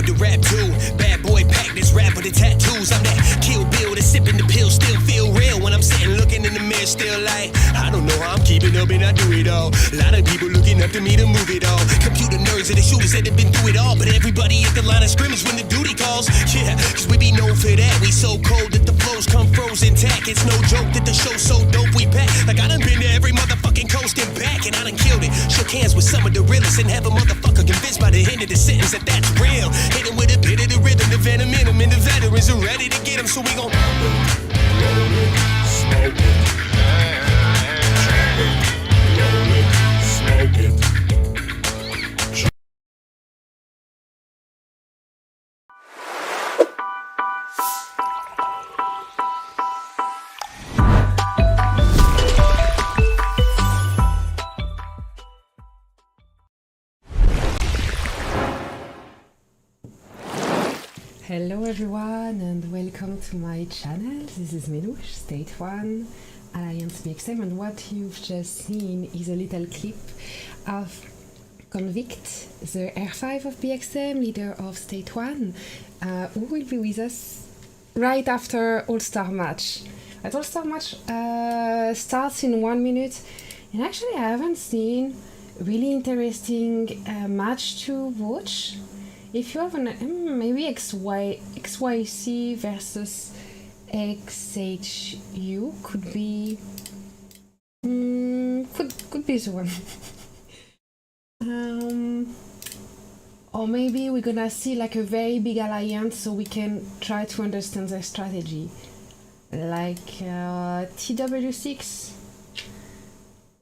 to rap too. Bad boy pack this rap with the tattoos. I'm that Kill Bill that's sipping the pill, still feel real when I'm sitting looking in the mirror, still like I don't know how I'm keeping up and I do it all. A lot of people looking up to me to move it all. Computer nerds and the shooters that have been through it all, but everybody at the line of scrimmage when the duty calls. Yeah, cause we be known for that. We so cold that the flows come frozen tack. It's no joke that the show's so dope we pack. Like I done been to every motherfucking coast and back, and I done killed it. Shook hands with some of the realest and have a motherfucker convinced by the end of the sentence that that's real. Hit him with a bit of the rhythm, the venom in him, and the veterans are ready to get him, so we gon' roll it, smoke it, roll it, smoke it. Hello everyone and welcome to my channel. This is Melouche, State 1, Alliance BXM, and what you've just seen is a little clip of Convickt, the R5 of BXM, leader of State 1, who will be with us right after All-Star match. That All-Star match starts in 1 minute, and actually I haven't seen really interesting match to watch. If you have maybe XYC versus XHU could be could be the one. Or maybe we're gonna see like a very big alliance, so we can try to understand their strategy. Like TW6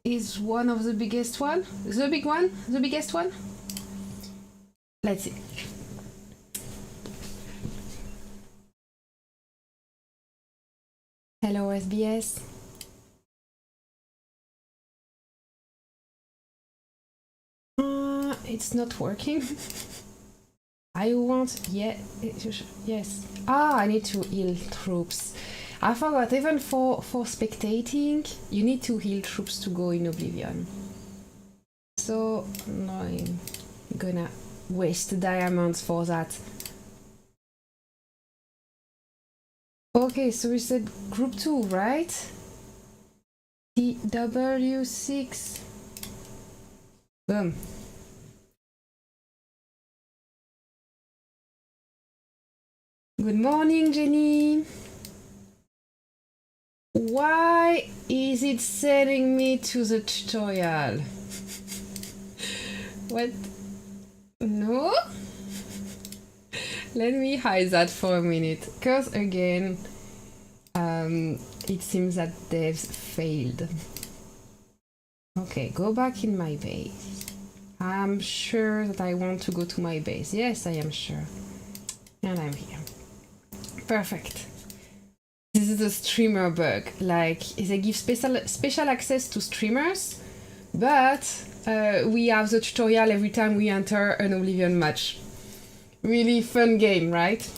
is one of the biggest one, the biggest one. Let's see. Hello SBS. It's not working. I want, yeah, yes. I need to heal troops. I forgot, even for spectating, you need to heal troops to go in Oblivion. So, no, I'm gonna waste diamonds for that. Okay, so we said group 2, right? TW6. Boom. Good morning, Jenny. Why is it sending me to the tutorial? What? No? Let me hide that for a minute, because again, it seems that devs failed. Okay, go back in my base. I'm sure that I want to go to my base. Yes, I am sure. And I'm here. Perfect. This is a streamer bug. Like, they give special access to streamers, but we have the tutorial every time we enter an Oblivion match. Really fun game, right?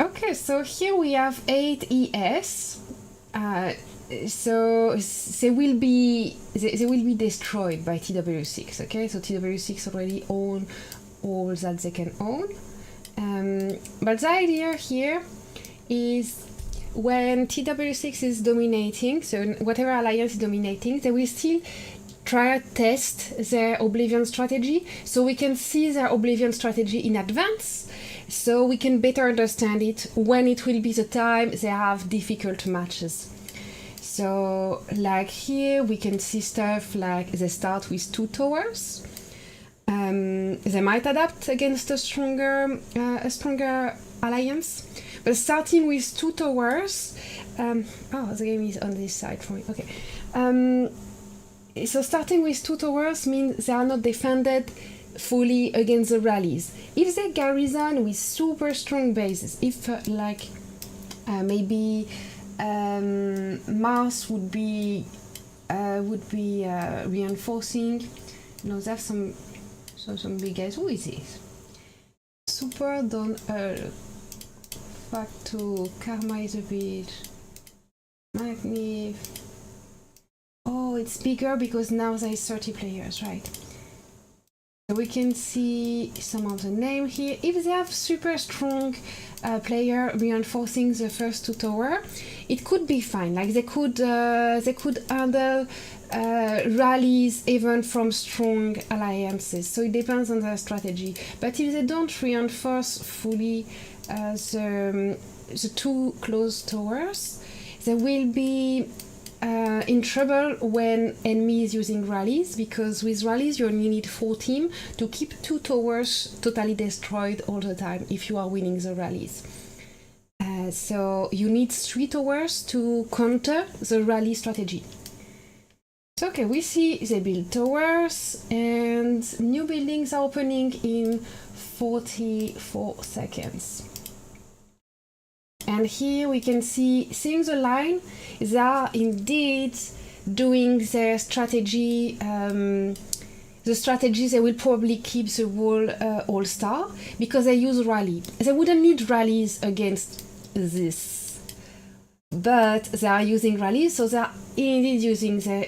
Okay, so here we have 8 ES. So they will be destroyed by TW6. Okay, so TW6 already own all that they can own. But the idea here is when TW6 is dominating, so whatever alliance is dominating, they will still try to test their Oblivion strategy, so we can see their Oblivion strategy in advance, so we can better understand it when it will be the time they have difficult matches. So like here we can see stuff like they start with 2 towers. They might adapt against a stronger alliance, but starting with 2 towers, oh, the game is on this side for me, okay. So starting with 2 towers means they are not defended fully against the rallies. If they garrison with super strong bases, if maybe Mars would be reinforcing, no, they have some big guys. Who is this? Super Don Earl. Facto, Karma is a bitch. Magnif. Oh, it's bigger because now there is 30 players, right? We can see some of the name here. If they have super strong player reinforcing the first 2 tower, it could be fine. Like they could handle rallies even from strong alliances. So it depends on their strategy. But if they don't reinforce fully the 2 close towers, they will be in trouble when enemy is using rallies, because with rallies you only need 4 teams to keep 2 towers totally destroyed all the time if you are winning the rallies. So you need 3 towers to counter the rally strategy. So okay, we see they build towers and new buildings are opening in 44 seconds. And here we can see, seeing the line, they are indeed doing their strategy. The strategy, they will probably keep the wall all-star because they use rally. They wouldn't need rallies against this, but they are using rallies, so they are indeed using their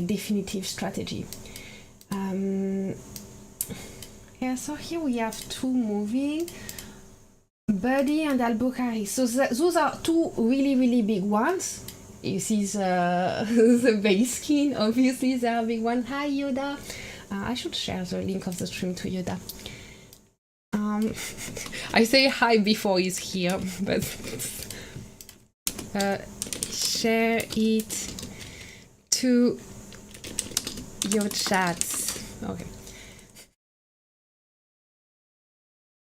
definitive strategy. Yeah, so here we have 2 moving. Buddy and Albuquerque. So those are 2 really big ones. You see the base skin, obviously they are big one. Hi Yoda. I should share the link of the stream to Yoda. I say hi before he's here, but share it to your chats. Okay.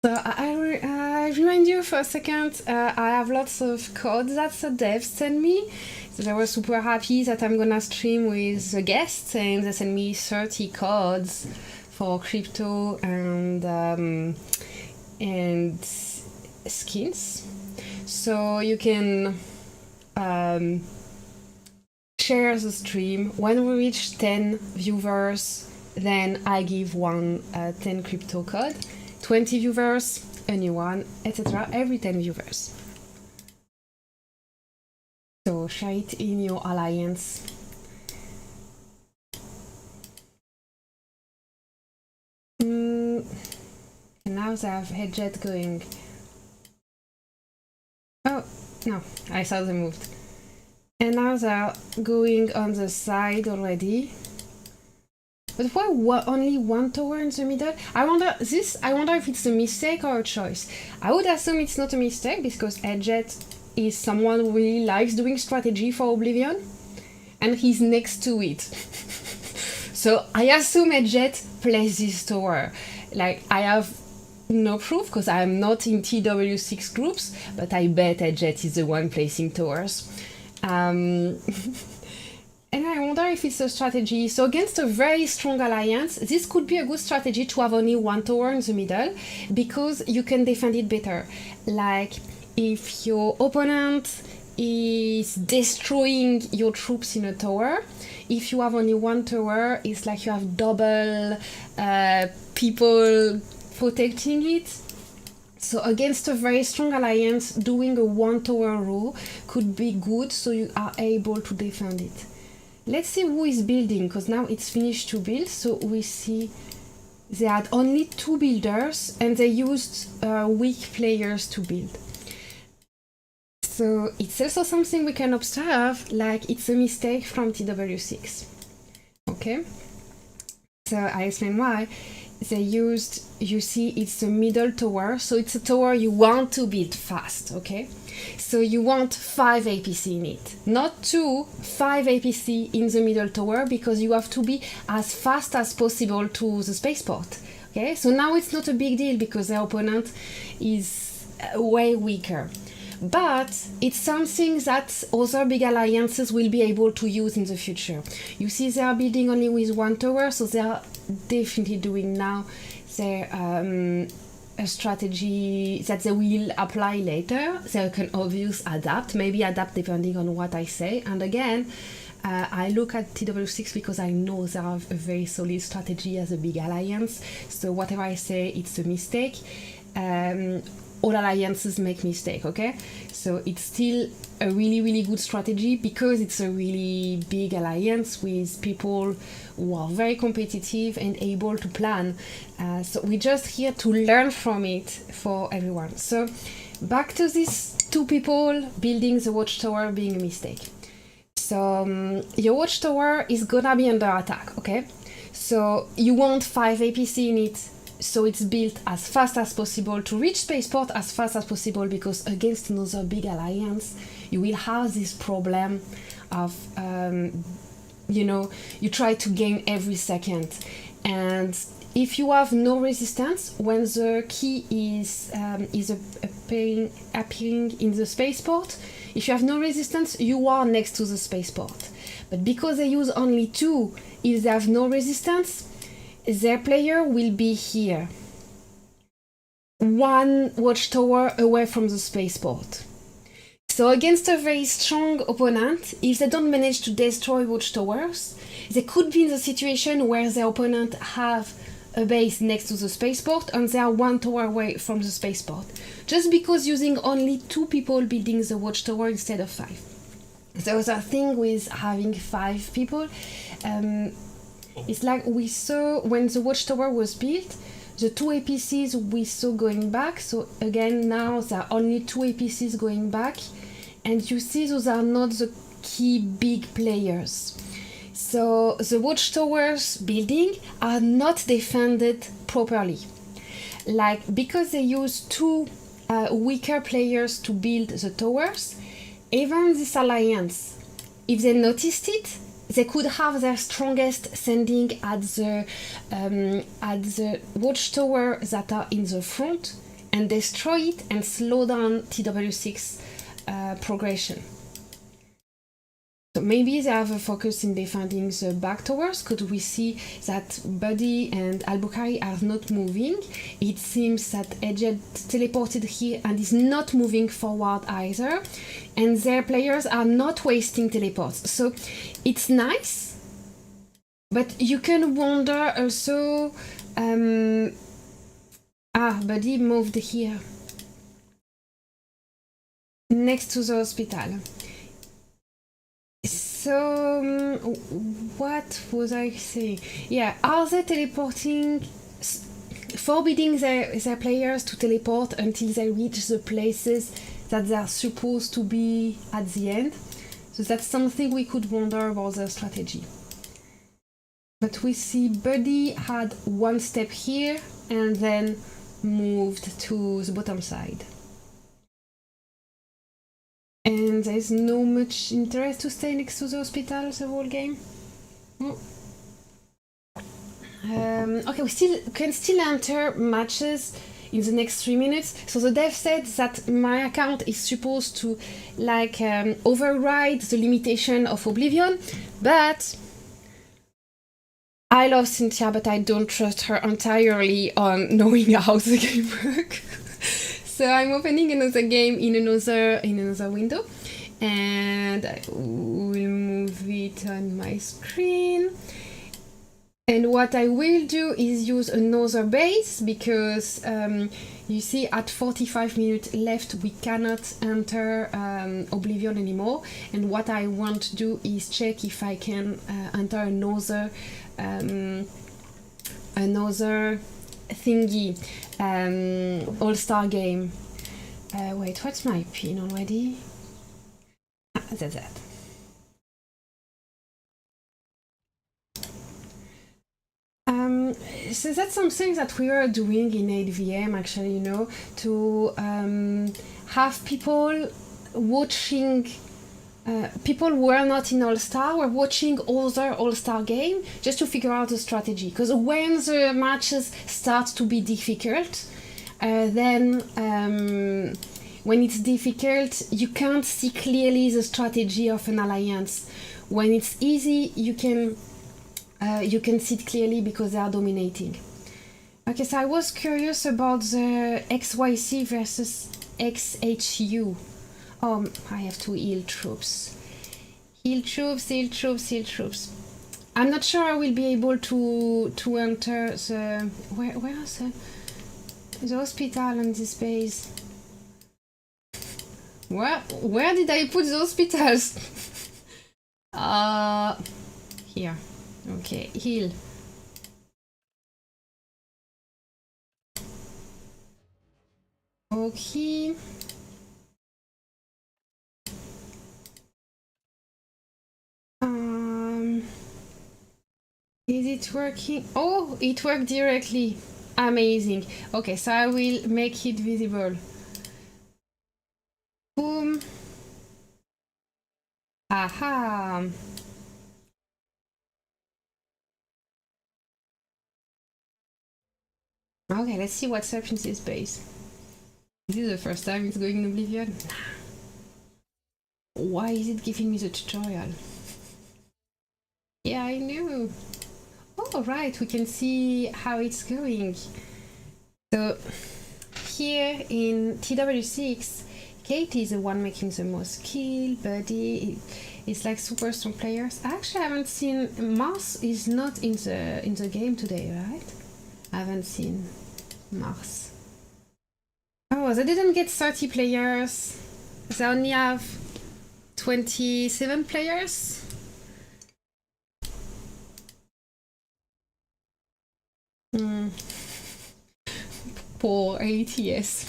So I remind you for a second, I have lots of codes that the devs send me. So they were super happy that I'm gonna stream with the guests, and they send me 30 codes for crypto and skins. So you can share the stream. When we reach 10 viewers, then I give one 10 crypto code. 20 viewers, a new one, etc. every 10 viewers. So share it in your alliance. And now they have headjet going. Oh, no, I saw they moved. And now they're going on the side already. But why only 1 tower in the middle? I wonder if it's a mistake or a choice. I would assume it's not a mistake because Edget is someone who really likes doing strategy for Oblivion, and he's next to it. So I assume Edget plays this tower. Like, I have no proof because I'm not in TW6 groups, but I bet Edget is the one placing towers. And I wonder if it's a strategy. So against a very strong alliance, this could be a good strategy to have only 1 tower in the middle, because you can defend it better. Like, if your opponent is destroying your troops in a tower, if you have only 1 tower, it's like you have double people protecting it. So against a very strong alliance, doing a 1 tower rule could be good, so you are able to defend it. Let's see who is building, because now it's finished to build. So we see they had only 2 builders and they used weak players to build. So it's also something we can observe, like it's a mistake from TW6. Okay, so I explain why. They used, you see, it's a middle tower, so it's a tower you want to build fast, okay? So you want 5 APC in it, not 2, 5 APC in the middle tower, because you have to be as fast as possible to the spaceport, okay? So now it's not a big deal because the opponent is way weaker. But it's something that other big alliances will be able to use in the future. You see they are building only with 1 tower, so they are definitely doing now their a strategy that they will apply later. They can obviously adapt, maybe adapt depending on what I say. And again, I look at TW6 because I know they have a very solid strategy as a big alliance. So whatever I say, it's a mistake. all alliances make mistake, okay? So it's still a really, really good strategy because it's a really big alliance with people who are very competitive and able to plan. So we're just here to learn from it for everyone. So back to these two people building the watchtower being a mistake. So your watchtower is gonna be under attack, okay? So you want 5 APC in it, so it's built as fast as possible to reach spaceport as fast as possible, because against another big alliance you will have this problem of you know, you try to gain every second, and if you have no resistance when the key is appearing in the spaceport, if you have no resistance, you are next to the spaceport. But because they use only 2, if they have no resistance, their player will be here, 1 watchtower away from the spaceport. So against a very strong opponent, if they don't manage to destroy watchtowers, they could be in the situation where their opponent have a base next to the spaceport and they are 1 tower away from the spaceport, just because using only 2 people building the watchtower instead of 5. The other thing with having 5 people, it's like we saw when the watchtower was built, the 2 APCs we saw going back. So again, now there are only 2 APCs going back, and you see those are not the key big players. So the watchtowers building are not defended properly. Like, because they use 2 weaker players to build the towers, even this alliance, if they noticed it, they could have their strongest sending at the watchtower that are in the front and destroy it and slow down TW6 progression. So maybe they have a focus in defending the back towers, because we see that Buddy and Albuquerque are not moving. It seems that Edged teleported here and is not moving forward either, and their players are not wasting teleports. So it's nice, but you can wonder also, Buddy moved here next to the hospital. So, what was I saying? Yeah, are they teleporting, forbidding their players to teleport until they reach the places that they are supposed to be at the end? So that's something we could wonder about their strategy. But we see Buddy had 1 step here and then moved to the bottom side. And there's no much interest to stay next to the hospital the whole game. Okay, we can still enter matches in the next 3 minutes. So the dev said that my account is supposed to override the limitation of Oblivion, but I love Cynthia, but I don't trust her entirely on knowing how the game works. So I'm opening another game in another window, and I will move it on my screen. And what I will do is use another base, because you see at 45 minutes left we cannot enter Oblivion anymore, and what I want to do is check if I can enter another thingy, all-star game. Wait, what's my pin already? That's that. So that's something that we are doing in 8VM actually, you know, to have people watching, people who are not in All-Star were watching other All-Star game just to figure out the strategy. Because when the matches start to be difficult, then when it's difficult, you can't see clearly the strategy of an alliance. When it's easy, you can see it clearly because they are dominating. Okay, so I was curious about the XYC versus XHU. Oh, I have to heal troops. Heal troops, heal troops, heal troops. I'm not sure I will be able to enter the... Where is the hospital on this base? Where did I put the hospitals? Here. Okay, heal. Okay. Is it working? Oh, it worked directly. Amazing. Okay, so I will make it visible. Boom. Aha. Okay, let's see what's up in this base. This is the first time it's going in Oblivion. Why is it giving me the tutorial? Yeah, I know. Oh, right, we can see how it's going. So, here in TW6, Kate is the one making the most kill, Buddy, it's like super strong players. Actually, I haven't seen... Mars is not in the game today, right? I haven't seen Mars. Oh, they didn't get 30 players. They only have 27 players. Poor ATS.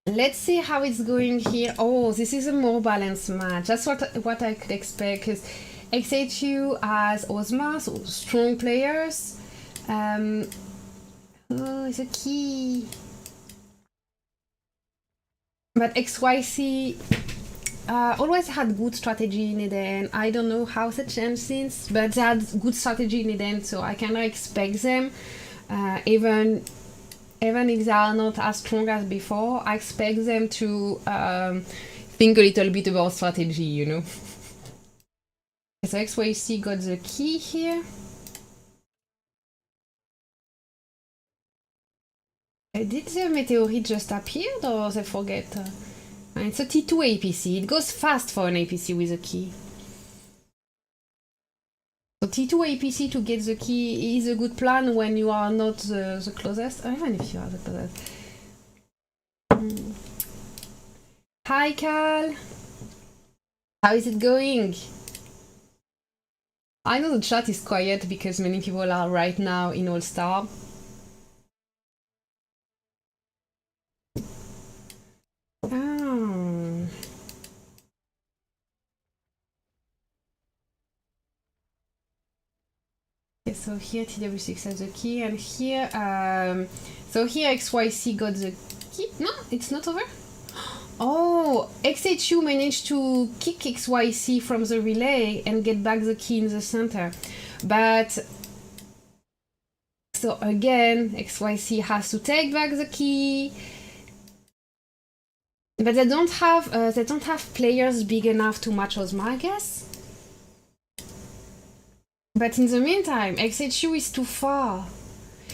Let's see how it's going here. Oh, this is a more balanced match. That's what I could expect, because XHU has Ozma, so strong players. Oh, it's a key. But XYC always had good strategy in Eden. I don't know how they changed since, but they had good strategy in Eden, so I cannot expect them. Even if they are not as strong as before, I expect them to think a little bit about strategy, you know. So XYC got the key here. Did the meteorite just appear, or they forget? It's a T2 APC. It goes fast for an APC with a key. So T2 APC to get the key is a good plan when you are not the closest, or even if you are the closest. Hi Cal! How is it going? I know the chat is quiet because many people are right now in All-Star. Oh. Okay, so here TW6 has the key, and here, so here XYC got the key. No, it's not over. Oh, XHU managed to kick XYC from the relay and get back the key in the center. But, so again, XYC has to take back the key. But they don't have players big enough to match Ozma, I guess. But in the meantime, XHU is too far.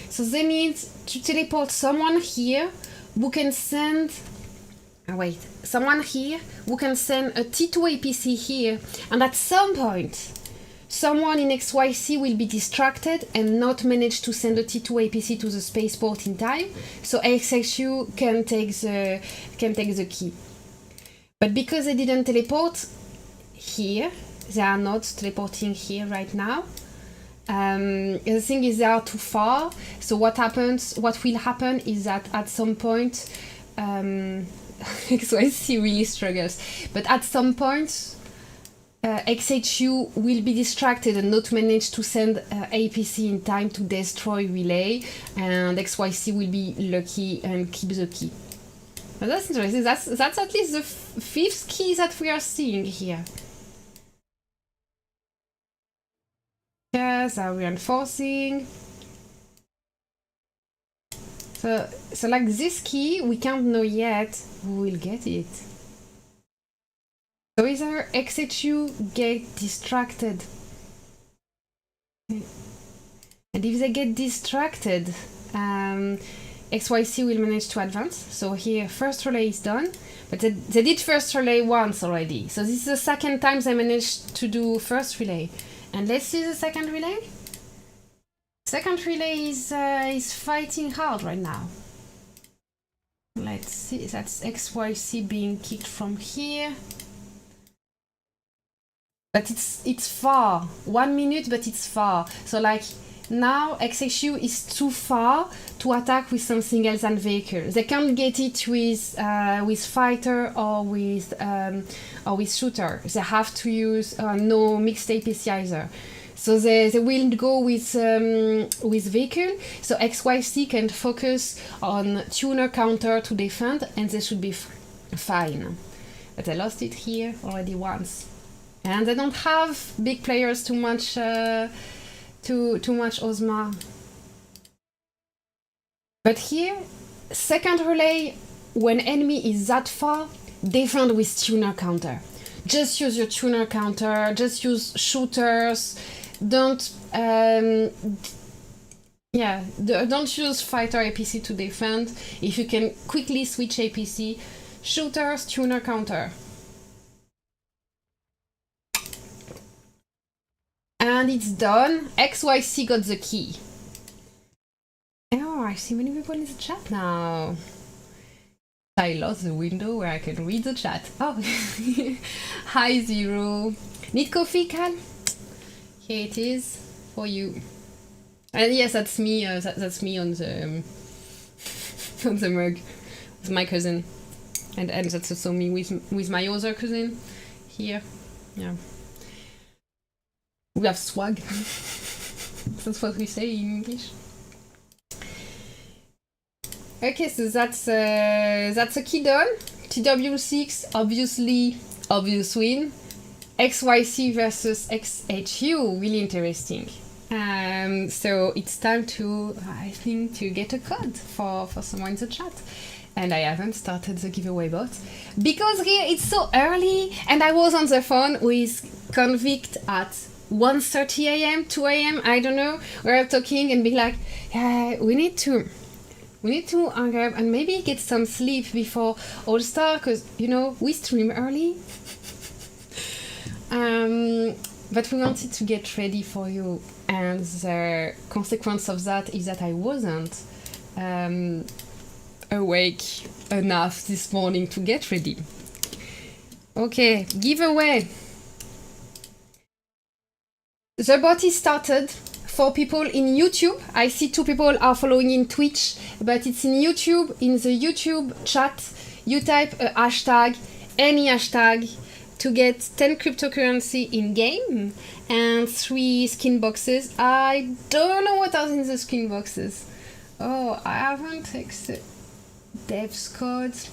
So they need to teleport someone here who can send... Oh, wait, someone here who can send a T2 APC here, and at some point, someone in XYC will be distracted and not manage to send a T2 APC to the spaceport in time, so XHU can take the key. But because they didn't teleport here, they are not teleporting here right now. The thing is, they are too far. So what will happen is that at some point, XYC really struggles. But at some point, XHU will be distracted and not manage to send APC in time to destroy relay, and XYC will be lucky and keep the key. But that's interesting. That's at least the fifth key that we are seeing here. Yes, are reinforcing. So like this key, we can't know yet who will get it. So either XHU get distracted. And if they get distracted, XYC will manage to advance. So here, first relay is done. But they did first relay once already. So this is the second time they managed to do first relay. And let's see the second relay. Second relay is fighting hard right now. Let's see, that's XYC being kicked from here. But it's far. 1 minute, but it's far. So like now XHU is too far to attack with something else than vehicle. They can't get it with fighter or with shooter. They have to use no mixed APC either. So they will go with vehicle. So XYC can focus on tuner counter to defend, and they should be fine. But I lost it here already once, and they don't have big players too much Ozma. But here, second relay, when enemy is that far, defend with tuner counter. Just use your tuner counter. Just use shooters. Don't use fighter APC to defend. If you can quickly switch APC, shooters, tuner counter. And it's done. XYC got the key. Oh, I see many people in the chat now. I lost the window where I can read the chat. Oh, hi Zero. Need coffee, Cal? Here it is for you. And yes, that's me. That's me on the on the mug with my cousin, and that's also me with my other cousin here. Yeah, we have swag. That's what we say in English. Okay, so that's a key done. TW6, obvious win. XYC versus XHU, really interesting. So it's time to, I think, to get a code for someone in the chat. And I haven't started the giveaway bot because here it's so early, and I was on the phone with Convickt at 1:30 a.m., 2 a.m., I don't know. We're talking and being like, we need to hang up and maybe get some sleep before All-Star, because, you know, we stream early. But we wanted to get ready for you, and the consequence of that is that I wasn't awake enough this morning to get ready. Okay, giveaway. The bot is started. For people in YouTube, I see 2 people are following in Twitch, but it's in YouTube. In the YouTube chat, you type a hashtag, any hashtag, to get 10 cryptocurrency in game and 3 skin boxes. I don't know what are in the skin boxes. Oh, I haven't accepted devs codes.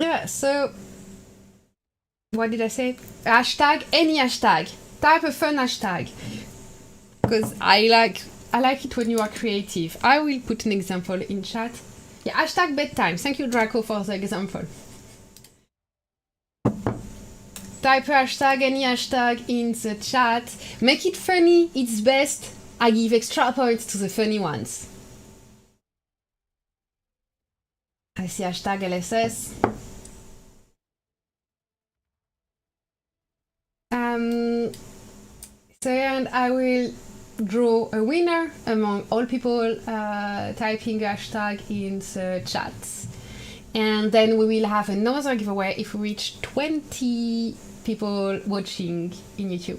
Yeah, so what did I say? Hashtag, any hashtag. Type a fun hashtag. Because I like it when you are creative. I will put an example in chat. Yeah, hashtag bedtime. Thank you, Draco, for the example. Type a hashtag, any hashtag in the chat. Make it funny, it's best. I give extra points to the funny ones. I see hashtag LSS. So, and I will draw a winner among all people typing hashtag in the chat. And then we will have another giveaway if we reach 20 people watching in YouTube.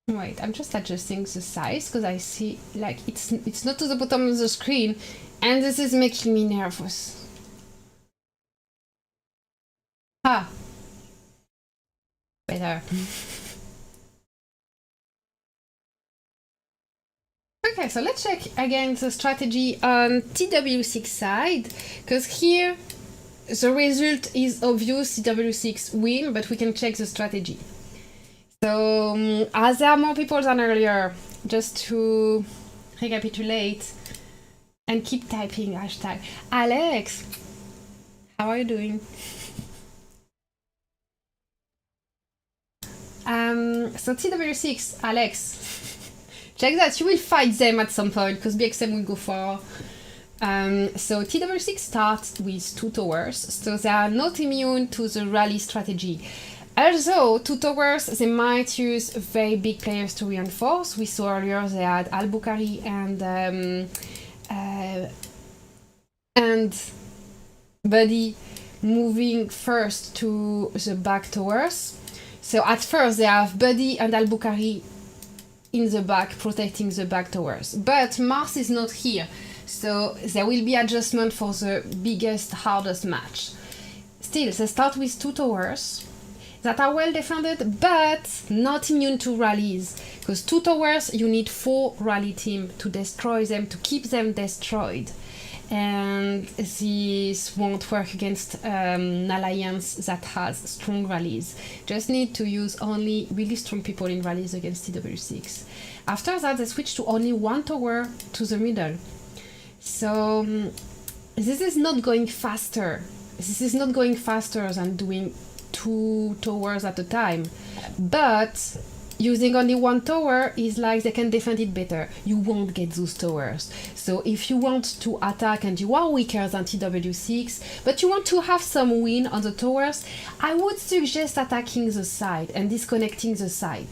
Wait, I'm just adjusting the size because I see like it's not to the bottom of the screen, and this is making me nervous. Ah. Better. Okay, so let's check again the strategy on TW6 side, because here the result is obvious, TW6 win, but we can check the strategy. So as there are more people than earlier, just to recapitulate and keep typing hashtag. Alex, how are you doing? So TW6, Alex, check that. You will fight them at some point because BXM will go far. So TW6 starts with 2 towers, so they are not immune to the rally strategy. Also, two towers, they might use very big players to reinforce. We saw earlier they had Al-Bukhari and Buddy moving first to the back towers. So at first they have Buddy and Al-Bukhari in the back protecting the back towers. But Mars is not here, so there will be adjustment for the biggest, hardest match. Still, they start with two towers that are well defended, but not immune to rallies. Because two towers, you need 4 rally team to destroy them, to keep them destroyed. And this won't work against an alliance that has strong rallies. Just need to use only really strong people in rallies against TW6. After that, they switch to only 1 tower to the middle. So this is not going faster. This is not going faster than doing 2 towers at a time. But using only 1 tower is like they can defend it better. You won't get those towers. So if you want to attack and you are weaker than TW6, but you want to have some win on the towers, I would suggest attacking the side and disconnecting the side.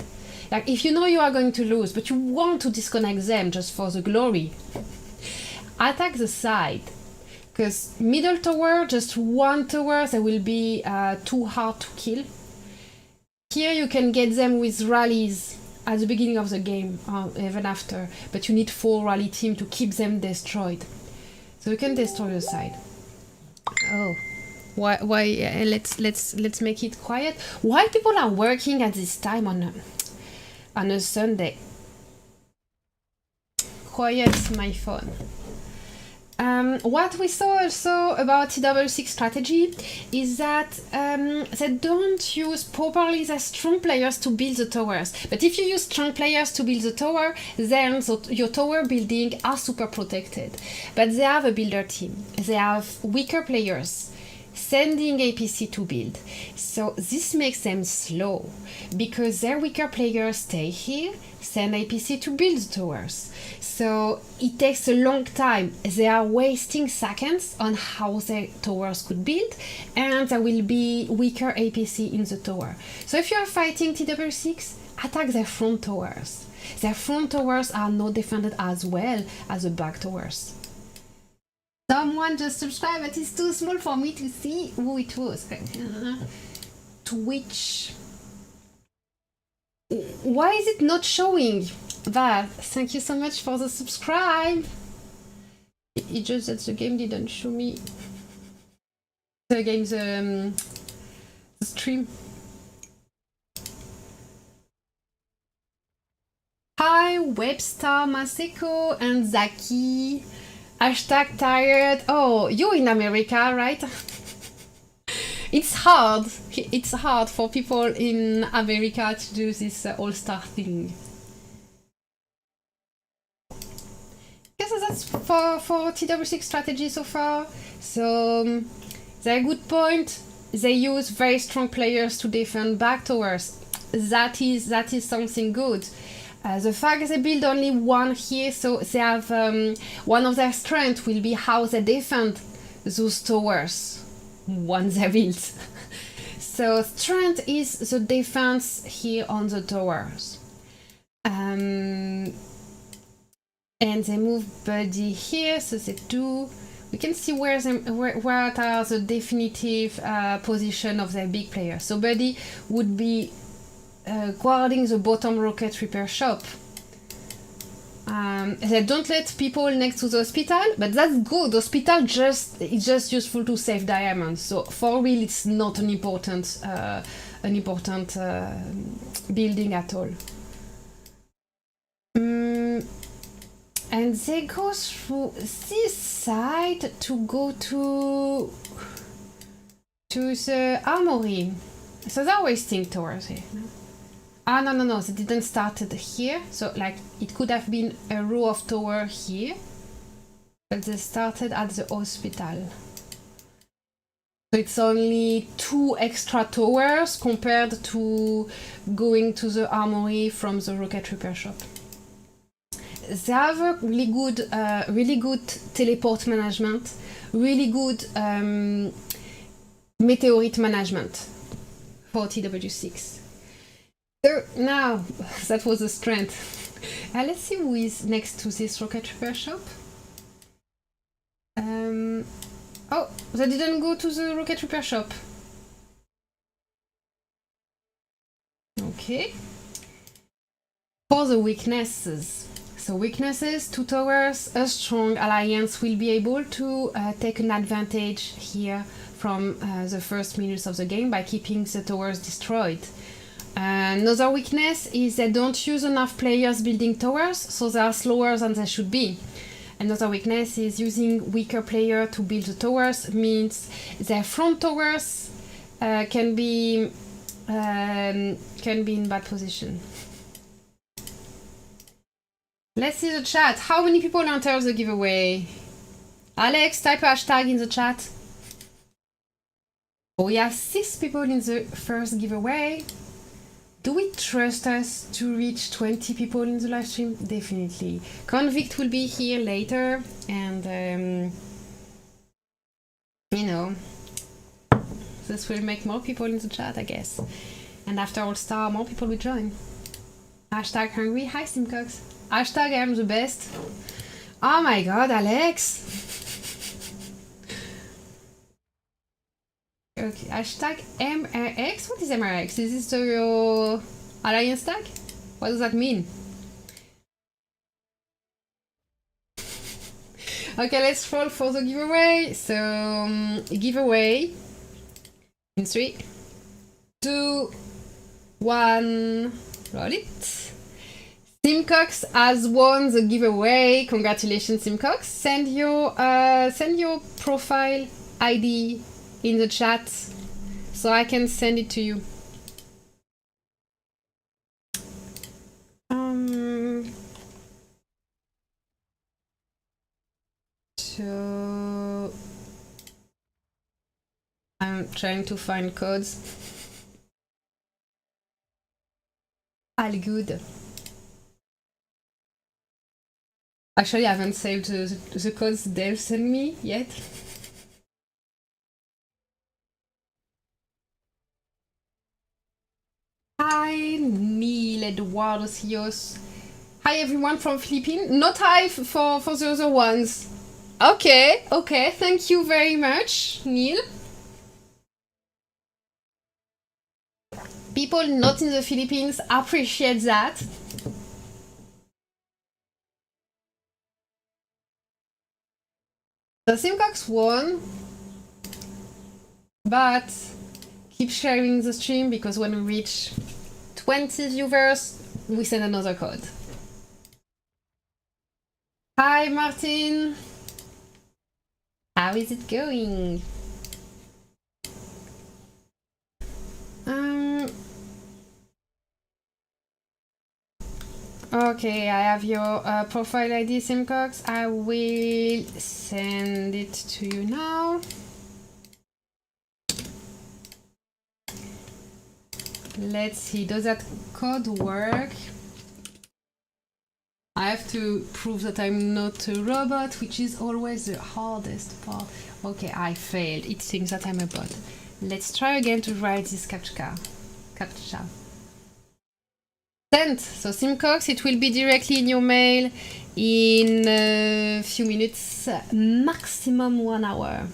Like if you know you are going to lose, but you want to disconnect them just for the glory, attack the side. Because middle tower, just 1 tower, they will be too hard to kill. Here you can get them with rallies at the beginning of the game, or even after, but you need 4 rally team to keep them destroyed. So you can destroy the side. Oh, why? Let's make it quiet. Why people are working at this time on a Sunday? Quiet my phone. What we saw also about TW6 strategy is that they don't use properly the strong players to build the towers. But if you use strong players to build the tower, then your tower building are super protected. But they have a builder team. They have weaker players sending APC to build. So this makes them slow because their weaker players stay here, send APC to build the towers. So it takes a long time. They are wasting seconds on how their towers could build, and there will be weaker APC in the tower. So if you are fighting TW6, attack their front towers. Their front towers are not defended as well as the back towers. Someone just subscribed, but it's too small for me to see who it was. Twitch. Why is it not showing that? Thank you so much for the subscribe. It's just that the game didn't show me the stream. Hi Webstar, Maseko and Zaki. Hashtag tired. Oh, you're in America, right? It's hard. It's hard for people in America to do this all-star thing. Okay, so that's for TW6 strategy so far. So they're a good point. They use very strong players to defend back towers. That is something good. The fact they build only 1 here, so they have one of their strengths will be how they defend those towers once they build. So strength is the defense here on the towers. And they move Buddy here, so they do. We can see where are the definitive position of their big players. So Buddy would be guarding the bottom rocket repair shop. They don't let people next to the hospital, but that's good. Hospital it's just useful to save diamonds. So for real, it's not an important building at all. And they go through this side to go to the armory. So they're wasting towers here. No? Ah, no, they didn't start it here. So, like, it could have been a row of tower here. But they started at the hospital. So it's only 2 extra towers compared to going to the armory from the rocket repair shop. They have a really good teleport management, really good meteorite management. for TW6. So now, that was the strength. Let's see who is next to this rocket repair shop. Oh, they didn't go to the rocket repair shop. Okay. For the weaknesses. So weaknesses, 2 towers, a strong alliance will be able to take an advantage here from the first minutes of the game by keeping the towers destroyed. Another weakness is they don't use enough players building towers, so they are slower than they should be. Another weakness is using weaker players to build the towers means their front towers can be in bad position. Let's see the chat. How many people enter the giveaway? Alex, type a hashtag in the chat. We have 6 people in the first giveaway. Do we trust us to reach 20 people in the live stream? Definitely. Convickt will be here later, and you know, this will make more people in the chat, I guess. And after All Star, more people will join. Hashtag hungry. Hi, Simcox. Hashtag I'm the best. Oh my god, Alex! Okay, hashtag MRX? What is MRX? Is this your alliance tag? What does that mean? Okay, let's roll for the giveaway. So, giveaway in 3, 2, 1, roll it. Simcox has won the giveaway. Congratulations, Simcox. Send your profile ID in the chat so I can send it to you. So I'm trying to find codes. All good. Actually, I haven't saved the codes Dave sent me yet. Hi, Neil Eduardo Cios. Hi, everyone from Philippines. Not hi for the other ones. Okay, thank you very much, Neil. People not in the Philippines appreciate that. The Simcox won, but keep sharing the stream because when we reach 20 viewers, we send another code. Hi, Martin. How is it going? Okay, I have your profile ID, Simcox. I will send it to you now. Let's see, does that code work? I have to prove that I'm not a robot, which is always the hardest part. Okay, I failed. It thinks that I'm a bot. Let's try again to write this captcha. Sent. So Simcox, it will be directly in your mail in a few minutes, maximum 1 hour.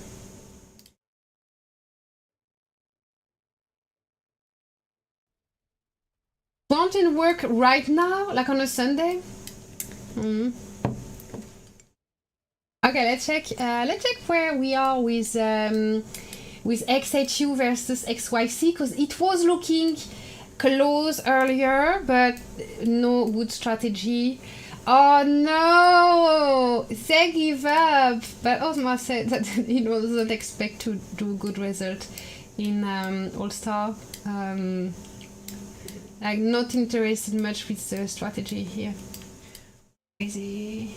Won't it work right now, like on a Sunday? Okay, let's check. Let's check where we are with XHU versus XYC, because it was looking close earlier, but no good strategy. Oh no! They give up! But Ozma said that he doesn't expect to do good result in All-Star. I'm not interested much with the strategy here. Crazy.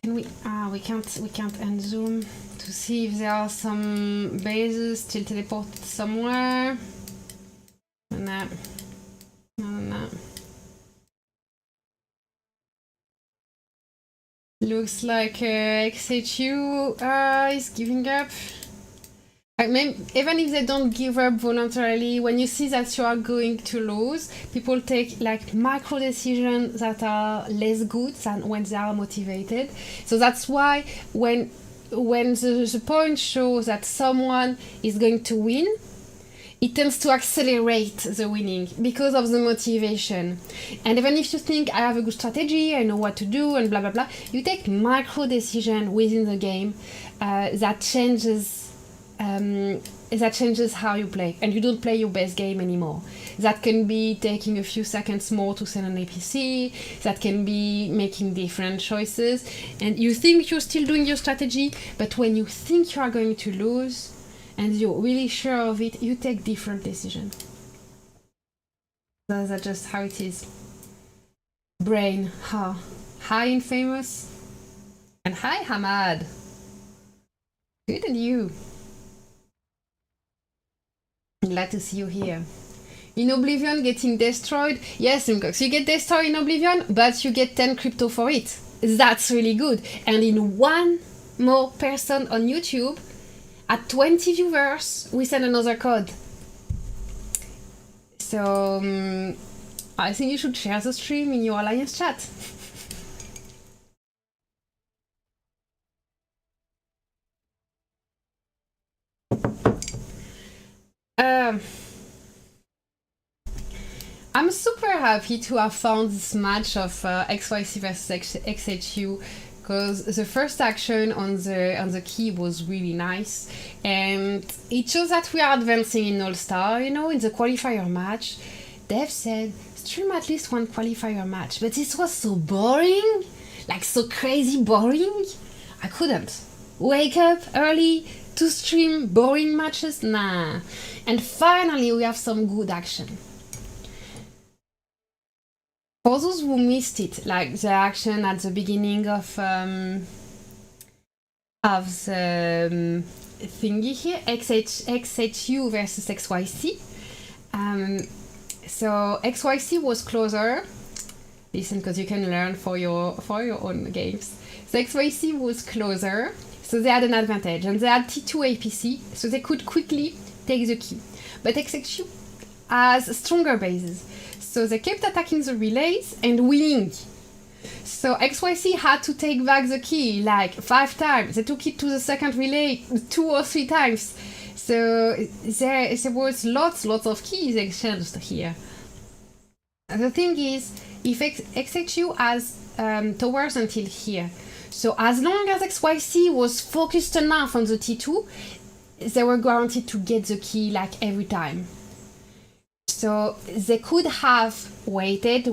Can we? We can't end zoom to see if there are some bases still teleported somewhere. No. Looks like XHU is giving up. Even if they don't give up voluntarily, when you see that you are going to lose, people take like micro decisions that are less good than when they are motivated. So that's why when the point shows that someone is going to win, it tends to accelerate the winning because of the motivation. And even if you think, I have a good strategy, I know what to do, and blah blah blah, you take micro decision within the game that changes how you play, and you don't play your best game anymore. That can be taking a few seconds more to send an APC, that can be making different choices, and you think you're still doing your strategy, but when you think you are going to lose and you're really sure of it, you take different decisions. That's just how it is. Brain, hi Infamous, and hi Hamad. Good, and you? Glad to see you here. In Oblivion, getting destroyed. Yes, Uncox, you get destroyed in Oblivion, but you get 10 crypto for it. That's really good. And in one more person on YouTube, at 20 viewers, we send another code. So, I think you should share the stream in your Alliance chat. I'm super happy to have found this match of XYC versus XHU, because the first action on the key was really nice, and it shows that we are advancing in All-Star. You know, in the qualifier match, Dev said stream at least one qualifier match, but this was so boring, like so crazy boring. I couldn't wake up early to stream boring matches, nah. And finally we have some good action. For those who missed it, like the action at the beginning of the thingy here, XHU versus XYC. So XYC was closer. Listen, because you can learn for your own games. So XYC was closer, so they had an advantage, and they had T2 APC, so they could quickly take the key. But XHU has stronger bases, so they kept attacking the relays and winning. So XYC had to take back the key like 5 times. They took it to the second relay 2 or 3 times. So there was lots of keys exchanged here. The thing is, if XHU has towers until here, so as long as XYC was focused enough on the T2, they were guaranteed to get the key like every time. So they could have waited,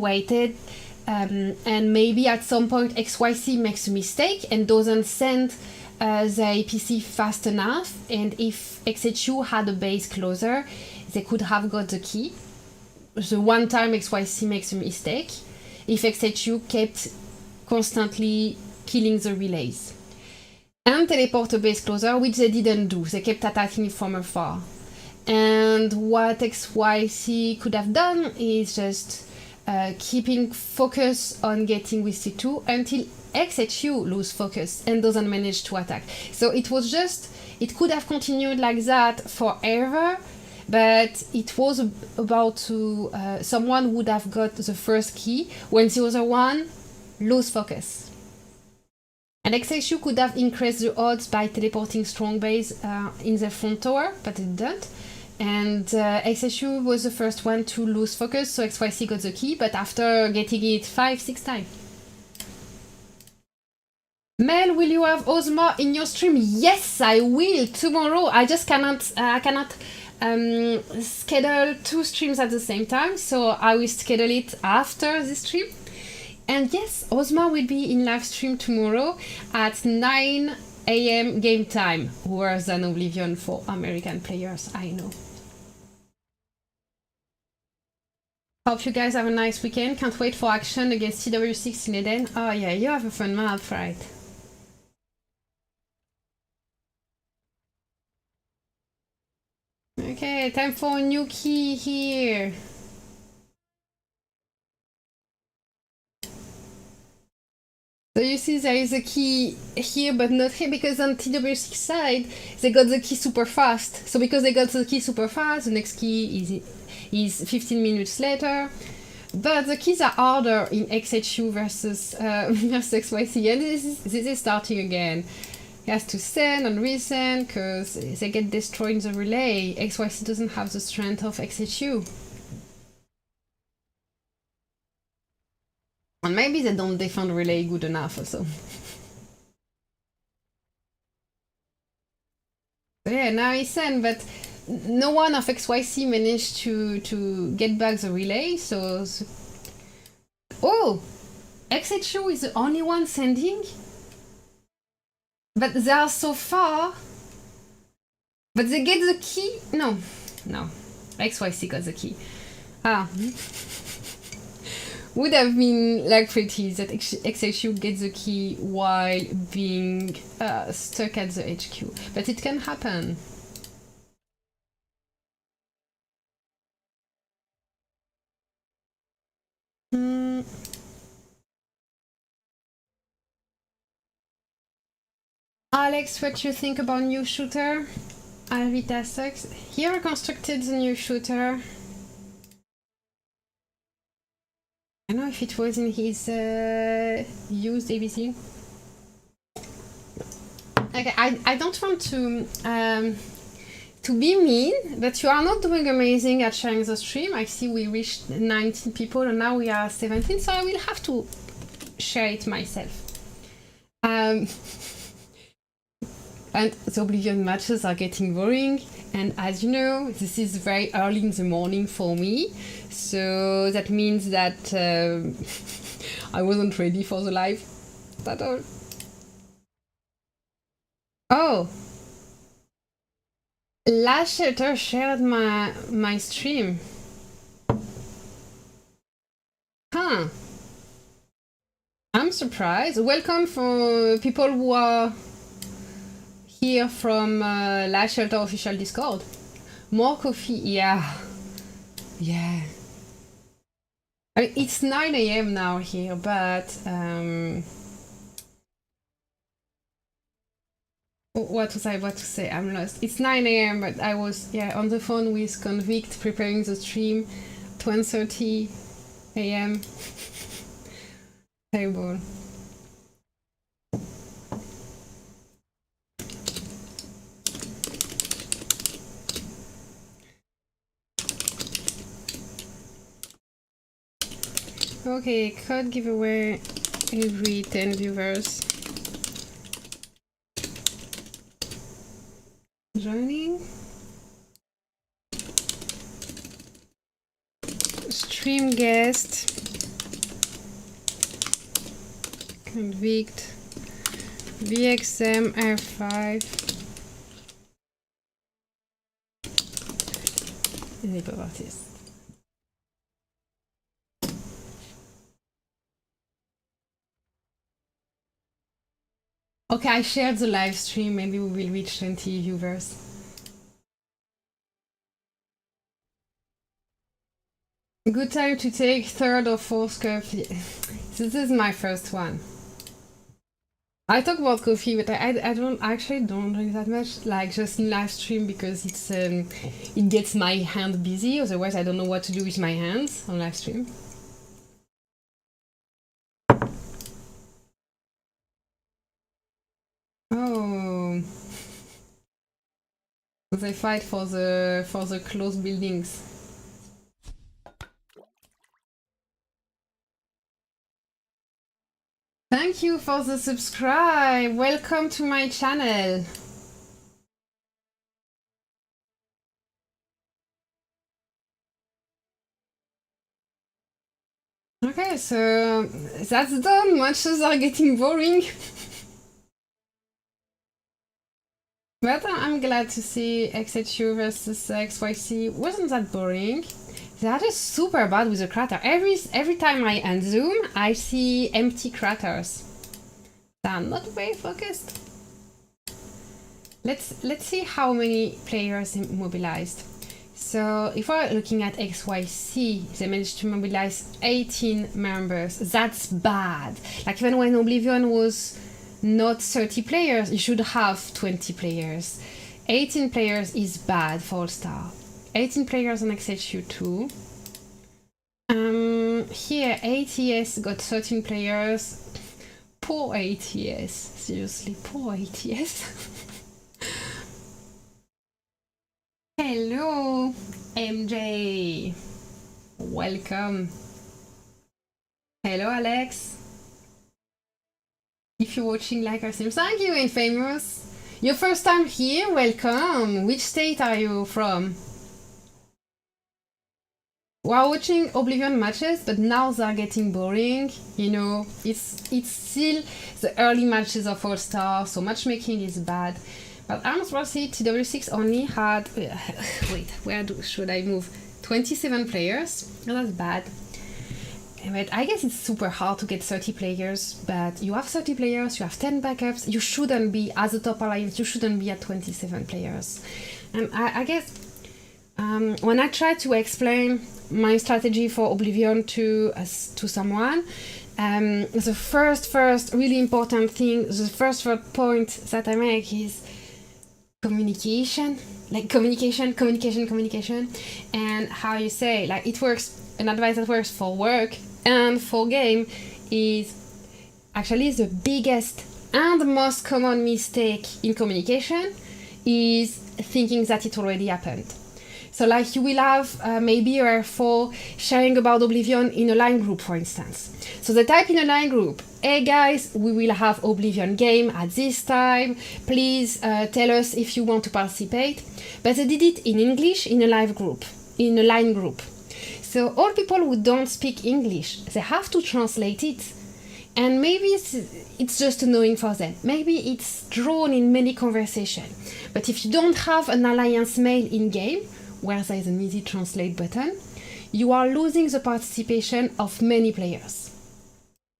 and maybe at some point XYC makes a mistake and doesn't send the APC fast enough, and if XHU had a base closer, they could have got the key. The one time XYC makes a mistake, if XHU kept constantly killing the relays. And teleport a base closer, which they didn't do. They kept attacking from afar. And what XYC could have done is just keeping focus on getting with C2 until XHU lose focus and doesn't manage to attack. So it was just, it could have continued like that forever, but it was about to, someone would have got the first key when the other one lose focus. And XHU could have increased the odds by teleporting strong base in the front tower, but it didn't. And XHU was the first one to lose focus, so XYC got the key, but after getting it 5-6 times. Mel, will you have Ozma in your stream? Yes, I will tomorrow. I just cannot schedule 2 streams at the same time, so I will schedule it after this stream. And yes, Ozma will be in live stream tomorrow at 9 AM game time, worse than Oblivion for American players, I know. Hope you guys have a nice weekend. Can't wait for action against TW6 in Eden. Oh yeah, you have a fun map, right? Okay, time for a new key here. So you see there is a key here but not here, because on TW6 side they got the key super fast. So because they got the key super fast, the next key is 15 minutes later. But the keys are harder in XHU versus XYC, and this is starting again. He has to send and resend because they get destroyed in the relay. XYC doesn't have the strength of XHU. And maybe they don't defend relay good enough also. So yeah, now he sent, but no one of XYC managed to get back the relay, so... Oh! XHU is the only one sending? But they are so far! But they get the key? No. No. XYC got the key. Ah. Would have been like pretty that XHU gets the key while being stuck at the HQ. But it can happen. Alex, what you think about new shooter? Alvita sucks. He reconstructed the new shooter. I don't know if it was in his used ABC. Okay, I don't want to be mean, but you are not doing amazing at sharing the stream. I see we reached 19 people and now we are 17, so I will have to share it myself. And the Oblivion matches are getting boring, and as you know, this is very early in the morning for me, so that means that I wasn't ready for the live at all. Oh! Last Shelter shared my stream. Huh. I'm surprised. Welcome for people who are here from Last Shelter official Discord. More coffee, yeah. Yeah. I mean, it's 9 AM now here, but what was I about to say? I'm lost. It's 9 AM, but I was on the phone with Convickt preparing the stream. 1:30 AM. Terrible. Okay, code giveaway every 10 viewers. Joining. Stream guest. Convickt. VXM R5. Hip-hop artist. Okay, I shared the live stream. Maybe we will reach 20 viewers. Good time to take third or fourth coffee. This is my first one. I talk about coffee, but I don't drink that much. Like just in live stream because it's it gets my hand busy. Otherwise, I don't know what to do with my hands on live stream. Oh, they fight for the closed buildings. Thank you for the subscribe. Welcome to my channel. Okay, so that's done. Matches are getting boring. But I'm glad to see XHU versus XYC wasn't that boring. That is super bad with the crater. Every time I unzoom, I see empty craters. They are not very focused. Let's see how many players immobilized. So if we're looking at XYZ, they managed to mobilize 18 members. That's bad. Like even when Oblivion was not 30 players, you should have 20 players. 18 players is bad for All-Star. 18 players on XHU2. Here ATS got 13 players. Poor ATS. Seriously, poor ATS. Hello, MJ. Welcome. Hello, Alex. If you're watching, like our stream, thank you, Infamous. Your first time here, welcome. Which state are you from? We're watching Oblivion matches, but now they're getting boring. You know, it's still the early matches of All-Star, so matchmaking is bad. But I must say, TW6 only had... wait, should I move? 27 players. Oh, that's bad. But I guess it's super hard to get 30 players. But you have 30 players, you have 10 backups. You shouldn't be, as a top alliance, you shouldn't be at 27 players. And I guess when I try to explain my strategy for Oblivion to someone, the first really important thing, the first point that I make is communication, like communication, and how you say, like it works, an advice that works for work and for game is actually the biggest and most common mistake in communication is thinking that it already happened. So like you will have maybe you are for sharing about Oblivion in a line group, for instance. So they type in a line group, hey guys, we will have Oblivion game at this time. Please tell us if you want to participate. But they did it in English in a live group, in a line group. So all people who don't speak English, they have to translate it. And maybe it's just annoying for them. Maybe it's drawn in many conversations. But if you don't have an alliance mail in game, where there is an easy translate button, you are losing the participation of many players.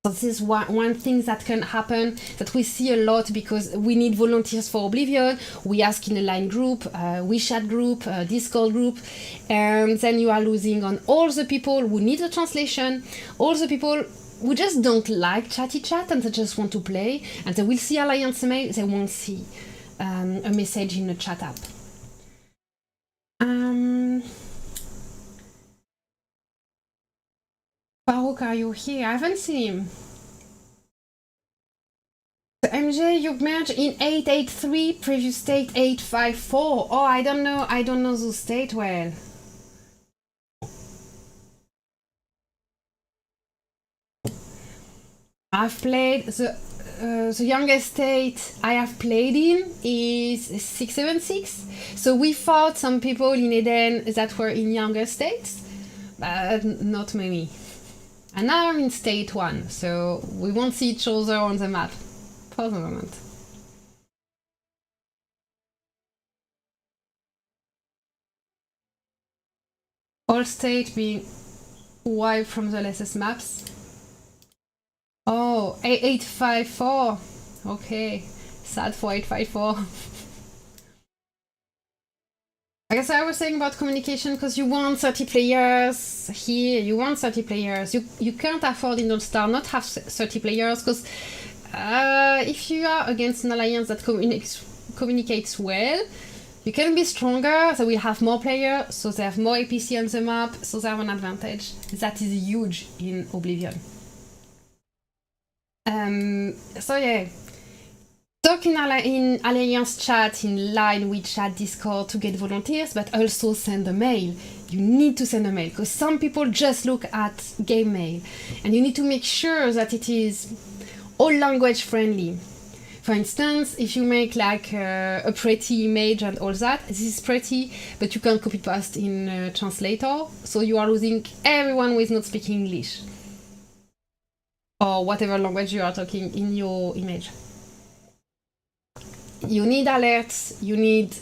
So this is one thing that can happen, that we see a lot because we need volunteers for Oblivion. We ask in a line group, WeChat group, Discord group, and then you are losing on all the people who need a translation, all the people who just don't like chatty chat and they just want to play, and they will see Alliance mail, they won't see a message in a chat app. Farouk, are you here? I haven't seen him. So MJ, you merged in 883, previous state 854. Oh, I don't know the state well. I've played the youngest state I have played in is 676. So we fought some people in Eden that were in younger states, but not many. And now I'm in state 1, so we won't see each other on the map for the moment. All state being wiped from the latest maps. Oh, 854. Okay, sad for 854. I guess I was saying about communication because you want 30 players here, you want 30 players. You can't afford in All-Star not have 30 players because if you are against an alliance that communicates well, you can be stronger, they will have more players, so they have more APC on the map, so they have an advantage. That is huge in Oblivion. So yeah, talk in Alliance chat, in line with chat Discord to get volunteers, but also send a mail. You need to send a mail, because some people just look at game mail, and you need to make sure that it is all language friendly. For instance, if you make like a pretty image and all that, this is pretty, but you can't copy paste in translator, so you are losing everyone who is not speaking English. Or whatever language you are talking in your image. you need alerts, you need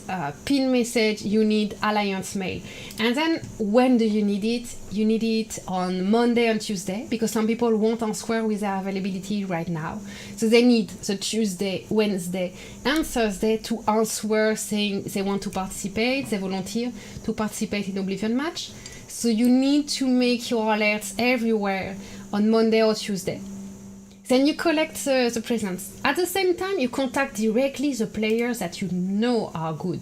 pin message, you need alliance mail. And then when do you need it? You need it on Monday and Tuesday, because some people won't answer with their availability right now. So they need the Tuesday, Wednesday and Thursday to answer saying they want to participate, they volunteer to participate in Oblivion match. So you need to make your alerts everywhere on Monday or Tuesday. Then you collect the presents. At the same time, you contact directly the players that you know are good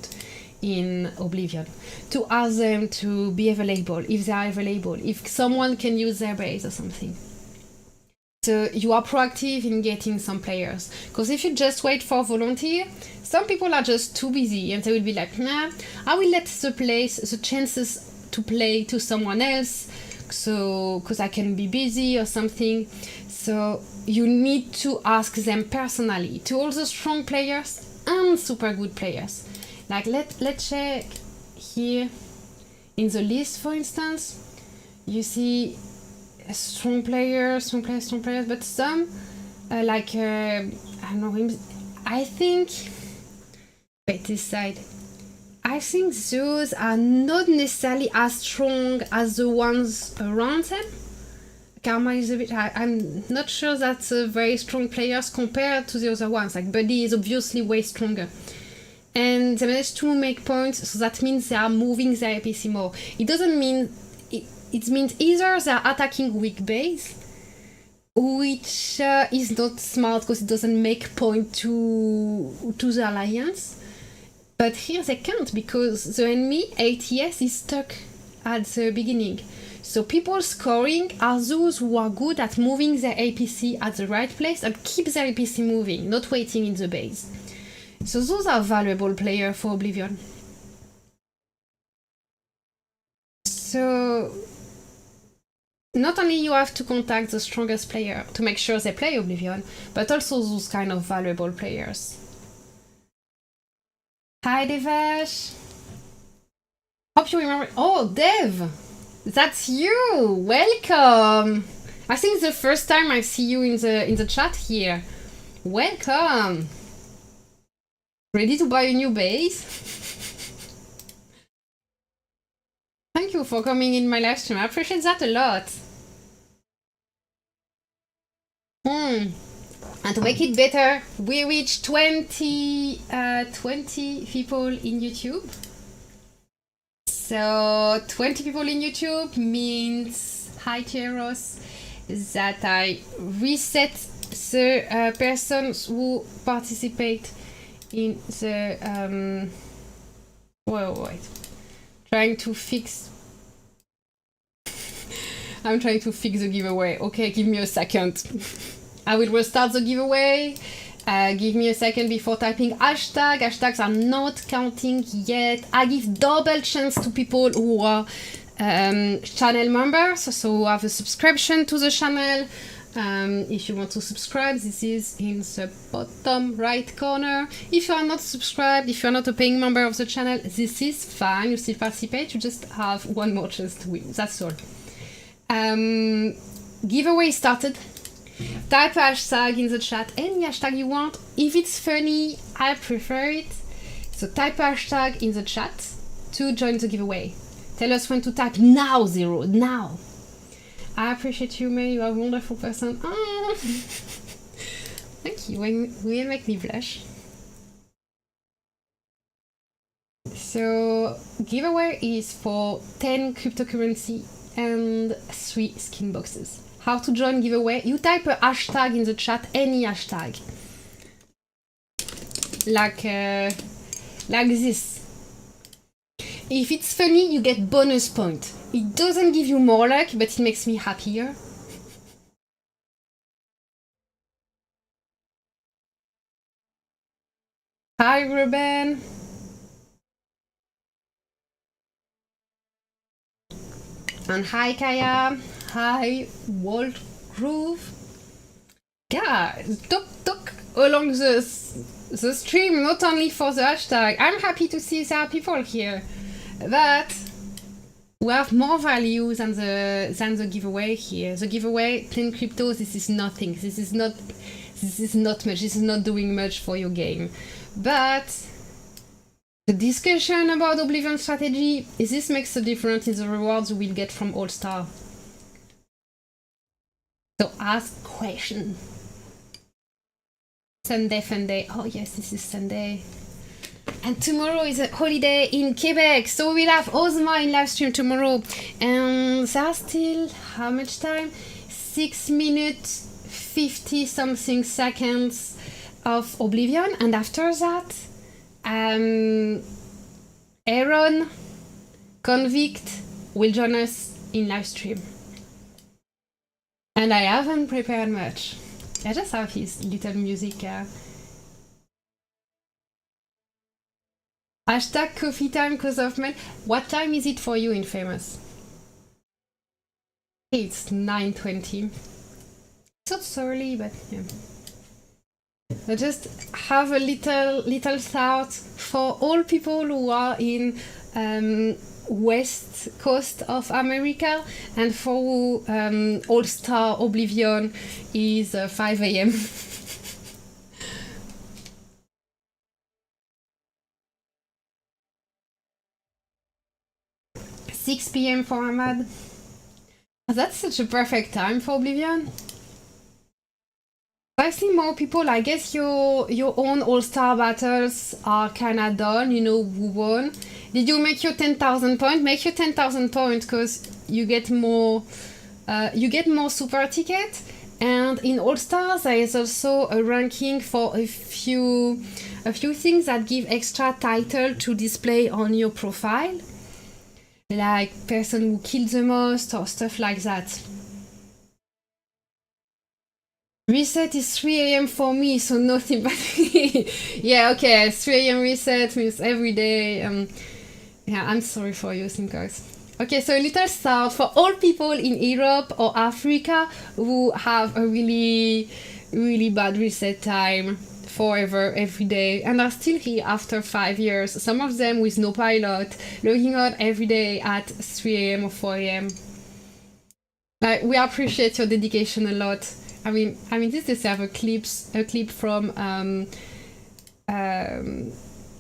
in Oblivion to ask them to be available, if they are available, if someone can use their base or something. So you are proactive in getting some players. Because if you just wait for volunteer, some people are just too busy and they will be like, nah, I will let the chances to play to someone else, so because I can be busy or something. So you need to ask them personally, to all the strong players and super good players. Like let's check here in the list, for instance. You see strong players, but some I don't know. I think wait, this side. I think those are not necessarily as strong as the ones around them. Karma is a bit... I'm not sure that's very strong players compared to the other ones. Like Buddy is obviously way stronger. And they managed to make points, so that means they are moving their APC more. It doesn't mean... It means either they are attacking weak base, which is not smart because it doesn't make point to the alliance. But here they can't, because the enemy ATS is stuck at the beginning. So people scoring are those who are good at moving their APC at the right place and keep their APC moving, not waiting in the base. So those are valuable players for Oblivion. So not only you have to contact the strongest player to make sure they play Oblivion, but also those kind of valuable players. Hi Devesh! Hope you remember. Oh, Dev! That's you! Welcome! I think it's the first time I see you in the chat here. Welcome! Ready to buy a new base? Thank you for coming in my live stream. I appreciate that a lot. And to make it better, we reached 20 people in YouTube. So 20 people in YouTube means, hi Keros, that I reset the persons who participate in the wait. Trying to fix. I'm trying to fix the giveaway. Okay, give me a second. I will restart the giveaway. Give me a second before typing hashtag. Hashtags are not counting yet. I give double chance to people who are channel members, so who have a subscription to the channel. If you want to subscribe, this is in the bottom right corner. If you are not subscribed, if you are not a paying member of the channel, this is fine. You still participate. You just have one more chance to win. That's all. Giveaway started. Type a hashtag in the chat, any hashtag you want. If it's funny, I prefer it. So type a hashtag in the chat to join the giveaway. Tell us when to type now, Zero, now. I appreciate you, May. You are a wonderful person. Oh. Thank you. You make me blush. So giveaway is for 10 cryptocurrency and 3 skin boxes. How to join giveaway? You type a hashtag in the chat, any hashtag. Like this. If it's funny, you get bonus point. It doesn't give you more luck, but it makes me happier. Hi, Ruben. And hi, Kaya. Hi, Walt Groove. Yeah, talk along the stream, not only for the hashtag. I'm happy to see there are people here. But we have more value than the giveaway here. The giveaway, 10 crypto, this is nothing. This is not much. This is not doing much for your game. But the discussion about Oblivion Strategy, this makes a difference in the rewards you will get from All Star. So ask question. Sunday, fun day. Oh yes, this is Sunday. And tomorrow is a holiday in Quebec, so we'll have Ozma in live stream tomorrow. And there's still how much time? 6 minutes 50 something seconds of Oblivion, and after that, Ayron, Convickt will join us in live stream. And I haven't prepared much. I just have his little music. Hashtag coffee time cause of men. What time is it for you in Famous? It's 9:20. It's not so early, but yeah. I just have a little thought for all people who are in west coast of America, and for who All Star Oblivion is 5 a.m. 6 p.m. for Ahmad. That's such a perfect time for Oblivion. I see more people. I guess your own all-star battles are kinda done. You know who won. Did you make your 10,000 points? Make your 10,000 points because you get more super tickets. And in All Stars there is also a ranking for a few things that give extra title to display on your profile, like person who killed the most or stuff like that. Reset is 3 a.m. for me, so no sympathy. Yeah, okay, 3 a.m. reset means every day. Yeah, I'm sorry for you, guys. Okay, so a little start for all people in Europe or Africa who have a really, really bad reset time forever, every day, and are still here after 5 years. Some of them with no pilot, logging on every day at 3 a.m. or 4 a.m. We appreciate your dedication a lot. I mean, this deserves a clip from.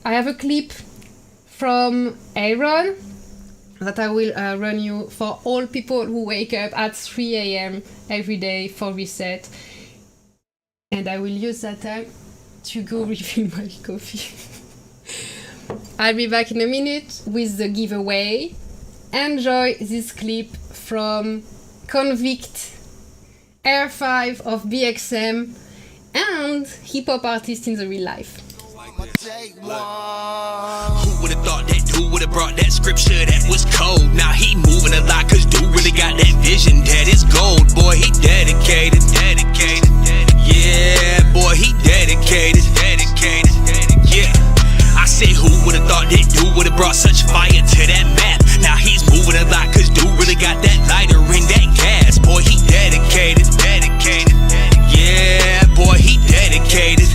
I have a clip from Ayron that I will run you for all people who wake up at 3 a.m. every day for reset, and I will use that time to go refill my coffee. I'll be back in a minute with the giveaway. Enjoy this clip from Convickt, Air 5 of BXM, and hip-hop artist in the real life. Who would've thought that dude would've brought that scripture that was cold? Now he moving a lot cause dude really got that vision that is gold. Boy, he dedicated. Yeah, boy, he dedicated. Yeah, I say who would've thought that dude would've brought such fire to that map? Now he's moving a lot cause dude really got that lighter in that gas. Boy, he dedicated. Yeah, boy, he dedicated.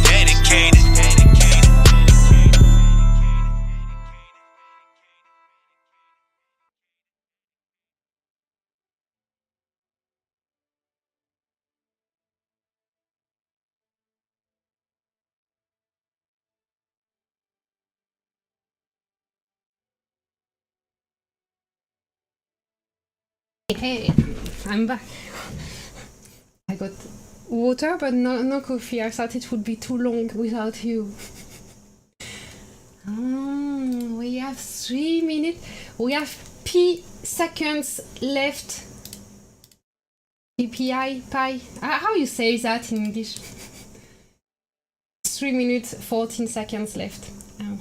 Hey, I'm back. I got water, but no coffee. I thought it would be too long without you. We have 3 minutes. We have P seconds left. PPI, pi. How you say that in English? 3 minutes, 14 seconds left. Oh.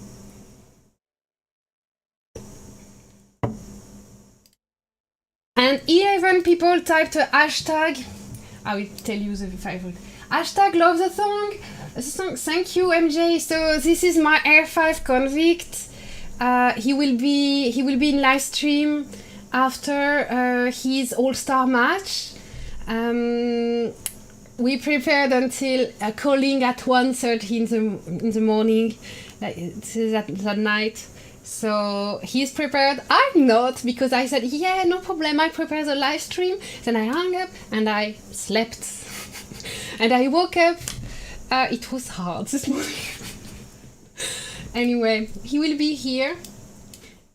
And 11 people typed a hashtag. I will tell you the favorite. Hashtag love the song. Thank you, MJ. So this is my Air 5 Convickt. He will be in live stream after his All-Star match. We prepared until calling at 1:30 in the morning, that night. So he's prepared. I'm not, because I said, yeah, no problem, I prepared the live stream. Then I hung up and I slept. And I woke up. It was hard this morning. Anyway, he will be here.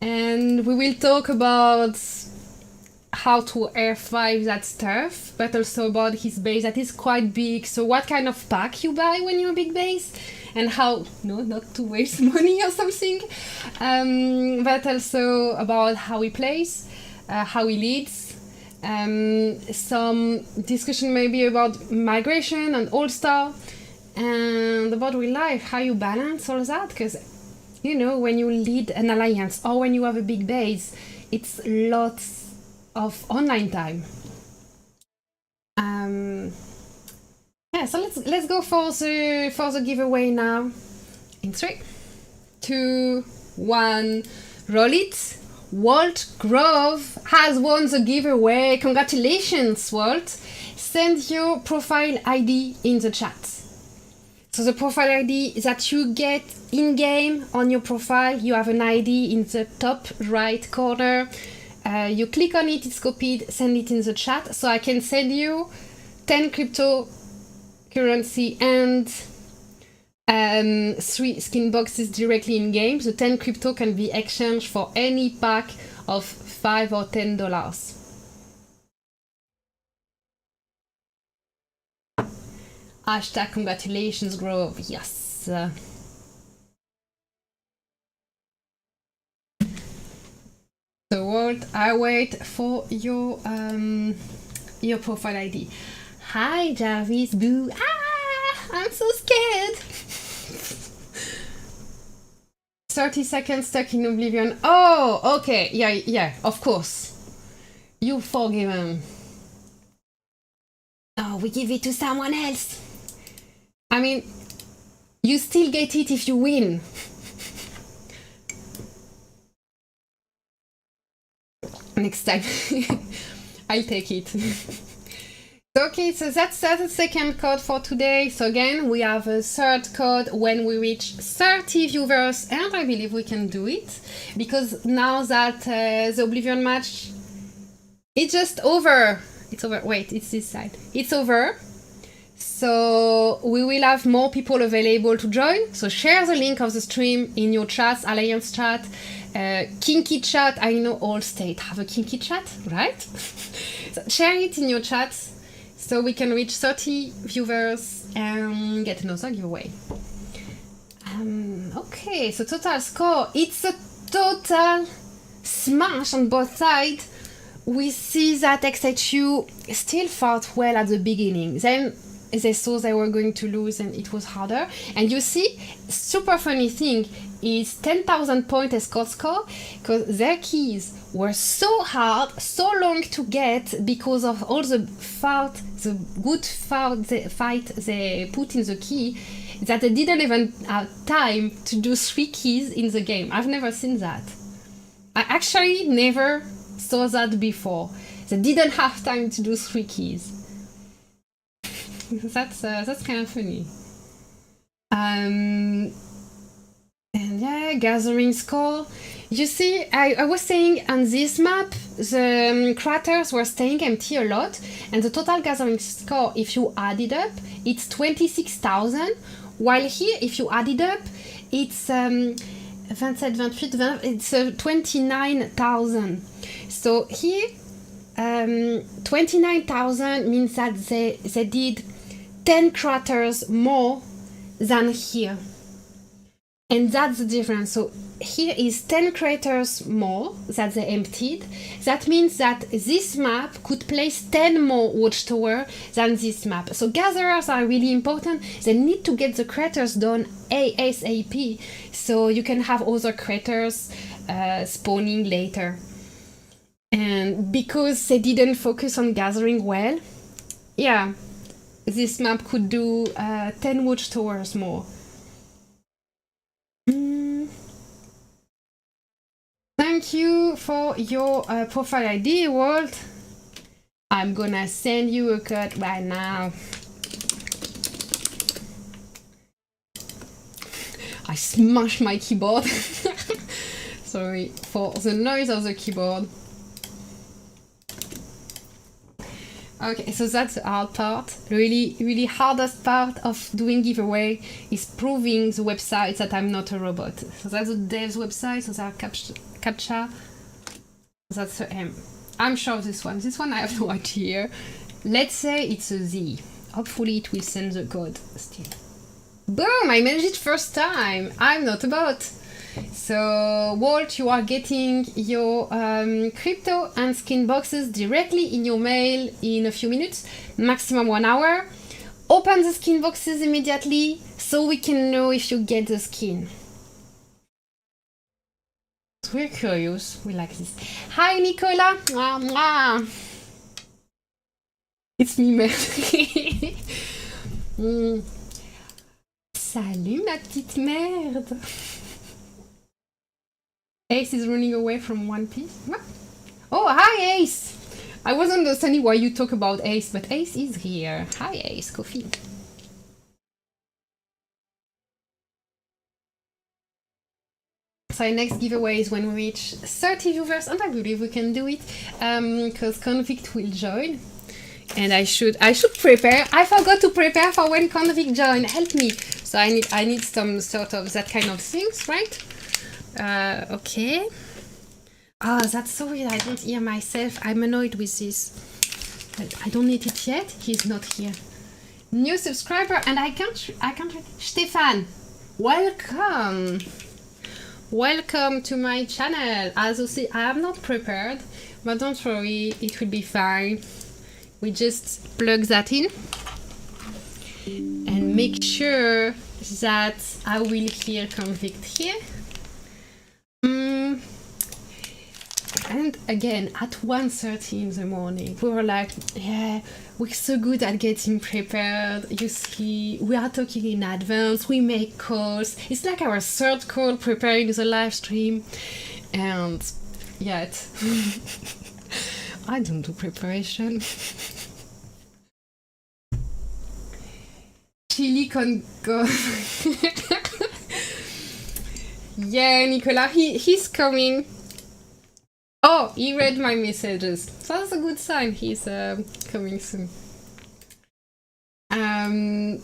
And we will talk about how to R5 that stuff, but also about his base that is quite big. So what kind of pack you buy when you're a big base, and how, no, not to waste money or something. But also about how he plays, how he leads. Some discussion maybe about migration and all-star, and about real life, how you balance all that, because you know, when you lead an alliance or when you have a big base, it's lots of online time. Yeah, so let's go for the giveaway now. In 3, 2, 1, roll it. Walt Grove has won the giveaway. Congratulations, Walt. Send your profile ID in the chat. So the profile ID that you get in-game on your profile, you have an ID in the top right corner. You click on it, it's copied, send it in the chat, so I can send you 10 cryptocurrency and 3 skin boxes directly in-game. The 10 crypto can be exchanged for any pack of $5 or $10. Hashtag congratulations, Grove. Yes. So Walt, I wait for your profile ID. Hi Jarvis, boo. Ah, I'm so scared. 30 seconds stuck in Oblivion. Oh, okay. Yeah, of course. You forgiven. Oh, we give it to someone else. I mean, you still get it if you win. Next time. I'll take it. Okay, so that's the second code for today. So again, we have a third code when we reach 30 viewers, and I believe we can do it, because now that the Oblivion match, it's just over. It's over. Wait, it's this side. It's over. So we will have more people available to join. So share the link of the stream in your chats, Alliance chat, kinky chat. I know all states have a kinky chat, right? So share it in your chats so we can reach 30 viewers and get another giveaway. Okay, so total score. It's a total smash on both sides. We see that XHU still fought well at the beginning. Then they saw they were going to lose and it was harder. And you see, super funny thing is 10,000 point escort score, because their keys were so hard, so long to get because of all the good fight they put in the key, that they didn't even have time to do 3 keys in the game. I've never seen that. I actually never saw that before. They didn't have time to do 3 keys. That's kind of funny. And yeah, gathering score. You see, I was saying on this map, the craters were staying empty a lot, and the total gathering score, if you add it up, it's 26,000, while here, if you add it up, it's 27, 28, 20, it's 29,000. So here, 29,000 means that they did 10 craters more than here. And that's the difference. So here is 10 craters more that they emptied. That means that this map could place 10 more watchtower than this map. So gatherers are really important. They need to get the craters done ASAP, so you can have other craters spawning later. And because they didn't focus on gathering well, yeah, this map could do 10 watchtowers more. Thank you for your profile ID, Walt. I'm gonna send you a code right now. I smashed my keyboard. Sorry for the noise of the keyboard. Okay, so that's the hard part. Really hardest part of doing giveaway is proving the website that I'm not a robot. So that's the dev's website, so that's captcha. That's the M. I'm sure this one I have no idea. Let's say it's a Z. Hopefully it will send the code still. Boom! I managed it first time. I'm not a bot. So Walt, you are getting your crypto and skin boxes directly in your mail in a few minutes, maximum 1 hour. Open the skin boxes immediately so we can know if you get the skin. We're curious, we like this. Hi Nicola! Mwah, mwah. It's me, merde. Salut ma petite merde! Ace is running away from One Piece. What? Oh, hi Ace! I wasn't understanding why you talk about Ace, but Ace is here. Hi Ace, coffee. So our next giveaway is when we reach 30 viewers, and I believe we can do it because Convickt will join. And I should prepare. I forgot to prepare for when Convickt join. Help me. So I need some sort of that kind of things, right? Okay. Oh, that's so weird. I don't hear myself. I'm annoyed with this. But I don't need it yet. He's not here. New subscriber, and I can't. Stefan, welcome. Welcome to my channel. As you see, I am not prepared, but don't worry, it will be fine. We just plug that in and make sure that I will hear Convickt here. And again, at 1:30 in the morning, we were like, yeah, we're so good at getting prepared. You see, we are talking in advance, we make calls. It's like our third call preparing the live stream. And yet, I don't do preparation. Chili can go. Yeah, Nicola, he's coming. Oh, he read my messages. So that's a good sign. He's coming soon. I'm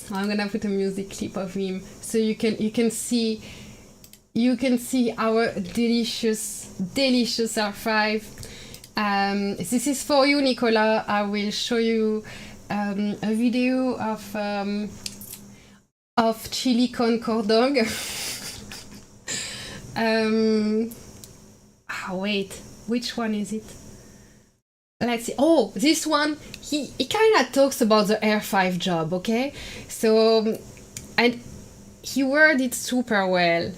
gonna put a music clip of him so you can see our delicious R5. This is for you, Nicola. I will show you a video of chili con cordog. Wait, which one is it? Let's see. Oh, this one. He kind of talks about the R5 job, okay? So, and he worded it super well,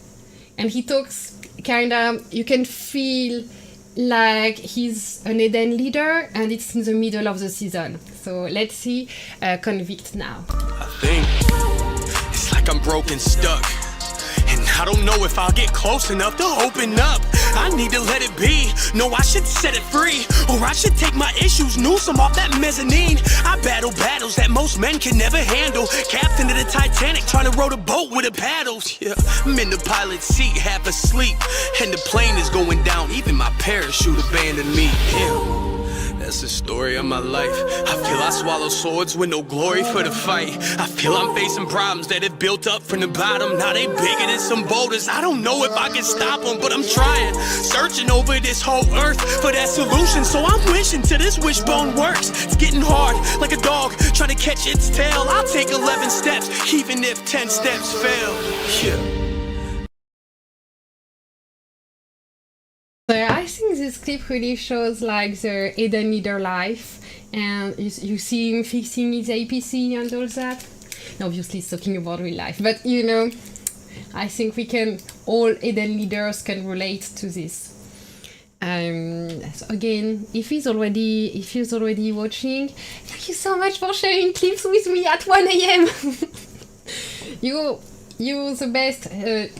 and he talks kind of. You can feel like he's an Eden leader, and it's in the middle of the season. So let's see Convickt now. I think it's like I'm broken, stuck, and I don't know if I'll get close enough to open up. I need to let it be. No, I should set it free, or I should take my issues, noose them off that mezzanine. I battle battles that most men can never handle. Captain of the Titanic, trying to row the boat with the paddles. Yeah, I'm in the pilot's seat, half asleep, and the plane is going down. Even my parachute abandoned me. Yeah. That's the story of my life. I feel I swallow swords with no glory for the fight. I feel I'm facing problems that have built up from the bottom. Now they bigger than some boulders. I don't know if I can stop them, but I'm trying. Searching over this whole earth for that solution. So I'm wishing till this wishbone works. It's getting hard, like a dog trying to catch its tail. I'll take 11 steps, even if 10 steps fail. Yeah. So I think this clip really shows like the Eden leader life, and you see him fixing his APC and all that. And obviously he's talking about real life, but you know, I think all Eden leaders can relate to this. So again, if he's already watching, thank you so much for sharing clips with me at 1 AM. You're the best,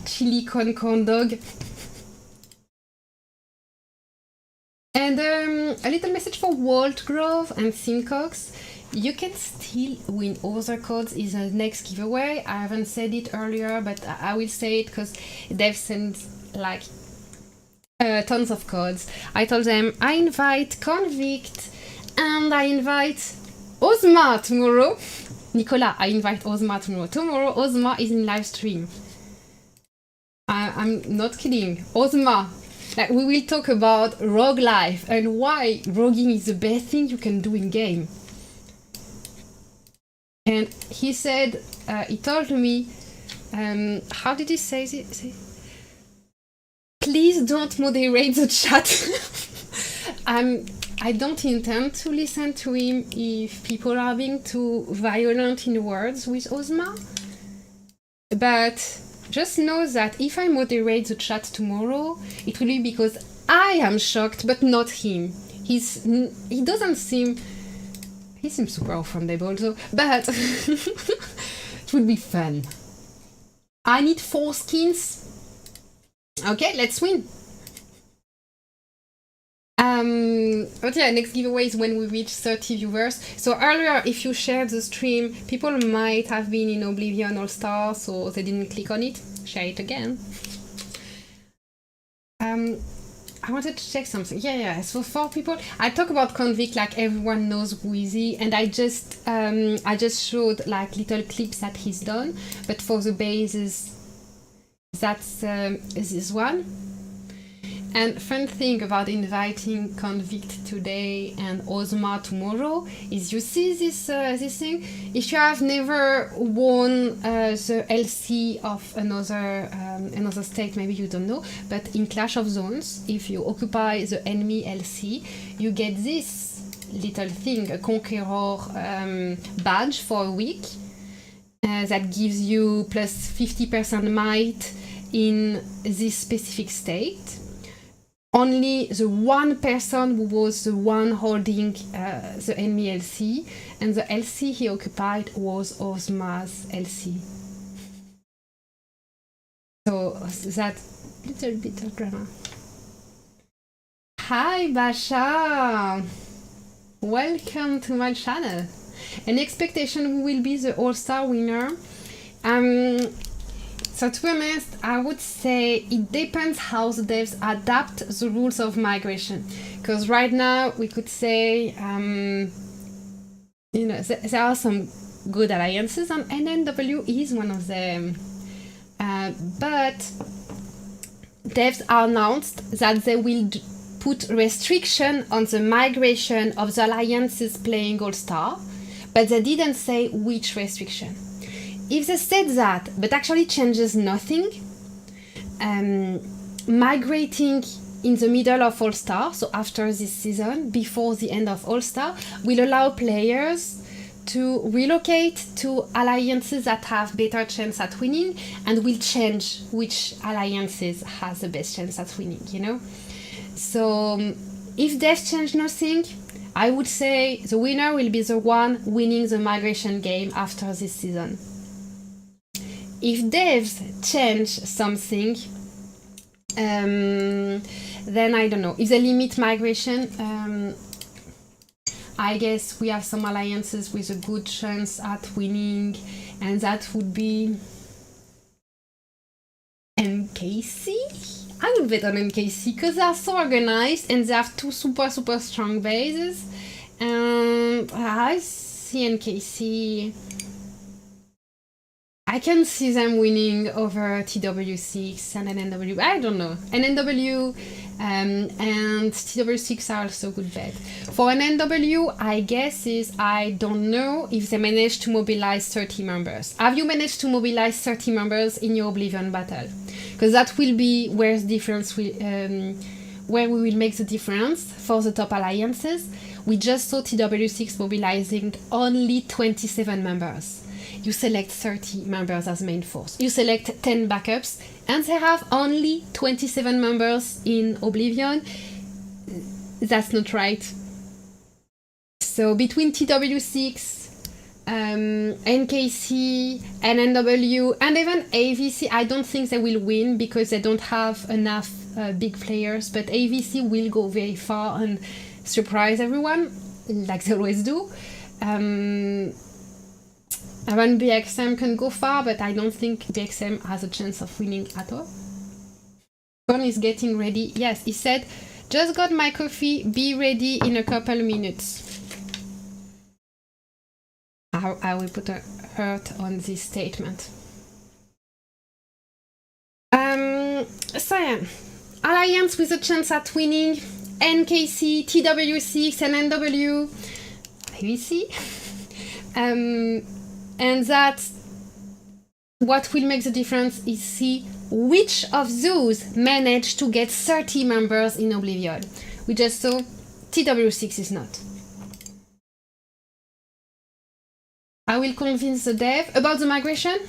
chili con dog. And a little message for Walt Grove and Simcox. you can still win other codes is the next giveaway. I haven't said it earlier, but I will say it because they've sent like tons of codes. I told them I invite Convickt and I invite Ozma tomorrow. Nicola, I invite Ozma tomorrow. Tomorrow Ozma is in live stream. I'm not kidding. Ozma. Like, we will talk about rogue life and why roguing is the best thing you can do in game. And he said, he told me, how did he say it? Please don't moderate the chat. I don't intend to listen to him if people are being too violent in words with Ozma. But just know that if I moderate the chat tomorrow, it will be because I am shocked, but not him. He doesn't seem... He seems super offendable, though, but it would be fun. I need 4 skins. Okay, let's win. But yeah, next giveaway is when we reach 30 viewers. So earlier, if you shared the stream, people might have been in Oblivion All-Star, so they didn't click on it. Share it again. I wanted to check something. Yeah. So for people, I talk about Convickt like everyone knows who is he, and I just showed like little clips that he's done. But for the bases, that's this one. And fun thing about inviting Convickt today and Ozma tomorrow is you see this thing. If you have never won the LC of another state, maybe you don't know, but in Clash of Zones, if you occupy the enemy LC, you get this little thing, a Conqueror badge for a week that gives you plus 50% might in this specific state. Only the one person who was the one holding the enemy LC, and the LC he occupied was Ozma's LC. So that little bit of drama. Hi Basha! Welcome to my channel. An expectation will be the All-Star winner. So to be honest, I would say it depends how the devs adapt the rules of migration. Because right now we could say, there are some good alliances, and NNW is one of them. But devs announced that they will put restriction on the migration of the alliances playing All-Star, but they didn't say which restriction. If they said that, but actually changes nothing, migrating in the middle of All-Star, so after this season, before the end of All-Star, will allow players to relocate to alliances that have better chance at winning, and will change which alliances has the best chance at winning, you know? So if devs change nothing, I would say the winner will be the one winning the migration game after this season. If devs change something, then I don't know. If they limit migration, I guess we have some alliances with a good chance at winning, and that would be MKC? I would bet on MKC because they are so organized and they have 2 super strong bases. And I see MKC. I can see them winning over TW6 and NNW. I don't know. NNW and TW6 are also good bet. For NNW, I guess I don't know if they managed to mobilize 30 members. Have you managed to mobilize 30 members in your Oblivion battle? Because that will be where the difference will, where we will make the difference for the top alliances. We just saw TW6 mobilizing only 27 members. You select 30 members as main force. You select 10 backups, and they have only 27 members in Oblivion. That's not right. So between TW6, NKC, NNW, and even AVC, I don't think they will win because they don't have enough big players, but AVC will go very far and surprise everyone, like they always do. When BXM can go far, but I don't think BXM has a chance of winning at all. Ron is getting ready. Yes, he said, just got my coffee, be ready in a couple minutes. I will put a heart on this statement. So yeah, Alliance with a chance at winning, NKC, TW6 and NW, ABC. And that what will make the difference is see which of those manage to get 30 members in Oblivion. We just saw TW6 is not. I will convince the dev about the migration.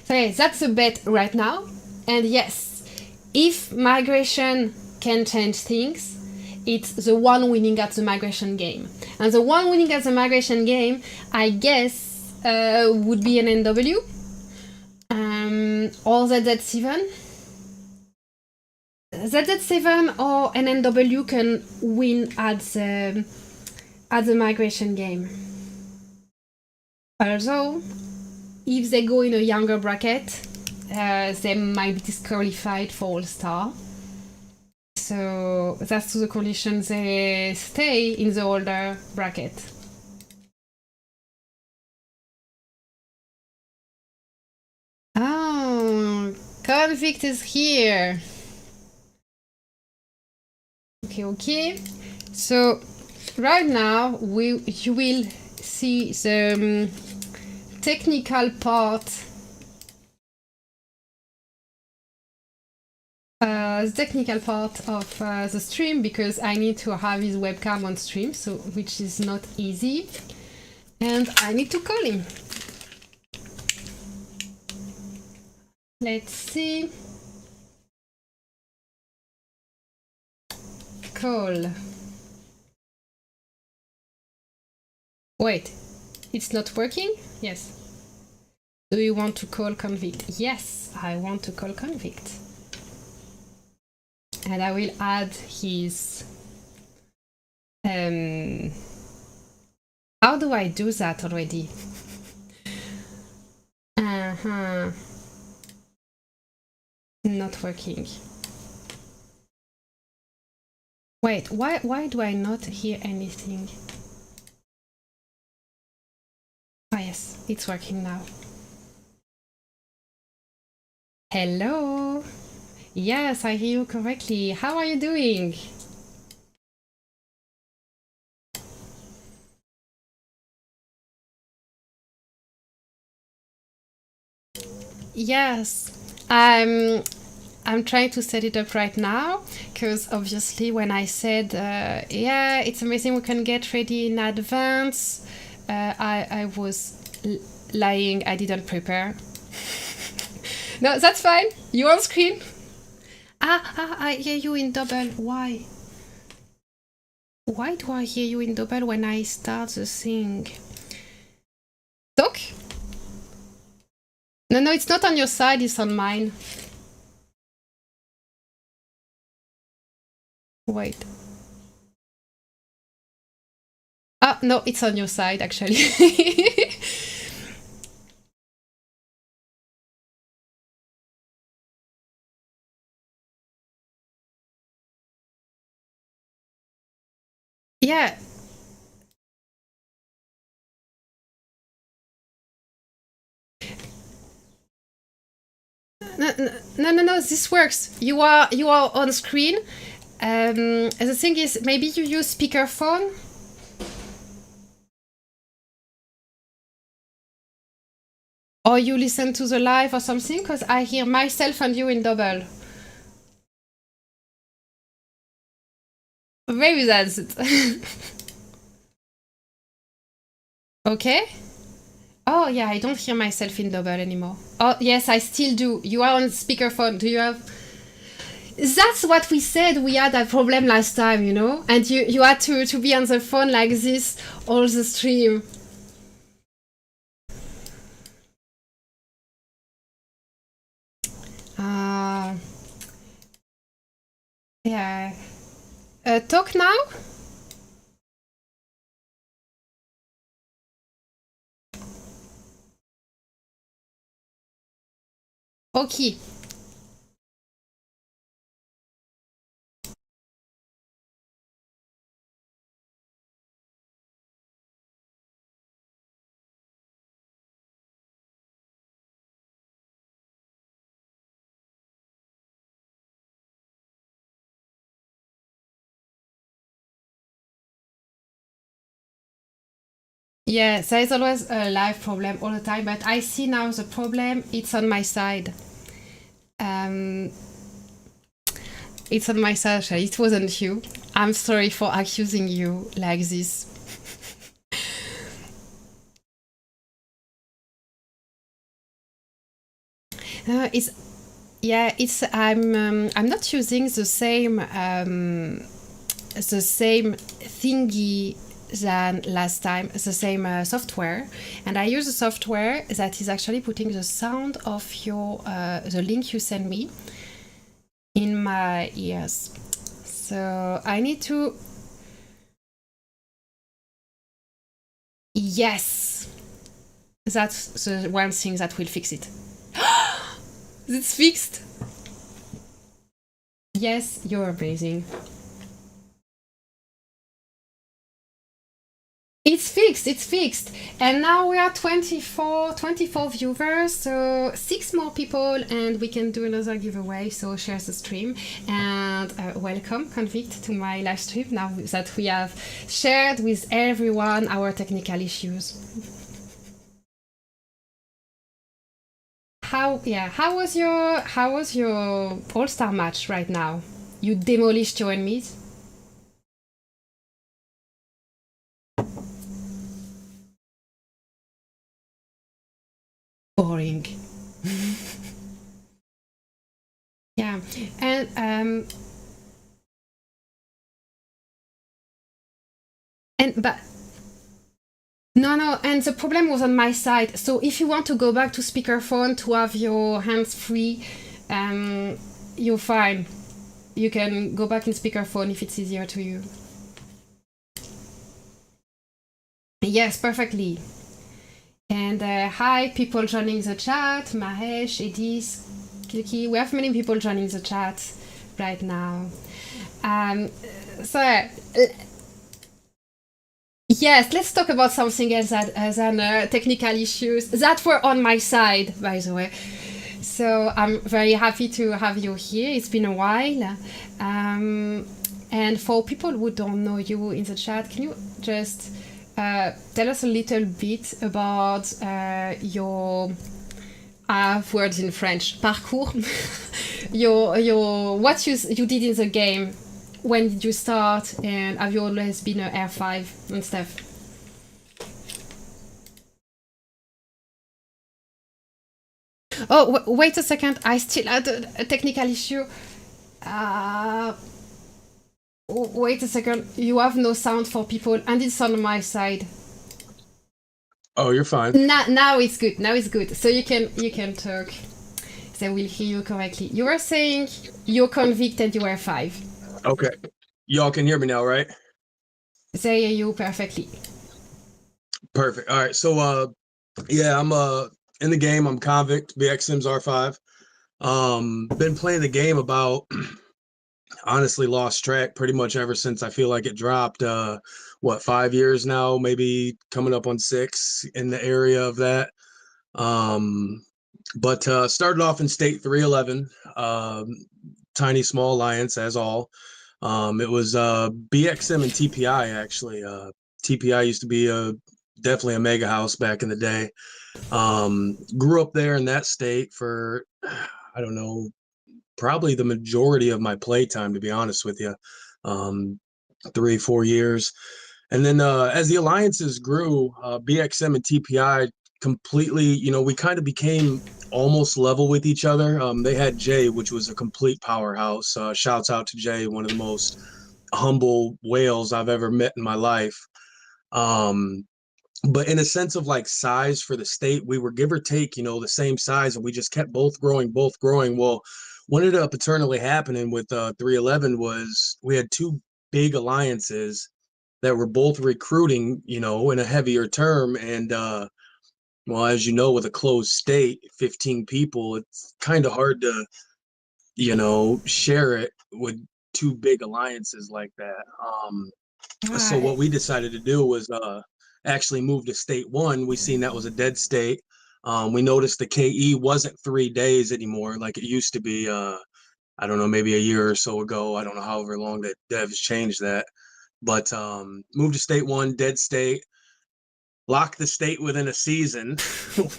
So yeah, that's a bet right now. And yes, if migration can change things, it's the one winning at the migration game. And the one winning at the migration game, I guess, would be an NW or ZZ7. ZZ7 or an NW can win at the migration game. Also, if they go in a younger bracket, they might be disqualified for All-Star. So that's to the condition they stay in the older bracket. Oh, Convickt is here. Okay. So right now you will see the technical part. The technical part of the stream, because I need to have his webcam on stream, so which is not easy, and I need to call him. Let's see. Call. Wait, it's not working? Yes. Do you want to call Convickt? Yes, I want to call Convickt. And I will add his... How do I do that already? Not working. Wait, why do I not hear anything? Ah yes, it's working now. Hello? Yes, I hear you correctly. How are you doing? Yes, I'm trying to set it up right now, because obviously when I said, yeah, it's amazing we can get ready in advance, I was lying, I didn't prepare. No, that's fine, you're on screen. I hear you in double, why? Why do I hear you in double when I start the thing? Talk? No, it's not on your side, it's on mine. Wait. Ah, no, it's on your side, actually. Yeah. No, this works. You are on screen. The thing is, maybe you use speakerphone. Or you listen to the live or something, because I hear myself and you in double. Maybe that's it. Okay. Oh yeah, I don't hear myself in double anymore. Oh yes, I still do. You are on speakerphone. Do you have... That's what we said. We had a problem last time, you know? And you had to be on the phone like this all the stream. Yeah. Talk now? Okay. Yeah, there is always a live problem all the time, but I see now the problem, it's on my side. It's on my side, actually. It wasn't you. I'm sorry for accusing you like this. It's yeah, it's I'm not using the same thingy than last time, the same software, and I use a software that is actually putting the sound of your the link you send me in my ears. So I need to. Yes, that's the one thing that will fix it. It's fixed. Yes, you're amazing. It's fixed. And now we are 24 viewers, so 6 more people and we can do another giveaway, so share the stream. And welcome, Convickt, to my live stream now that we have shared with everyone our technical issues. How was your All-Star match right now? You demolished your enemies? Boring. Yeah, but no, and the problem was on my side. So if you want to go back to speakerphone to have your hands free, you're fine. You can go back in speakerphone if it's easier to you. Yes, perfectly. And hi, people joining the chat. Mahesh, Edis, Kilki. We have many people joining the chat right now. Yes, let's talk about something else than technical issues that were on my side, by the way. So I'm very happy to have you here. It's been a while. And for people who don't know you in the chat, can you just tell us a little bit about your words in French, parcours, your what you did in the game. When did you start, and have you always been an R5 and stuff? Oh, wait a second. I still had a technical issue. Wait a second. You have no sound for people, and it's on my side. Oh, you're fine. Now it's good. Now it's good. So you can talk. They will hear you correctly. You were saying you're Convickt and you are 5. Okay. Y'all can hear me now, right? They hear you perfectly. Perfect. All right. So yeah, I'm in the game. I'm Convickt, BX Sims R5. Been playing the game about honestly lost track pretty much ever since I feel like it dropped 5 years now, maybe coming up on 6 in the area of that. But started off in state 311, tiny small alliance as all. It was BXM and TPI actually. TPI used to be definitely a mega house back in the day. Grew up there in that state for I don't know, probably the majority of my playtime, to be honest with you. 3-4 years. And then as the alliances grew, BXM and TPI completely, we kind of became almost level with each other. They had Jay, which was a complete powerhouse. Shouts out to Jay, one of the most humble whales I've ever met in my life. But in a sense of like size for the state, we were give or take, the same size, and we just kept both growing. Well, what ended up eternally happening with 311 was we had 2 big alliances that were both recruiting, in a heavier term. And Well, as you know, with a closed state, 15 people, it's kind of hard to, share it with two big alliances like that. So Right. what we decided to do was actually move to state one. We seen that was a dead state. We noticed the KE wasn't 3 days anymore like it used to be. I don't know, maybe a year or so ago. I don't know however long that devs changed that. But moved to state one, dead state, locked the state within a season,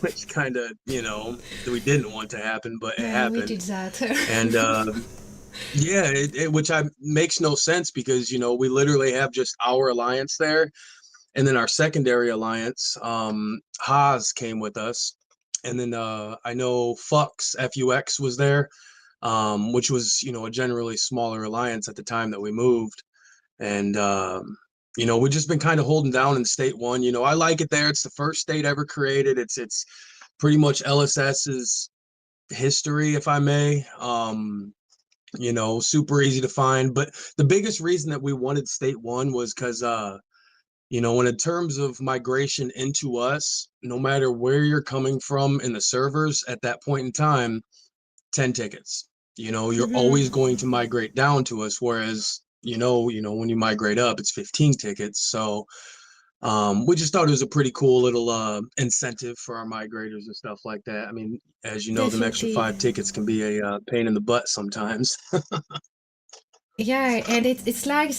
which kind of, we didn't want to happen, but it Yeah, we did happened. that. And yeah, which makes no sense because, we literally have just our alliance there. And then our secondary alliance, Haas came with us. And then I know FUX was there, which was, a generally smaller alliance at the time that we moved. And, we've just been kind of holding down in state one. I like it there. It's the first state ever created. It's pretty much LSS's history, if I may. Super easy to find. But the biggest reason that we wanted state one was because, when in terms of migration into us, no matter where you're coming from in the servers at that point in time, 10 tickets. You're always going to migrate down to us, whereas, when you migrate up, it's 15 tickets. So we just thought it was a pretty cool little incentive for our migrators and stuff like that. I mean, as you know, them extra Definitely. 5 tickets can be a pain in the butt sometimes. Yeah, and it's like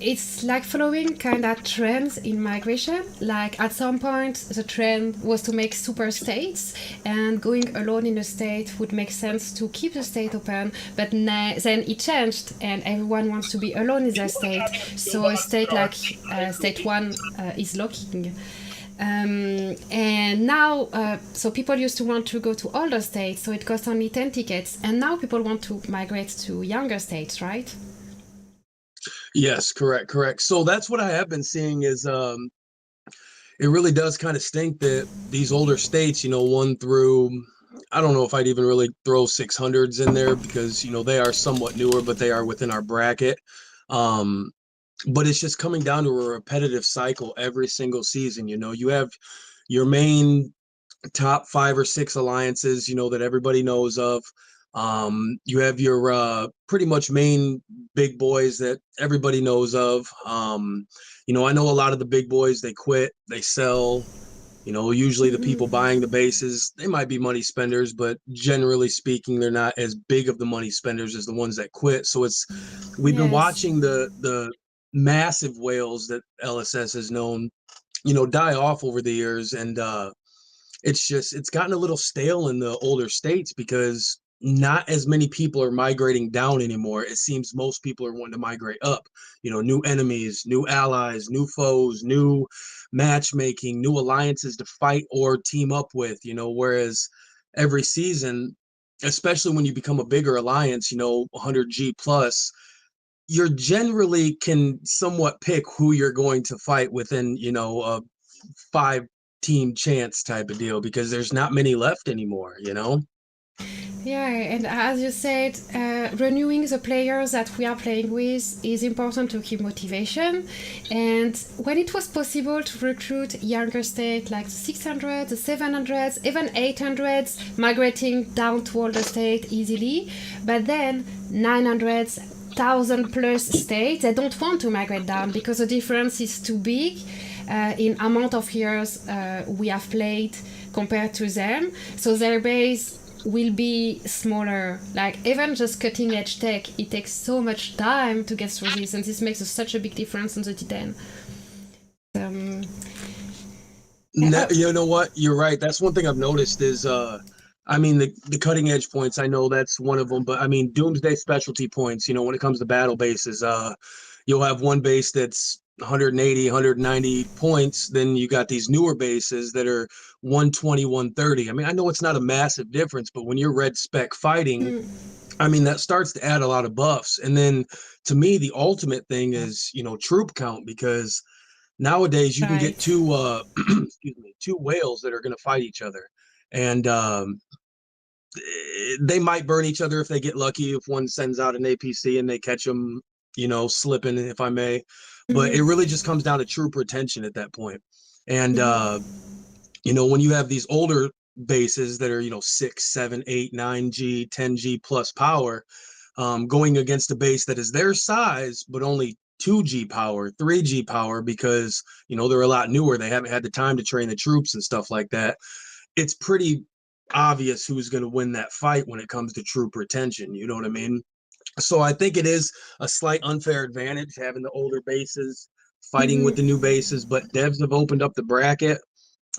it's like following kind of trends in migration. Like at some point, the trend was to make super states, and going alone in a state would make sense to keep the state open. But then it changed, and everyone wants to be alone in their state. So a state like state one is locking. And now, so people used to want to go to older states, so it cost only 10 tickets. And now people want to migrate to younger states, right? Yes, correct. So that's what I have been seeing is it really does kind of stink that these older states, 1 through, I don't know if I'd even really throw 600s in there because, they are somewhat newer, but they are within our bracket. But it's just coming down to a repetitive cycle every single season. You have your main top 5 or 6 alliances, that everybody knows of. You have your pretty much main big boys that everybody knows of. I know a lot of the big boys, they quit, they sell. Usually the people buying the bases, they might be money spenders, but generally speaking, they're not as big of the money spenders as the ones that quit. So we've been Yes. watching the massive whales that LSS has known, die off over the years. And it's gotten a little stale in the older states because not as many people are migrating down anymore. It seems most people are wanting to migrate up, new enemies, new allies, new foes, new matchmaking, new alliances to fight or team up with, whereas every season, especially when you become a bigger alliance, 100G plus, you're generally can somewhat pick who you're going to fight within, a 5-team chance type of deal because there's not many left anymore. Yeah, and as you said, renewing the players that we are playing with is important to keep motivation. And when it was possible to recruit younger state like the 600s, the 700s, even 800s, migrating down to older state easily, but then 900s, 1,000 plus states, they don't want to migrate down because the difference is too big in amount of years we have played compared to them. So their base will be smaller. Like even just cutting edge tech, it takes so much time to get through this, and this makes such a big difference on the D10. You know what? You're right. That's one thing I've noticed is, the cutting edge points, I know that's one of them, but I mean, Doomsday specialty points, when it comes to battle bases, you'll have one base that's 180, 190 points. Then you got these newer bases that are 120, 130. I mean, I know it's not a massive difference, but when you're red spec fighting, that starts to add a lot of buffs. And then to me, the ultimate thing is, troop count, because nowadays you can get two excuse me, two whales that are going to fight each other, and they might burn each other if they get lucky, if one sends out an APC and they catch them slipping, if I may. But it really just comes down to troop retention at that point. And you know, when you have these older bases that are, you know, 6, 7, 8, 9G, 10G plus power, going against a base that is their size, but only 2G power, 3G power, because, you know, they're a lot newer. They haven't had the time to train the troops and stuff like that. It's pretty obvious who's going to win that fight when it comes to troop retention. You know what I mean? So I think it is a slight unfair advantage having the older bases fighting with the new bases, but devs have opened up the bracket.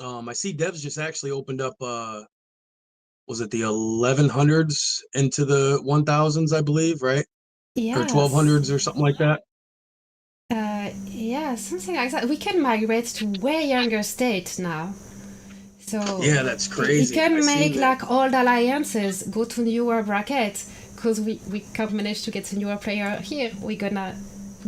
I see devs just actually opened up, was it the 1100s into the 1000s, I believe, right? Or Yes. 1200s or something like that. Yeah, something like that. We can migrate to way younger states now. So Yeah, that's it crazy. can I seen make that. like old alliances go to newer brackets because we can't manage to get a newer player here. We're gonna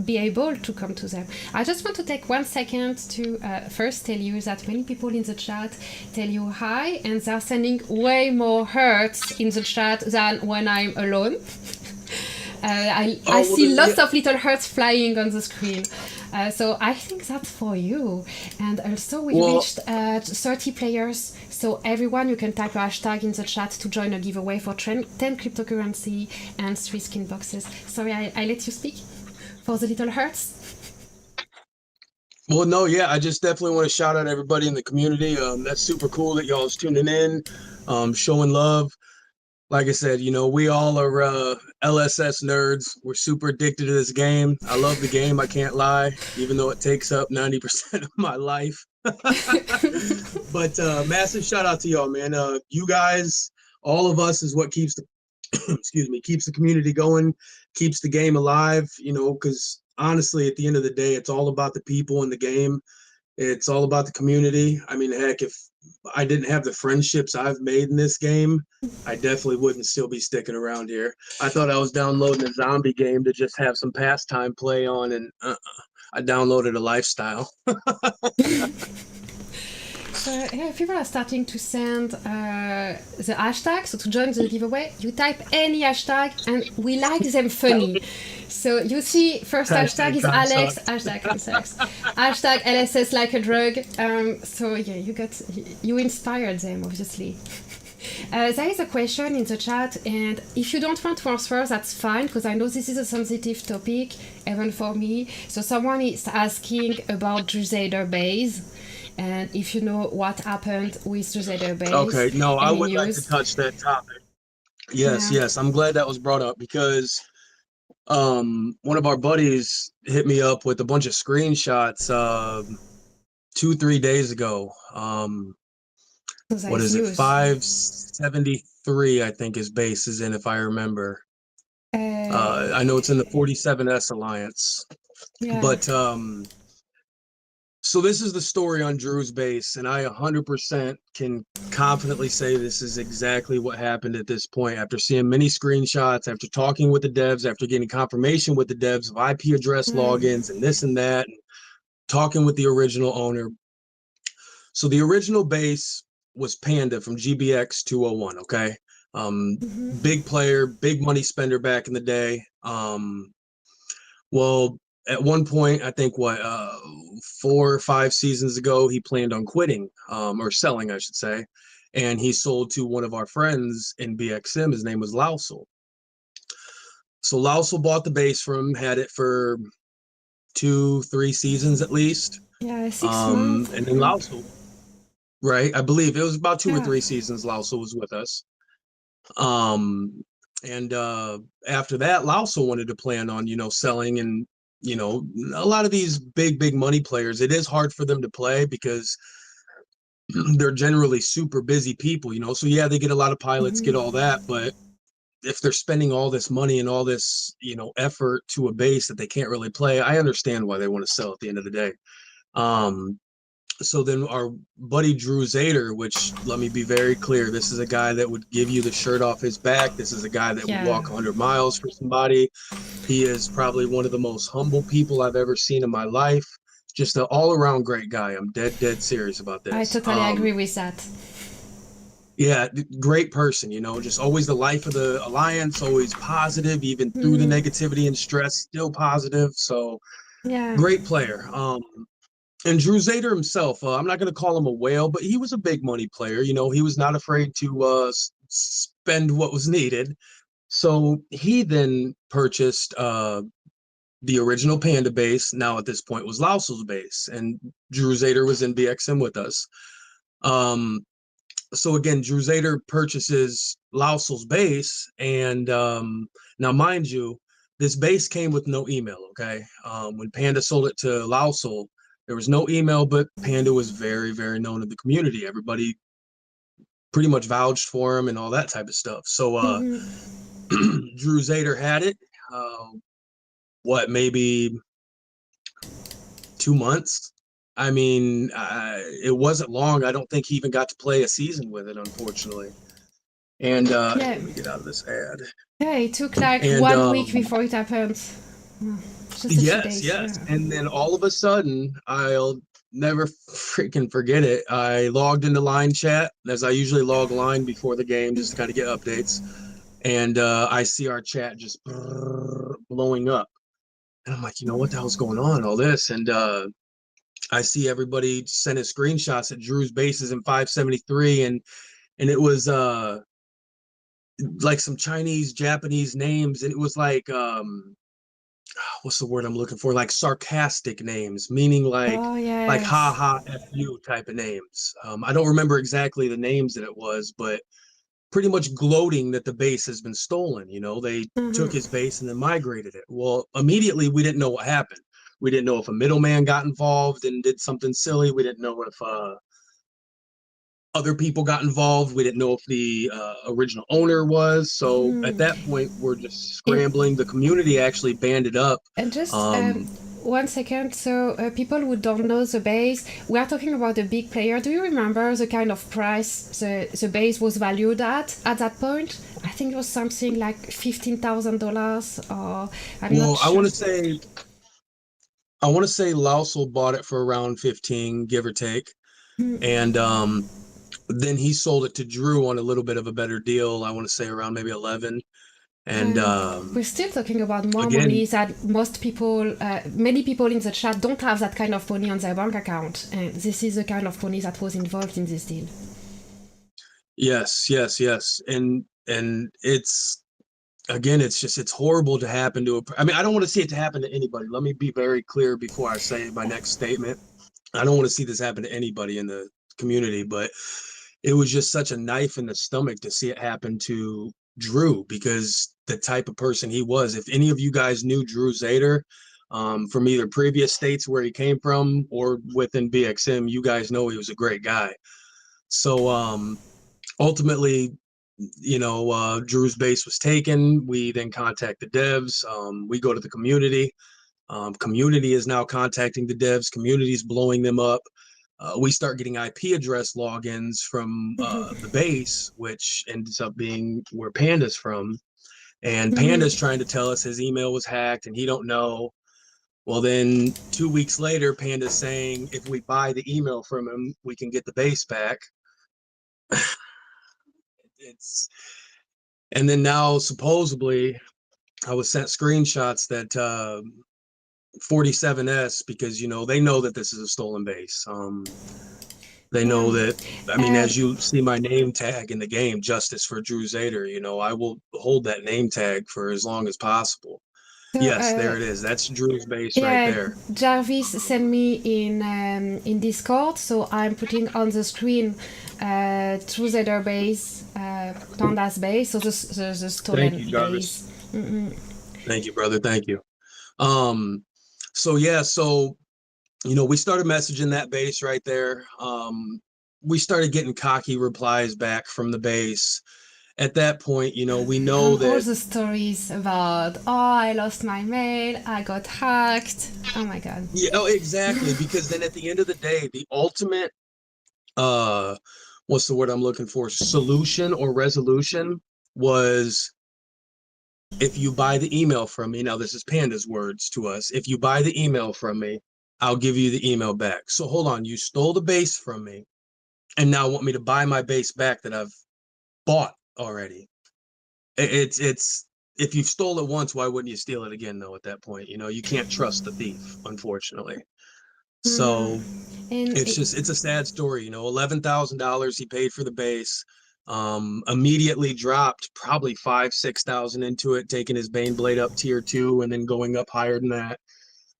be able to come to them. I just want to take 1 second to first tell you that many people in the chat tell you hi, and they're sending way more hearts in the chat than when I'm alone. I see lots of little hearts flying on the screen. So I think that's for you. And also we reached 30 players. So everyone, you can type a hashtag in the chat to join a giveaway for 10 cryptocurrency and 3 skin boxes. Sorry, I let you speak for the little hearts. Well, no, yeah, I just definitely want to shout out everybody in the community. That's super cool that y'all is tuning in, showing love. Like I said, you know, we all are LSS nerds. We're super addicted to this game. I love the game, I can't lie, even though it takes up 90% of my life. But massive shout out to y'all, man. You guys, all of us is what keeps the excuse me, keeps the community going, keeps the game alive, you know, because honestly, at the end of the day, it's all about the people in the game. It's all about the community. I mean, heck, if I didn't have the friendships I've made in this game, I definitely wouldn't still be sticking around here. I thought I was downloading a zombie game to just have some pastime play on, and I downloaded a lifestyle. So yeah, people are starting to send the hashtag. So to join the giveaway, you type any hashtag, and we like them funny. So you see, first hashtag is Alex, hashtag sex, hashtag LSS like a drug. So yeah, you inspired them, obviously. There is a question in the chat, and if you don't want to answer, that's fine, because I know this is a sensitive topic, even for me. So someone is asking about DRUZADER base, and if you know what happened with DRUZADER base. Okay, no, I would like to touch that topic. Yes, I'm glad that was brought up, because one of our buddies hit me up with a bunch of screenshots 2-3 days ago. What is it? 573, I think his base is in, if I remember. I know it's in the 47S Alliance. Yeah. But so this is the story on Drew's base, and I 100% can confidently say this is exactly what happened at this point. After seeing many screenshots, after talking with the devs, after getting confirmation with the devs of IP address logins and this and that, and talking with the original owner. So the original base was Panda from GBX 201, okay? Big player, big money spender back in the day. Well, at one point, I think 4 or 5 seasons ago, he planned on quitting, or selling, I should say. And he sold to one of our friends in BXM. His name was Lausel. So Lausel bought the base from him, had it for 2-3 seasons at least. Yeah, 6 months. And then Lausel, right? I believe it was about 2 or 3 seasons Lausel was with us. And after that, Lausel wanted to plan on, you know, selling, and, you know, a lot of these big money players, it is hard for them to play because they're generally super busy people, you know. So yeah, they get a lot of pilots, get all that, but if they're spending all this money and all this, you know, effort to a base that they can't really play, I understand why they want to sell at the end of the day. So then our buddy DRUZADER, which, let me be very clear, this is a guy that would give you the shirt off his back. This is a guy that would walk 100 miles for somebody. He is probably one of the most humble people I've ever seen in my life. Just an all-around great guy. I'm dead serious about this. I totally agree with that. Yeah, great person, you know, just always the life of the Alliance, always positive, even through the negativity and stress, still positive. So, great player. And DRUZADER himself, I'm not going to call him a whale, but he was a big money player. You know, he was not afraid to spend what was needed. So he then purchased the original Panda base. Now at this point was Lausel's base, and DRUZADER was in BXM with us. So again, DRUZADER purchases Lausel's base, and now mind you, this base came with no email. Okay, when Panda sold it to Lausel, there was no email, but Panda was very, very known in the community. Everybody pretty much vouched for him and all that type of stuff. So DRUZADER had it. What, maybe 2 months? I mean, it wasn't long. I don't think he even got to play a season with it, unfortunately. And let me get out of this ad. Yeah, it took like 1 week before it happened. Just a few days, yes. yeah. And then all of a sudden, I'll never freaking forget it. I logged into line chat, as I usually log line before the game, just to kind of get updates. And I see our chat just blowing up. And I'm like, you know, what the hell's going on? All this. And I see everybody sending screenshots at Drew's bases in 573, and it was like some Chinese, Japanese names, and it was like what's the word I'm looking for? Like sarcastic names, meaning like yes. ha ha f you type of names. I don't remember exactly the names that it was, but pretty much gloating that the base has been stolen. You know, they took his base and then migrated it. Well, immediately we didn't know what happened. We didn't know if a middleman got involved and did something silly. We didn't know if other people got involved. We didn't know if the original owner was. So at that point, we're just scrambling. The community actually banded up. And just 1 second, so people who don't know the base, we are talking about a big player. Do you remember the kind of price the base was valued at that point? I think it was something like $15,000 or I'm not sure. I want to say Lausel bought it for around 15, give or take. And then he sold it to Drew on a little bit of a better deal. I want to say around maybe 11. And we're still talking about more money that most people, many people in the chat don't have that kind of money on their bank account. And this is the kind of money that was involved in this deal. Yes. And it's, again, it's horrible to happen to I mean, I don't want to see it to happen to anybody. Let me be very clear before I say my next statement. I don't want to see this happen to anybody in the community, but it was just such a knife in the stomach to see it happen to Drew, because the type of person he was. If any of you guys knew DRUZADER from either previous states where he came from or within BXM, you guys know he was a great guy. So ultimately, you know, Drew's base was taken. We then contact the devs. We go to the community. Community is now contacting the devs. Community is blowing them up. We start getting IP address logins from the base, which ends up being where Panda's from. And Panda's trying to tell us his email was hacked and he don't know. Well, then 2 weeks later, Panda's saying if we buy the email from him, we can get the base back. And then now supposedly I was sent screenshots that 47S, because, you know, they know that this is a stolen base. They know that, I mean, as you see my name tag in the game, Justice for DRUZADER, you know, I will hold that name tag for as long as possible. So, yes, there it is. That's Drew's base right there. Jarvis sent me in Discord, so I'm putting on the screen DRUZADER base, Panda's base, so the stolen base. Thank you, brother. Thank you. So yeah, so you know, we started messaging that base right there. We started getting cocky replies back from the base. At that point, you know, we know that all the stories about, I lost my mail, I got hacked. Oh my god. Yeah, oh, exactly. Because then at the end of the day, the ultimate what's the word I'm looking for? Solution or resolution was, if you buy the email from me, now this is Panda's words to us, if you buy the email from me, I'll give you the email back. So hold on, you stole the base from me and now want me to buy my base back that I've bought already. It's if you've stole it once, why wouldn't you steal it again though at that point? You know, you can't trust the thief, unfortunately. So And it's a sad story, you know. $11,000 he paid for the base, immediately dropped probably 5-6 thousand into it, taking his Bane blade up tier 2 and then going up higher than that.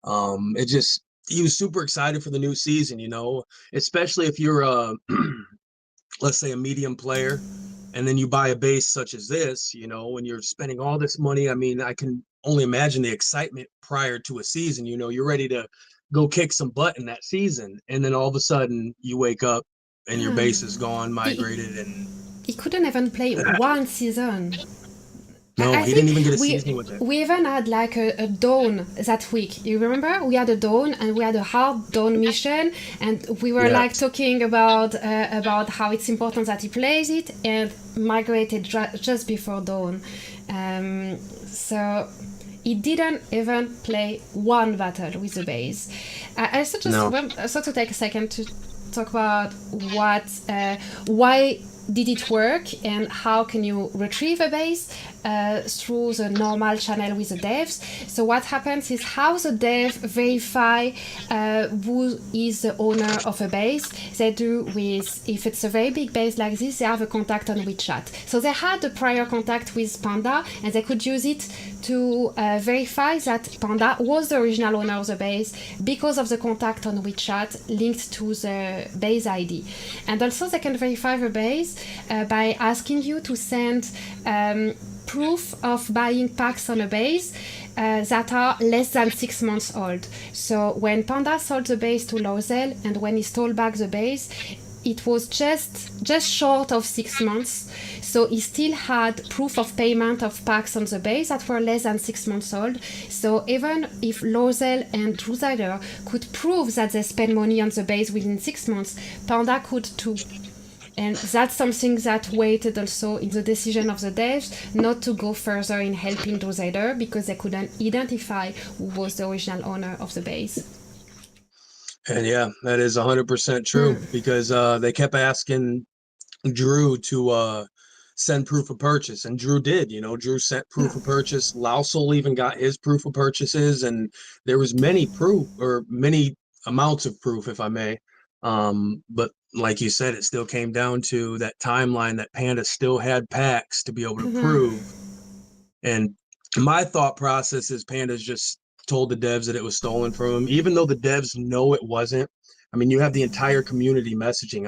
It just, he was super excited for the new season, you know, especially if you're a let's say a medium player, and then you buy a base such as this, you know, when you're spending all this money. I mean, I can only imagine the excitement prior to a season. You know, you're ready to go kick some butt in that season, and then all of a sudden you wake up and your yeah, base is gone, he, migrated, and he couldn't even play one season. no, I he didn't even get a think season with it. we even had like a dawn that week. You remember? We had a dawn and we had a hard dawn mission, and we were like Yes. talking about how it's important that he plays it and migrated just before dawn. So he didn't even play one battle with the base. I also just No. want also to take a second to talk about why did it work and how can you retrieve a base through the normal channel with the devs. So what happens is how the dev verify who is the owner of a base. They do with, if it's a very big base like this, they have a contact on WeChat. So they had a prior contact with Panda and they could use it to verify that Panda was the original owner of the base because of the contact on WeChat linked to the base ID. And also they can verify the base by asking you to send proof of buying packs on a base that are less than 6 months old. So when Panda sold the base to Lozel and when he stole back the base, it was just short of 6 months. So he still had proof of payment of packs on the base that were less than 6 months old. So even if Lozel and DRUZADER could prove that they spent money on the base within 6 months, Panda could too. And that's something that weighted also in the decision of the devs not to go further in helping DRUZADER because they couldn't identify who was the original owner of the base. And yeah, that is 100% true because they kept asking Drew to send proof of purchase, and Drew did. You know, Drew sent proof of purchase. Lausel even got his proof of purchases, and there was many proof or many amounts of proof, if I may. But like you said, it still came down to that timeline that Panda still had packs to be able to prove. And my thought process is Panda's just told the devs that it was stolen from him, even though the devs know it wasn't. I mean, you have the entire community messaging.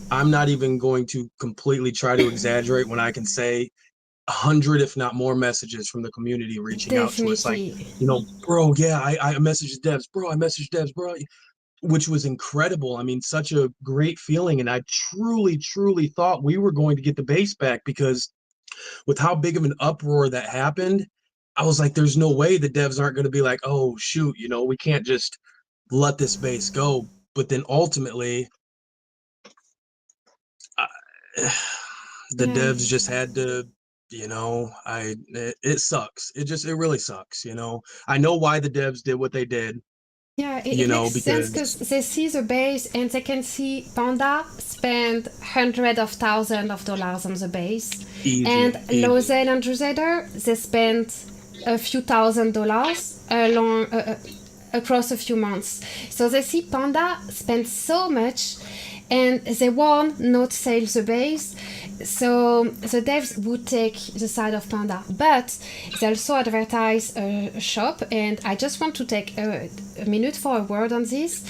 I'm not even going to completely try to exaggerate when I can say 100, if not more, messages from the community reaching out to us, like, you know, bro, yeah, I messaged devs, bro, I messaged devs, bro, which was incredible. I mean, such a great feeling. And I truly, truly thought we were going to get the base back because with how big of an uproar that happened, I was like, there's no way the devs aren't going to be like, oh, shoot, you know, we can't just let this base go. But then ultimately, the devs just had to, you know, it sucks. It really sucks, you know. I know why the devs did what they did. Yeah, it You know, makes sense because because they see the base and they can see Panda spend hundreds of thousands of dollars on the base. And Lozel and DRUZADER, they spent a few $1,000s along across a few months. So they see Panda spend so much and they want not sell the base. So the devs would take the side of Panda, but they also advertise a shop, and I just want to take a minute for a word on this.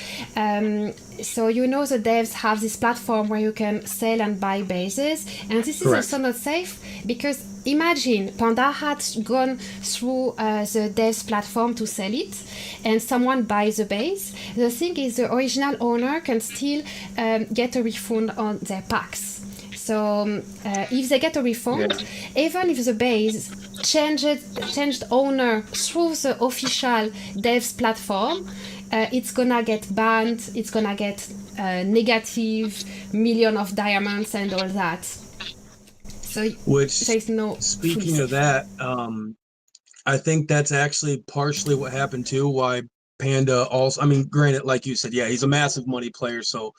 So you know the devs have this platform where you can sell and buy bases, and this is also not safe because imagine Panda had gone through the devs platform to sell it, and someone buys the base. The thing is the original owner can still get a refund on their packs. So if they get a refund, even if the base changed owner through the official devs platform, it's gonna get banned, it's gonna get negative million of diamonds and all that. So there's no speaking of that, I think that's actually partially what happened too, why Panda also, I mean, granted, like you said, yeah, he's a massive money player, so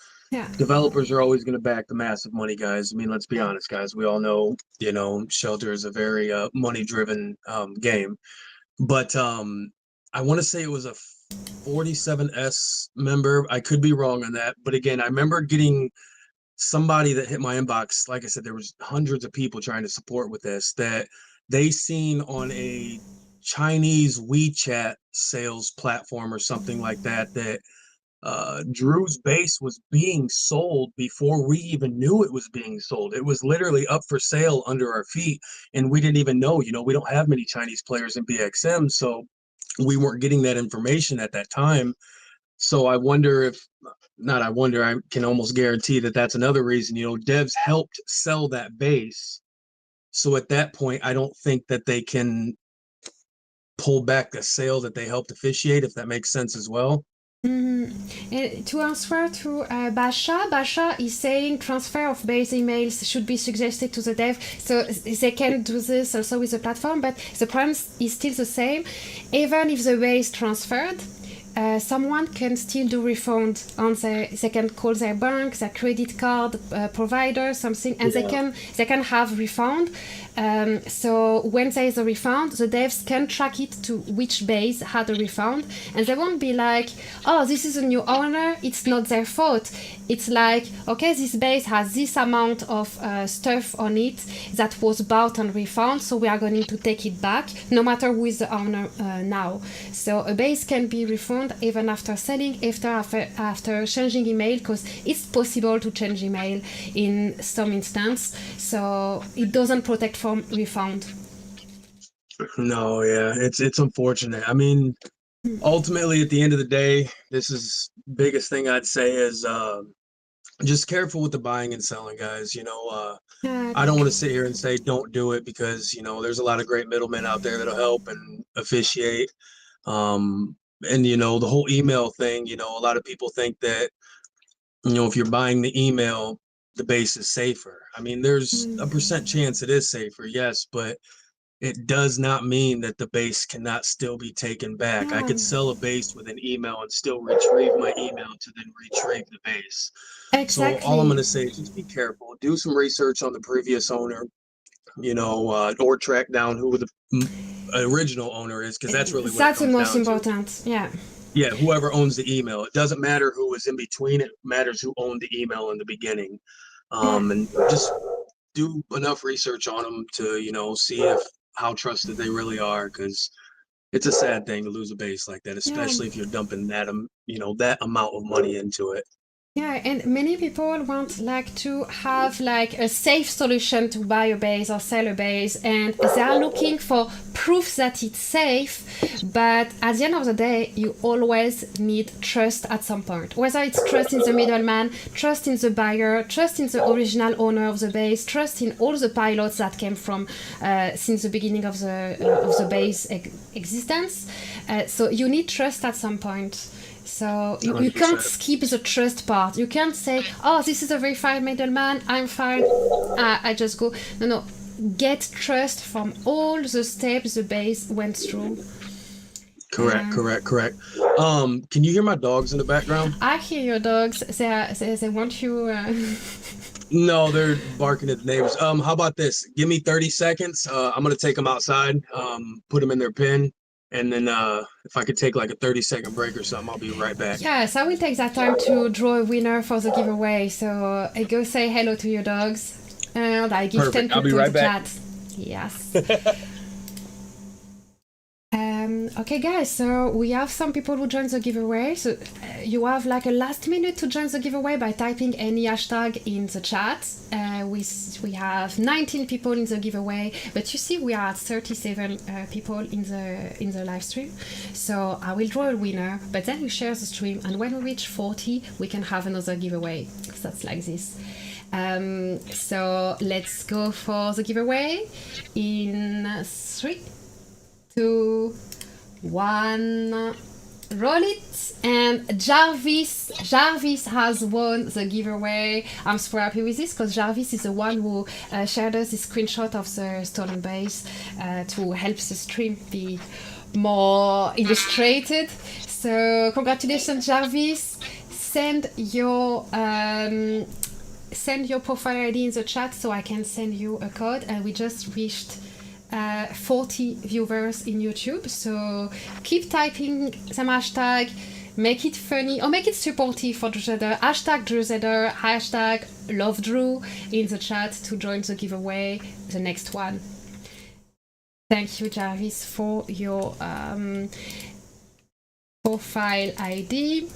developers are always going to back the massive money guys. I mean, let's be honest, guys. We all know, you know, Shelter is a very money-driven game. But I want to say it was a 47S member. I could be wrong on that, but again, I remember getting somebody that hit my inbox. Like I said, there was hundreds of people trying to support with this that they seen on a Chinese WeChat sales platform or something like that, that Drew's base was being sold before we even knew it was being sold. It was literally up for sale under our feet, and we didn't even know. You know, we don't have many Chinese players in BXM, so we weren't getting that information at that time. So I wonder if, not I wonder, I can almost guarantee that that's another reason, you know, devs helped sell that base. So at that point, I don't think that they can pull back the sale that they helped officiate, if that makes sense as well. To answer to Basha is saying transfer of base emails should be suggested to the dev, so they can do this also with the platform, but the problem is still the same. Even if the base transferred, someone can still do refund on they can call their bank, their credit card provider, something, and they can have refund. So when there is a refund, the devs can track it to which base had a refund, and they won't be like, oh, this is a new owner, it's not their fault. It's like, okay, this base has this amount of stuff on it that was bought on refund, so we are going to take it back, no matter who is the owner now. So a base can be refunded even after selling, after changing email, because it's possible to change email in some instance, so it doesn't protect from refund. No, yeah, it's unfortunate. I mean, ultimately, at the end of the day, this is biggest thing I'd say is just careful with the buying and selling, guys. You know, I don't want to sit here and say don't do it, because you know there's a lot of great middlemen out there that'll help and officiate. And you know, the whole email thing, you know, a lot of people think that, you know, if you're buying the email, the base is safer. I mean, there's a percent chance it is safer, yes, but it does not mean that the base cannot still be taken back. I could sell a base with an email and still retrieve my email to then retrieve the base. Exactly. So all I'm going to say is just be careful. Do some research on the previous owner, you know, or track down who the original owner is, because that's really what that's the most important. To. Yeah. Yeah, whoever owns the email. It doesn't matter who was in between. It matters who owned the email in the beginning. And just do enough research on them to, you know, see if how trusted they really are, because it's a sad thing to lose a base like that, especially if you're dumping that, you know, that amount of money into it. Yeah, and many people want like to have like a safe solution to buy a base or sell a base, and they are looking for proof that it's safe. But at the end of the day, you always need trust at some point. Whether it's trust in the middleman, trust in the buyer, trust in the original owner of the base, trust in all the pilots that came from since the beginning of the base existence. So you need trust at some point. So you can't skip the trust part. You can't say, oh, this is a verified middleman, I'm fine, I just go. No. Get trust from all the steps the base went through. Correct. Can you hear my dogs in the background? I hear your dogs. They want you... No, they're barking at the neighbors. How about this? Give me 30 seconds. I'm going to take them outside, put them in their pen. And then if I could take like a 30-second break or something, I'll be right back. Yes, I will take that time to draw a winner for the giveaway. So I go say hello to your dogs. And I give 10 people to the chat. Yes. Okay, guys, so we have some people who joined the giveaway. So you have like a last minute to join the giveaway by typing any hashtag in the chat. We have 19 people in the giveaway, but you see we are at 37 people in the live stream. So I will draw a winner, but then we share the stream, and when we reach 40, we can have another giveaway. So that's like this. So let's go for the giveaway in 3, 2, 1. Roll it, and Jarvis has won the giveaway. I'm super happy with this, because Jarvis is the one who shared us this screenshot of the stolen base to help the stream be more illustrated. So congratulations, Jarvis. Send your profile ID in the chat so I can send you a code. And we just reached 40 viewers in YouTube. So keep typing some hashtag, make it funny or make it supportive for DRUZADER. Hashtag DRUZADER, hashtag LoveDrew in the chat to join the giveaway, the next one. Thank you, Jarvis, for your profile ID.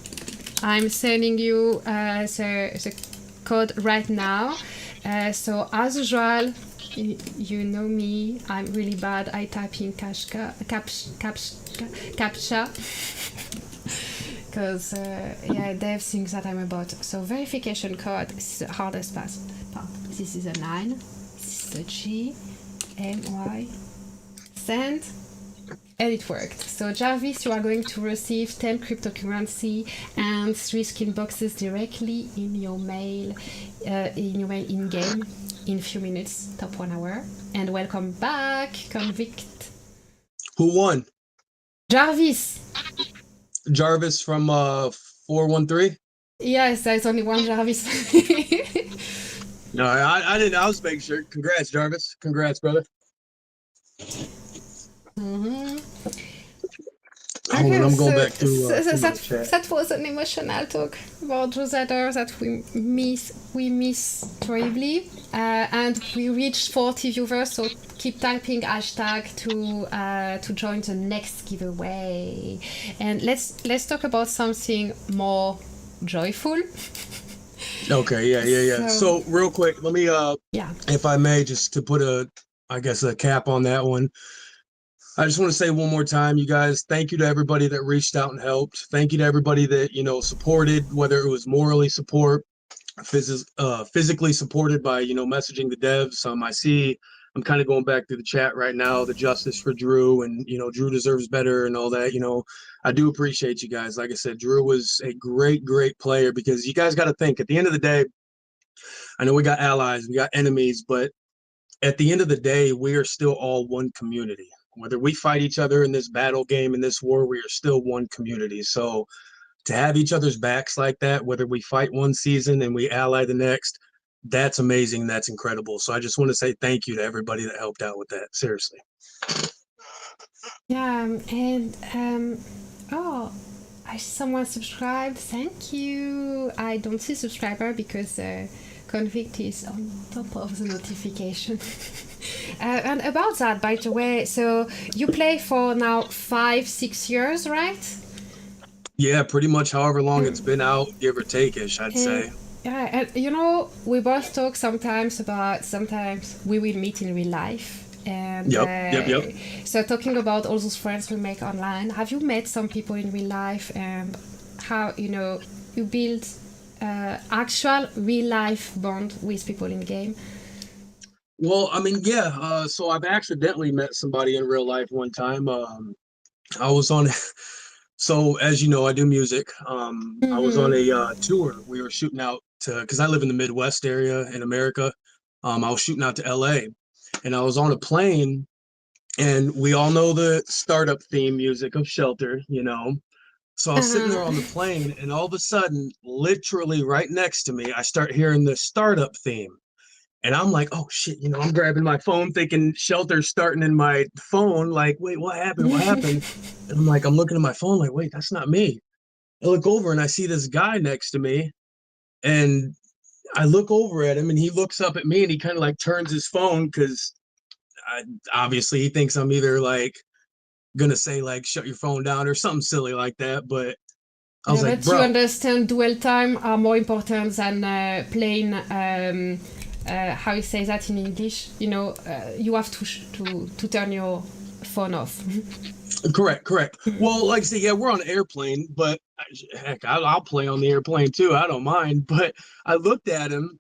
I'm sending you the code right now. So as usual, you know me, I'm really bad at typing captcha because yeah, Dave thinks that I'm a bot. So verification code, this is the hardest part. This is a 9, this is a G, M, Y, send, and it worked. So Jarvis, you are going to receive 10 cryptocurrency and 3 skin boxes directly in your mail in game in a few minutes, top 1 hour. And welcome back, Convickt. Who won? Jarvis. Jarvis from 413. Yes, there's only one Jarvis. No, I didn't. I was making sure. Congrats, Jarvis. Congrats, brother. Okay, I'm going back to that was an emotional talk about DRUZADER that we miss terribly, and we reached 40 viewers. So keep typing hashtag to join the next giveaway, and let's talk about something more joyful. Okay, yeah. So real quick, let me if I may, just to put a cap on that one. I just want to say one more time, you guys, thank you to everybody that reached out and helped. Thank you to everybody that, supported, whether it was morally support, physically supported by, messaging the devs. I see, I'm kind of going back through the chat right now, the justice for Drew and, Drew deserves better and all that. I do appreciate you guys. Like I said, Drew was a great, great player because you guys got to think at the end of the day, I know we got allies, we got enemies, but at the end of the day, we are still all one community. Whether we fight each other in this battle game, in this war, we are still one community. So to have each other's backs like that, whether we fight one season and we ally the next, that's amazing. That's incredible. So I just want to say thank you to everybody that helped out with that. Seriously. Yeah, and oh, I see someone subscribed. Thank you. I don't see subscriber because Convickt is on top of the notification. And about that, by the way, so you play for now 5-6 years, right? Yeah, pretty much however long it's been out, give or take-ish, I'd say. Yeah, and we both talk sometimes we will meet in real life. And yep. So talking about all those friends we make online, have you met some people in real life and how, you build actual real life bond with people in game? Well, I mean, yeah. So I've accidentally met somebody in real life one time. I was on, so as you know, I do music. I was on a tour. We were shooting out to, because I live in the Midwest area in America. I was shooting out to LA, and I was on a plane, and we all know the startup theme music of Shelter, So I was sitting there on the plane, and all of a sudden, literally right next to me, I start hearing the startup theme. And I'm like, oh shit, I'm grabbing my phone thinking Shelter's starting in my phone. Like, wait, what happened? And I'm looking at my phone like, wait, that's not me. I look over and I see this guy next to me. And I look over at him and he looks up at me and he kind of like turns his phone because obviously he thinks I'm either like going to say like, shut your phone down or something silly like that. But I was like, bro. You understand dual time are more important than plain... how you say that in English? You have to turn your phone off. Correct. Well, like I say, yeah, we're on an airplane, but heck, I'll play on the airplane too. I don't mind. But I looked at him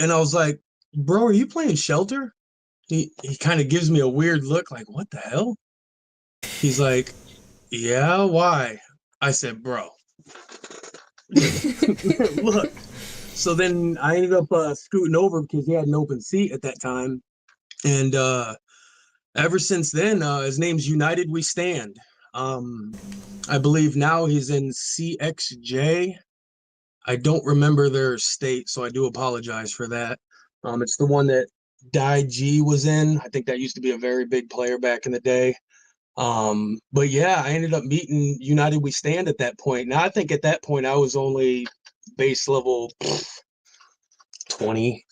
and I was like, bro, are you playing Shelter? He kind of gives me a weird look like, what the hell? He's like, yeah, why? I said, bro, look. So then I ended up scooting over because he had an open seat at that time. And ever since then, his name's United We Stand. I believe now he's in CXJ. I don't remember their state, so I do apologize for that. It's the one that G was in. I think that used to be a very big player back in the day. But yeah, I ended up meeting United We Stand at that point. Now I think at that point I was only base level 20,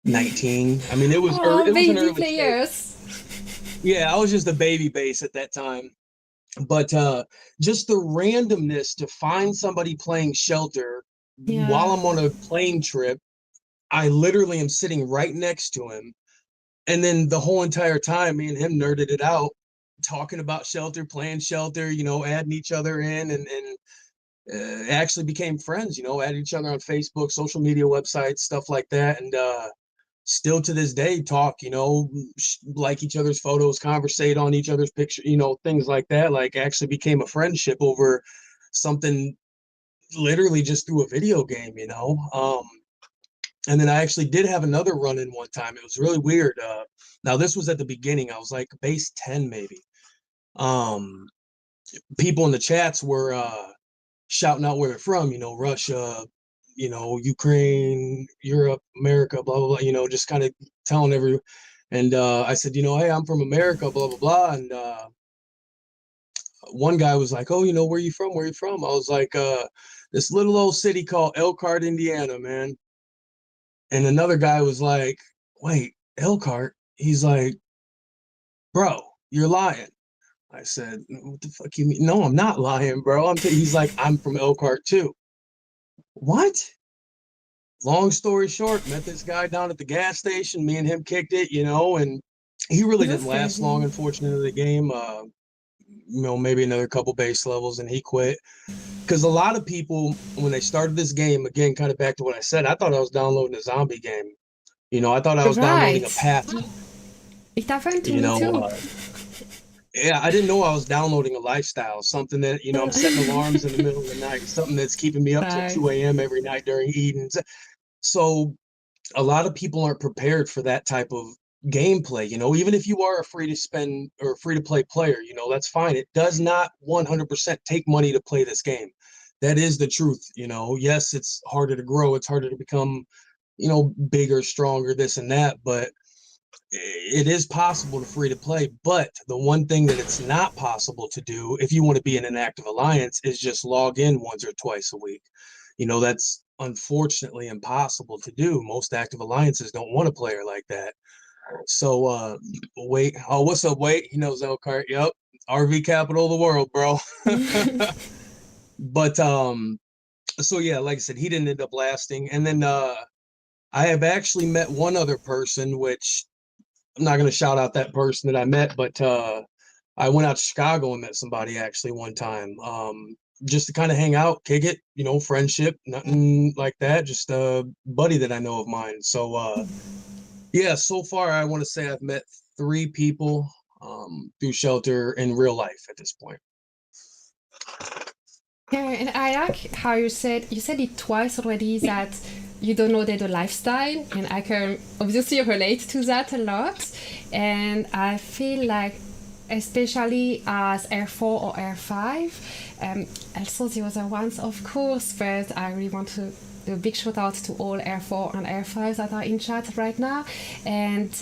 19. I mean, it was Oh, it was an baby early stage. players. Yeah, I was just a baby base at that time. But just the randomness to find somebody playing Shelter while Yeah. I'm on a plane trip, I literally am sitting right next to him. And then the whole entire time, me and him nerded it out, talking about Shelter, playing Shelter, you know, adding each other in, and actually became friends, you know, added each other on Facebook, social media websites, stuff like that. And still to this day talk, you know, like each other's photos, conversate on each other's picture, you know, things like that. Like actually became a friendship over something literally just through a video game, you know. And then I actually did have another run in one time. It was really weird. Now this was at the beginning. I was like base 10 maybe. People in the chats were shouting out where they're from, you know, Russia, you know, Ukraine, Europe, America, blah blah blah, you know, just kind of telling every. And I said, you know, hey, I'm from America, blah blah blah. And one guy was like, oh, you know, where you from? Where you from? I was like, this little old city called Elkhart, Indiana, man. And another guy was like, wait, Elkhart? He's like, bro, you're lying. I said, what the fuck you mean? No, I'm not lying, bro. He's like, I'm from Elkhart too. What? Long story short, met this guy down at the gas station. Me and him kicked it, you know, and he really That's didn't last long, crazy. unfortunately, the game. You know, maybe another couple base levels and he quit. Because a lot of people, when they started this game, again, kind of back to what I said, I thought I was downloading a zombie game. You know, I thought I was downloading a Right. path. It happened to You me know, too. yeah, I didn't know I was downloading a lifestyle, something that, you know, I'm setting alarms in the middle of the night, something that's keeping me up till Right. 2 a.m. every night during evenings. So a lot of people aren't prepared for that type of gameplay. You know, even if you are a free to spend or free to play player, you know, that's fine. It does not 100% take money to play this game. That is the truth. You know, yes, it's harder to grow, it's harder to become, you know, bigger, stronger, this and that, but it is possible to free to play. But the one thing that it's not possible to do if you want to be in an active alliance is just log in once or twice a week. You know, that's unfortunately impossible to do. Most active alliances don't want a player like that. So wait, oh, what's up, wait? He knows Elkhart. Yep. RV capital of the world, bro. But so yeah, like I said, he didn't end up lasting. And then I have actually met one other person, which I'm not going to shout out that person that I met, but I went out to Chicago and met somebody actually one time, just to kind of hang out, kick it, you know, friendship, nothing like that, just a buddy that I know of mine. So yeah, so far I want to say I've met 3 people through Shelter in real life at this point. Yeah, and I like how you said it twice already that you don't know the lifestyle, and I can obviously relate to that a lot. And I feel like, especially as R4 or R5, also the other ones, of course, but I really want to do a big shout out to all R4 and R5 that are in chat right now. And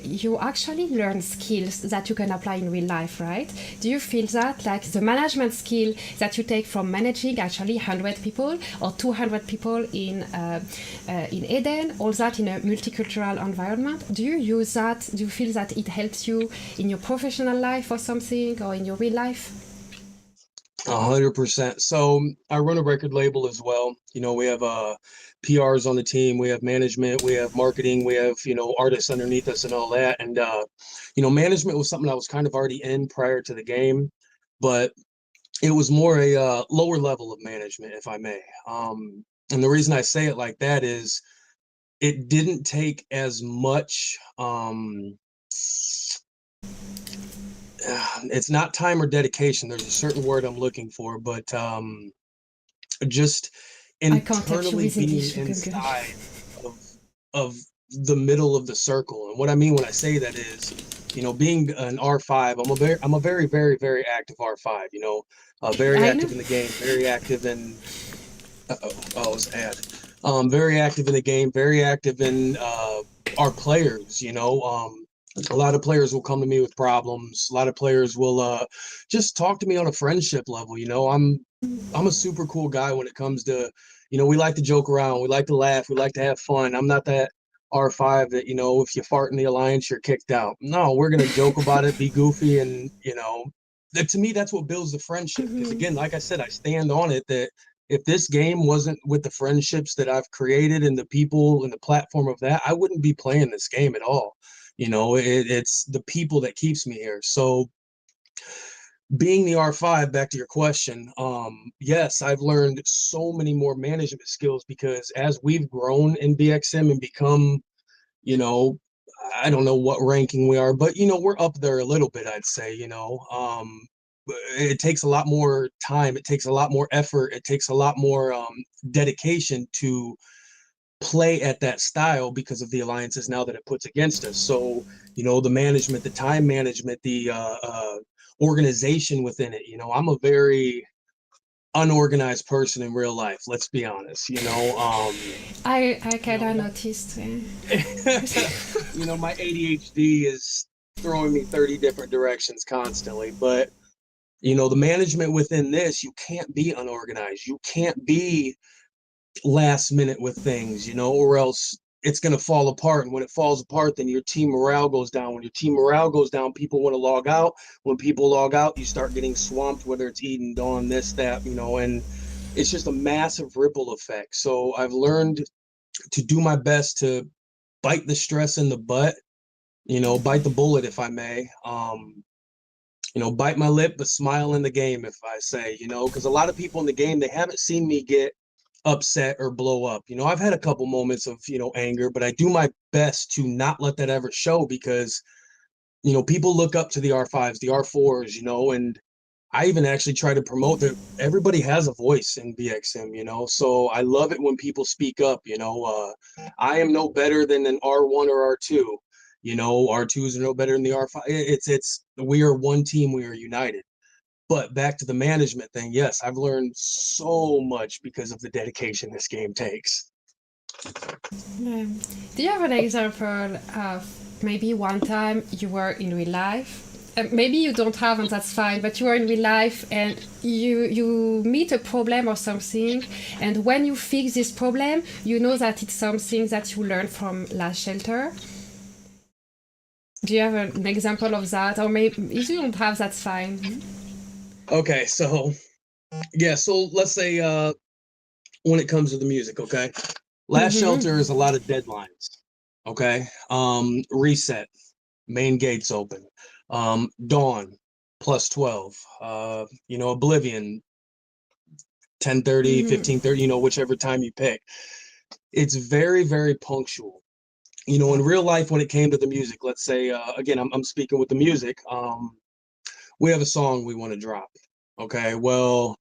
you actually learn skills that you can apply in real life, right? Do you feel that, like the management skill that you take from managing actually 100 people or 200 people in Eden, all that in a multicultural environment? Do you use that? Do you feel that it helps you in your professional life or something, or in your real life? 100%. So I run a record label as well. You know, we have PRs on the team, we have management, we have marketing, we have, you know, artists underneath us and all that. And you know, management was something I was kind of already in prior to the game, but it was more a lower level of management, if I may. And the reason I say it like that is it didn't take as much it's not time or dedication. There's a certain word I'm looking for, but just internally being inside of the middle of the circle. And what I mean when I say that is, you know, being an R5, I'm a very, very, very active R5, you know, very active in the game, very active in, oh, it's ad. Very active in the game, very active in our players, you know. A lot of players will come to me with problems. A lot of players will just talk to me on a friendship level. You know, I'm a super cool guy when it comes to, you know, we like to joke around, we like to laugh, we like to have fun. I'm not that R5 that, you know, if you fart in the alliance, you're kicked out. No, we're gonna joke about it, be goofy, and you know, that to me that's what builds the friendship. Because again, like I said, I stand on it that if this game wasn't with the friendships that I've created and the people and the platform of that, I wouldn't be playing this game at all. You know, it's the people that keeps me here. So being the R5, back to your question, yes, I've learned so many more management skills because as we've grown in BXM and become, you know, I don't know what ranking we are, but you know, we're up there a little bit, I'd say, you know. It takes a lot more time, it takes a lot more effort, it takes a lot more dedication to play at that style because of the alliances now that it puts against us. So, you know, the management, the time management, the organization within it. You know, I'm a very unorganized person in real life. Let's be honest. You know, I kind of you know, noticed. you know, my ADHD is throwing me 30 different directions constantly, but you know, the management within this, you can't be unorganized. You can't be last minute with things, you know, or else it's going to fall apart. And when it falls apart, then your team morale goes down. When your team morale goes down, people want to log out. When people log out, you start getting swamped, whether it's Eden, Dawn, this, that, you know, and it's just a massive ripple effect. So I've learned to do my best to bite the stress in the butt, you know, bite the bullet, if I may. You know, bite my lip, but smile in the game, if I say, you know, because a lot of people in the game, they haven't seen me get upset or blow up. You know, I've had a couple moments of, you know, anger, but I do my best to not let that ever show because, you know, people look up to the R5s, the R4s, you know, and I even actually try to promote that everybody has a voice in BXM, you know, so I love it when people speak up, you know. I am no better than an R1 or R2, you know, R2s are no better than the R5. We are one team, we are united. But back to the management thing, yes, I've learned so much because of the dedication this game takes. Yeah. Do you have an example of maybe one time you were in real life? Maybe you don't have, and that's fine. But you are in real life, and you meet a problem or something, and when you fix this problem, you know that it's something that you learned from last shelter. Do you have an example of that, or maybe if you don't have, that's fine. Okay, so yeah, so let's say when it comes to the music, okay, last shelter is a lot of deadlines. Okay, reset, main gates open, dawn plus 12, you know, Oblivion 10:30, 15:30, you know, whichever time you pick. It's very, very punctual. You know, in real life, when it came to the music, let's say again, I'm speaking with the music. We have a song we want to drop. Okay, well,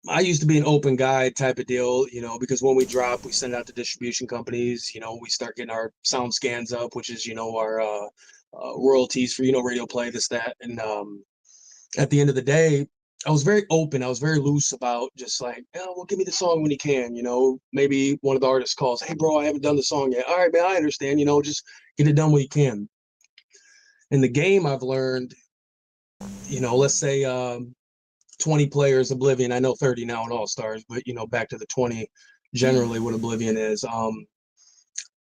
I used to be an open guy type of deal, you know, because when we drop, we send out to distribution companies, you know, we start getting our sound scans up, which is, you know, our royalties for, you know, radio play, this, that. And at the end of the day, I was very open. I was very loose about just like, oh, well, give me the song when you can, you know, maybe one of the artists calls, hey, bro, I haven't done the song yet. All right, man, I understand, you know, just get it done when you can. In the game, I've learned, you know, let's say 20 players Oblivion. I know 30 now in All Stars, but you know, back to the 20 generally what Oblivion is.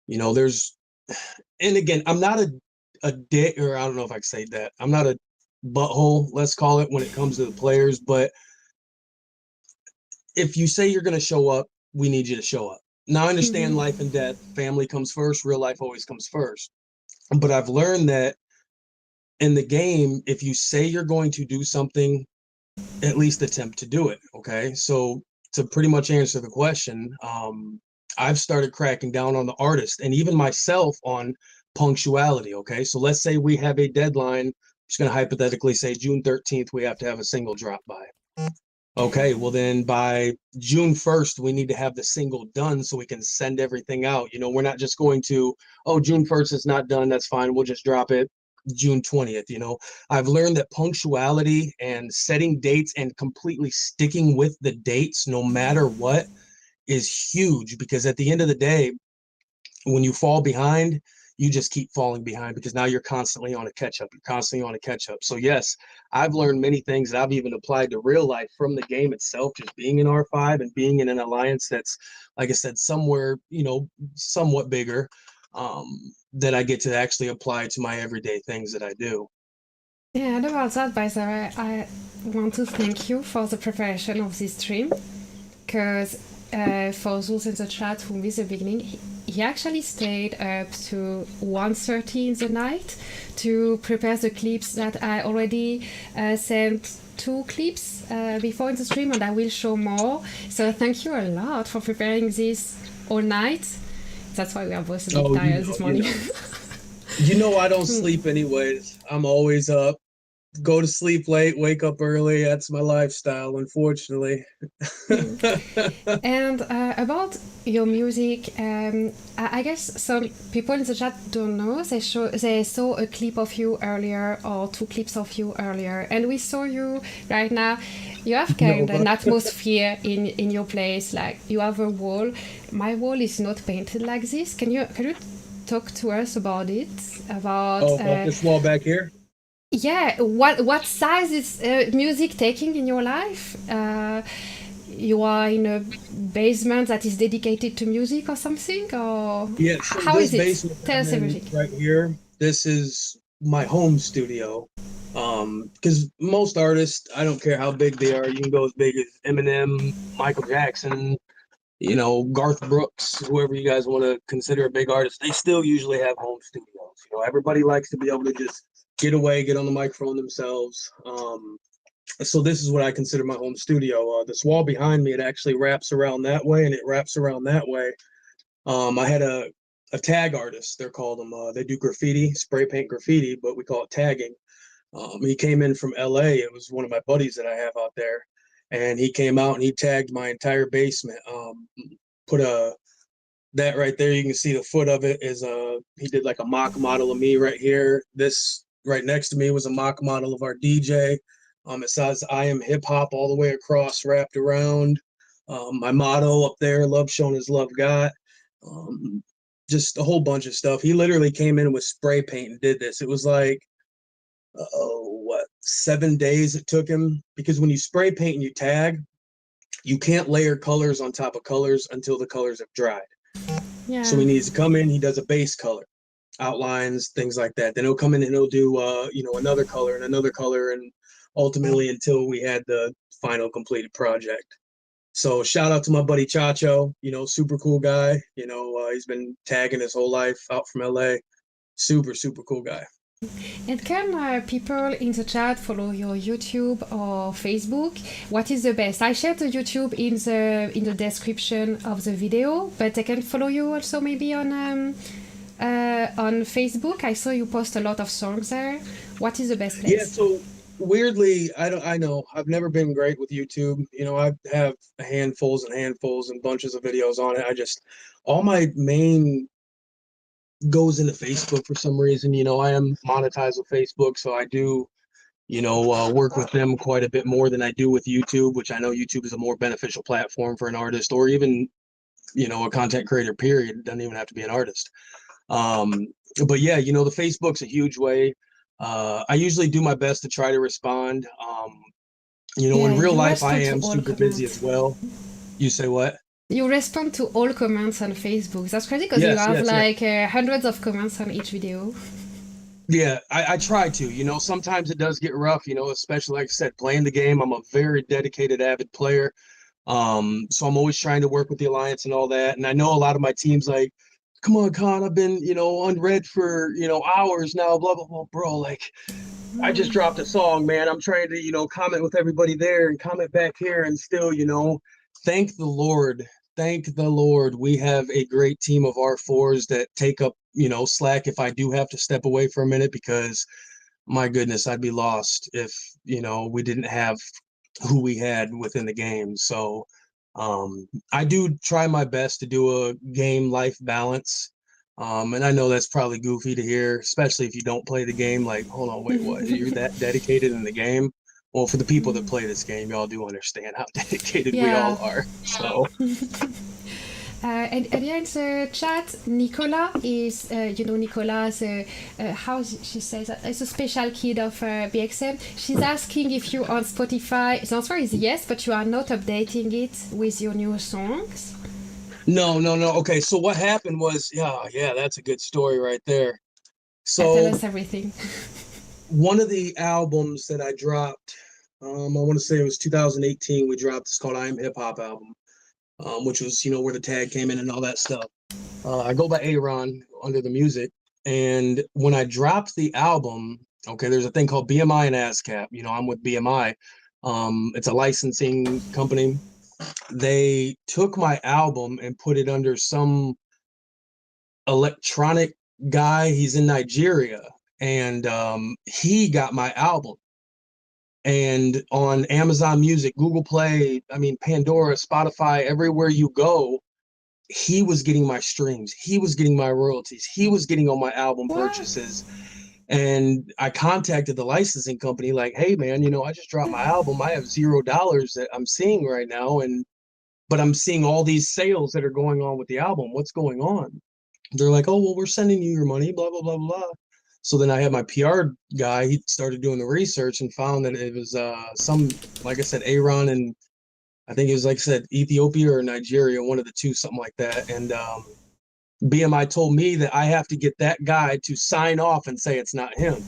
You know, there's, and again, I'm not a dick, or I don't know if I can say that. I'm not a butthole, let's call it, when it comes to the players, but if you say you're going to show up, we need you to show up. Now, I understand life and death, family comes first, real life always comes first. But I've learned that in the game, if you say you're going to do something, at least attempt to do it. Okay, so to pretty much answer the question, I've started cracking down on the artist and even myself on punctuality. Okay, so let's say we have a deadline. I'm just going to hypothetically say June 13th we have to have a single drop by. Okay, well then by June 1st we need to have the single done so we can send everything out. You know, we're not just going to, oh, June 1st is not done, that's fine, we'll just drop it June 20th. You know, I've learned that punctuality and setting dates and completely sticking with the dates no matter what is huge, because at the end of the day, when you fall behind, you just keep falling behind because now you're constantly on a catch up. You're constantly on a catch up. So yes, I've learned many things that I've even applied to real life from the game itself, just being in R5 and being in an alliance that's, like I said, somewhere, somewhat bigger, that I get to actually apply to my everyday things that I do. Yeah, and about that, by the way, I want to thank you for the preparation of this stream, because for those in the chat who missed the beginning, he actually stayed up to 1:30 in the night to prepare the clips that I already sent 2 clips before in the stream, and I will show more. So thank you a lot for preparing this all night. That's why we are both a bit tired this morning. I don't sleep anyways. I'm always up. Go to sleep late, wake up early. That's my lifestyle, unfortunately. And about your music, I guess some people in the chat don't know. They saw a clip of you earlier, or 2 clips of you earlier, and we saw you right now. You have kind of an atmosphere in your place. Like, you have a wall. My wall is not painted like this. Can you talk to us about it? About this wall back here? Yeah, what size is music taking in your life? You are in a basement that is dedicated to music or something, or yeah? So how is it? Basement Tell us everything. Right here. This is my home studio. Because most artists, I don't care how big they are, you can go as big as Eminem, Michael Jackson, Garth Brooks, whoever you guys want to consider a big artist. They still usually have home studios. Everybody likes to be able to just get away, get on the microphone themselves. So this is what I consider my home studio. This wall behind me, it actually wraps around that way, and it wraps around that way. I had a tag artist, they're called them. They do graffiti, spray paint graffiti, but we call it tagging. He came in from LA. It was one of my buddies that I have out there, and he came out and he tagged my entire basement. That right there, you can see the foot of it is he did like a mock model of me right here. This right next to me was a mock model of our DJ. It says I am hip hop all the way across, wrapped around. My motto up there, love shown is love got. Just a whole bunch of stuff. He literally came in with spray paint and did this. It was like 7 days it took him, because when you spray paint and you tag, you can't layer colors on top of colors until the colors have dried. Yeah. So he needs to come in, he does a base color, outlines, things like that. Then he'll come in and he'll do another color and another color, and ultimately until we had the final completed project. So shout out to my buddy Chacho, super cool guy. He's been tagging his whole life out from LA. Super, super cool guy. And can people in the chat follow your YouTube or Facebook? What is the best? I shared the YouTube in the description of the video, but I can follow you also maybe on Facebook. I saw you post a lot of songs there. What is the best place? Yeah, so weirdly, I know I've never been great with YouTube. I have handfuls and handfuls and bunches of videos on it. All my main goes into Facebook for some reason. I am monetized with Facebook, so I do work with them quite a bit more than I do with YouTube, which I know YouTube is a more beneficial platform for an artist, or even a content creator, period. It doesn't even have to be an artist. But yeah, the Facebook's a huge way. I usually do my best to try to respond. In real life I am super busy as well. You say what? You respond to all comments on Facebook. That's crazy, because you have hundreds of comments on each video. Yeah, I try to. Sometimes it does get rough, especially, like I said, playing the game. I'm a very dedicated, avid player. So I'm always trying to work with the Alliance and all that. And I know a lot of my team's like, come on, Con, I've been, unread for, hours now, blah, blah, blah. Bro, like, I just dropped a song, man. I'm trying to, comment with everybody there and comment back here, and still, thank the Lord. Thank the Lord, we have a great team of R4s that take up, slack if I do have to step away for a minute, because my goodness, I'd be lost if, we didn't have who we had within the game. So I do try my best to do a game life balance. And I know that's probably goofy to hear, especially if you don't play the game. Like, hold on, wait, what? You're that dedicated in the game? Well, for the people that play this game, y'all do understand how dedicated we all are. So, And here in the chat, Nicola is, Nicola, how she says that, is a special kid of BXM. She's asking if you're on Spotify. The answer is yes, but you are not updating it with your new songs. No. Okay, so what happened was, yeah, that's a good story right there. So Tell us everything. one of the albums that I dropped, I want to say it was 2018, we dropped, it's called I Am Hip Hop album, which was, where the tag came in and all that stuff. I go by Ayron under the music. And when I dropped the album, okay, there's a thing called BMI and ASCAP. I'm with BMI. It's a licensing company. They took my album and put it under some electronic guy. He's in Nigeria. And he got my album. And on Amazon Music, Google Play, Pandora, Spotify, everywhere you go, he was getting my streams. He was getting my royalties. He was getting all my album purchases. And I contacted the licensing company like, hey, man, I just dropped my album. I have $0 that I'm seeing right now. But I'm seeing all these sales that are going on with the album. What's going on? They're like, oh, well, we're sending you your money, blah, blah, blah, blah. So then I had my PR guy, he started doing the research and found that it was like I said, Ayron, and I think it was, like I said, Ethiopia or Nigeria, one of the two, something like that. And BMI told me that I have to get that guy to sign off and say it's not him.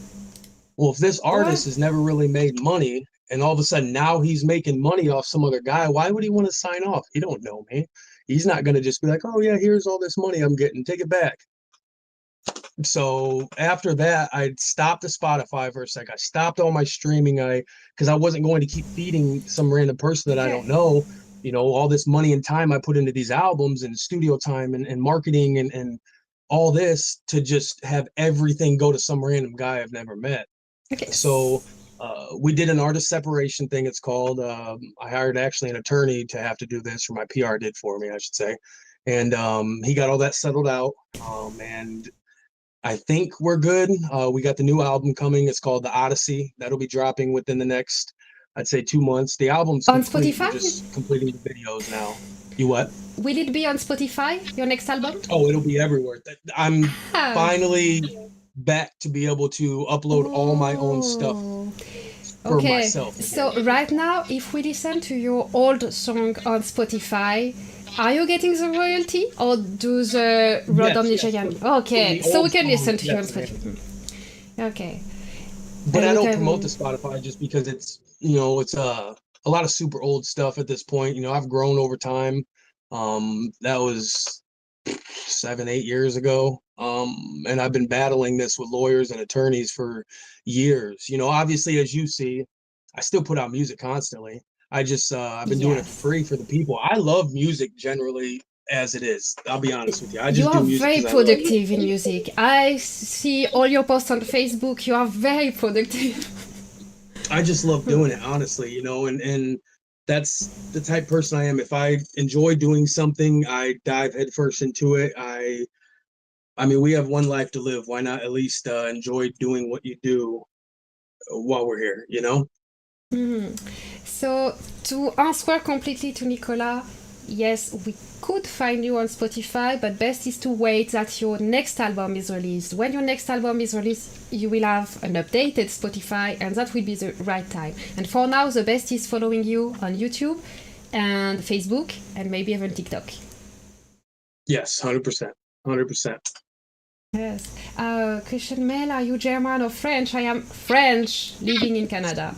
Well, if this artist has never really made money and all of a sudden now he's making money off some other guy, why would he want to sign off? He don't know me. He's not going to just be like, oh, yeah, here's all this money I'm getting. Take it back. So after that, I stopped the Spotify for a sec. I stopped all my streaming. Because I wasn't going to keep feeding some random person that I don't know, all this money and time I put into these albums and studio time and marketing and all this to just have everything go to some random guy I've never met. Okay. So we did an artist separation thing, it's called. I hired actually an attorney to have to do this, or my PR did for me, I should say. And he got all that settled out. And I think we're good. We got the new album coming. It's called The Odyssey. That'll be dropping within the next, I'd say, 2 months. The album's on complete. Spotify? We're just completing the videos now. You what? Will it be on Spotify, your next album? Oh, it'll be everywhere. I'm finally back to be able to upload all my own stuff for myself. So right now, if we listen to your old song on Spotify, are you getting the royalty or do the random Nigerian? Yes. Okay, so we can listen to you on Spotify. Okay. But I don't promote the Spotify just because it's, it's a lot of super old stuff at this point. I've grown over time. That was 7-8 years ago. And I've been battling this with lawyers and attorneys for years. Obviously, as you see, I still put out music constantly. I've been doing it for free for the people. I love music generally as it is. I'll be honest with you. You are very productive in music. I see all your posts on Facebook. You are very productive. I just love doing it, honestly, and that's the type of person I am. If I enjoy doing something, I dive headfirst into it. I mean, we have one life to live. Why not at least enjoy doing what you do while we're here, Mm-hmm. So to answer completely to Nicola, yes, we could find you on Spotify, but best is to wait that your next album is released. When your next album is released, you will have an updated Spotify, and that will be the right time. And for now, the best is following you on YouTube and Facebook and maybe even TikTok. Yes, 100%. 100%. Yes. Christian Mel, are you German or French? I am French, living in Canada.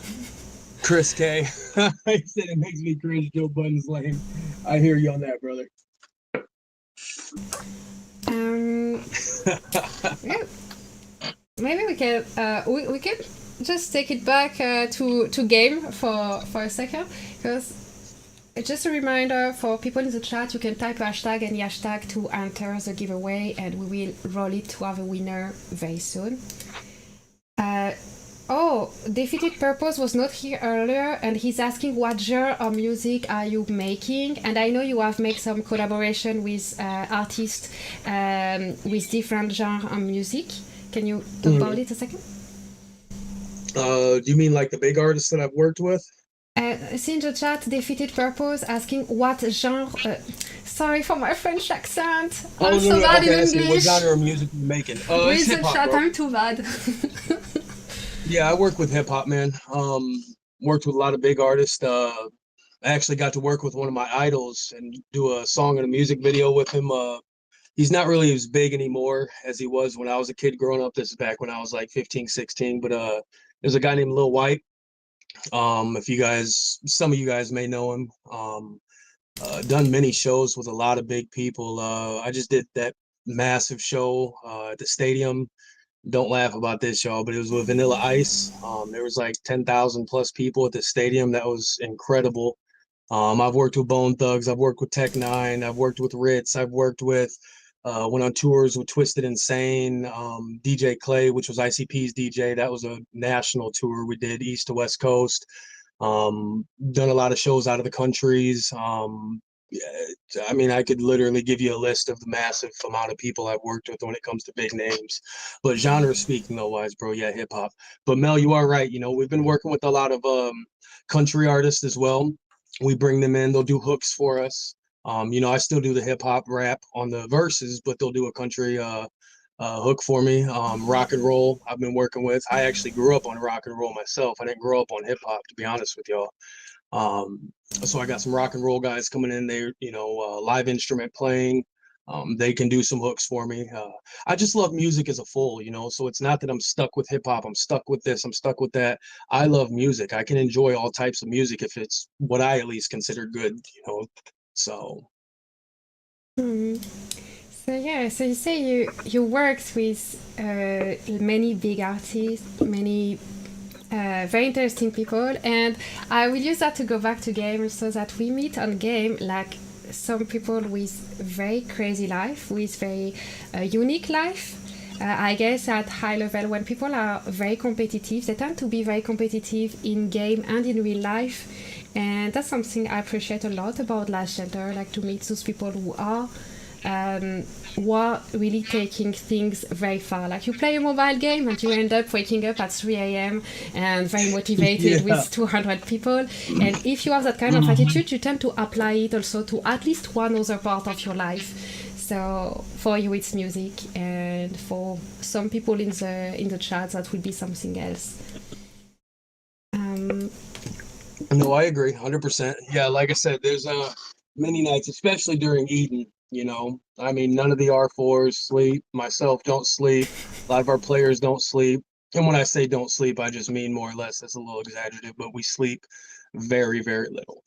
Chris K. He said it makes me cringe. Joe Budden's lame. I hear you on that, brother. Yeah. Maybe we can just take it back to game for a second, because it's just a reminder for people in the chat. You can type any hashtag to enter the giveaway, and we will roll it to have a winner very soon. Defeated Purpose was not here earlier, and he's asking what genre of music are you making? And I know you have made some collaboration with artists with different genre of music. Can you talk about it a second? Do you mean like the big artists that I've worked with? See in the chat, Defeated Purpose asking what genre. sorry for my French accent. Oh, I'm no, so no, bad okay, I in see. What English. genre of music you making? It's With hip the hop, chat, bro. I'm too bad. Yeah, I work with hip hop, man. Worked with a lot of big artists. I actually got to work with one of my idols and do a song and a music video with him. He's not really as big anymore as he was when I was a kid growing up. This is back when I was like 15, 16. But there's a guy named Lil White. If you guys, some of you guys may know him. Done many shows with a lot of big people. I just did that massive show at the stadium. Don't laugh about this, y'all, but it was with Vanilla Ice. There was like 10,000 plus people at the stadium. That was incredible. I've worked with Bone Thugs. I've worked with Tech Nine. I've worked with Ritz. I've worked with, went on tours with Twisted Insane, DJ Clay, which was ICP's DJ. That was a national tour we did, East to West Coast. Done a lot of shows out of the countries. I mean, I could literally give you a list of the massive amount of people I've worked with when it comes to big names. But genre speaking, though, wise, bro, yeah, hip hop. But Mel, you are right. You know, we've been working with a lot of country artists as well. We bring them in, they'll do hooks for us. You know, I still do the hip hop rap on the verses, but they'll do a country hook for me. Rock and roll, I've been working with. I actually grew up on rock and roll myself. I didn't grow up on hip hop, to be honest with y'all. So I got some rock and roll guys coming in there, you know, live instrument playing. They can do some hooks for me. I just love music as a full, you know, so it's not that I'm stuck with hip hop. I'm stuck with this. I'm stuck with that. I love music. I can enjoy all types of music if it's what I at least consider good, you know. So. Hmm. So yeah, so you say you worked with many big artists, many very interesting people, and I will use that to go back to game so that we meet on game like some people with very crazy life, with very unique life. I guess at high level, when people are very competitive, they tend to be very competitive in game and in real life, and that's something I appreciate a lot about Last Gender, like to meet those people who are really taking things very far. Like you play a mobile game and you end up waking up at 3 a.m. and very motivated Yeah. with 200 people. And if you have that kind of attitude, you tend to apply it also to at least one other part of your life. So for you, it's music, and for some people in the chat, that will be something else. No, I agree, 100%. Yeah, like I said, there's many nights, especially during Eden. You know, I mean, none of the R4s sleep. Myself don't sleep. A lot of our players don't sleep. And when I say don't sleep, I just mean more or less. That's a little exaggerative, but we sleep very, very little.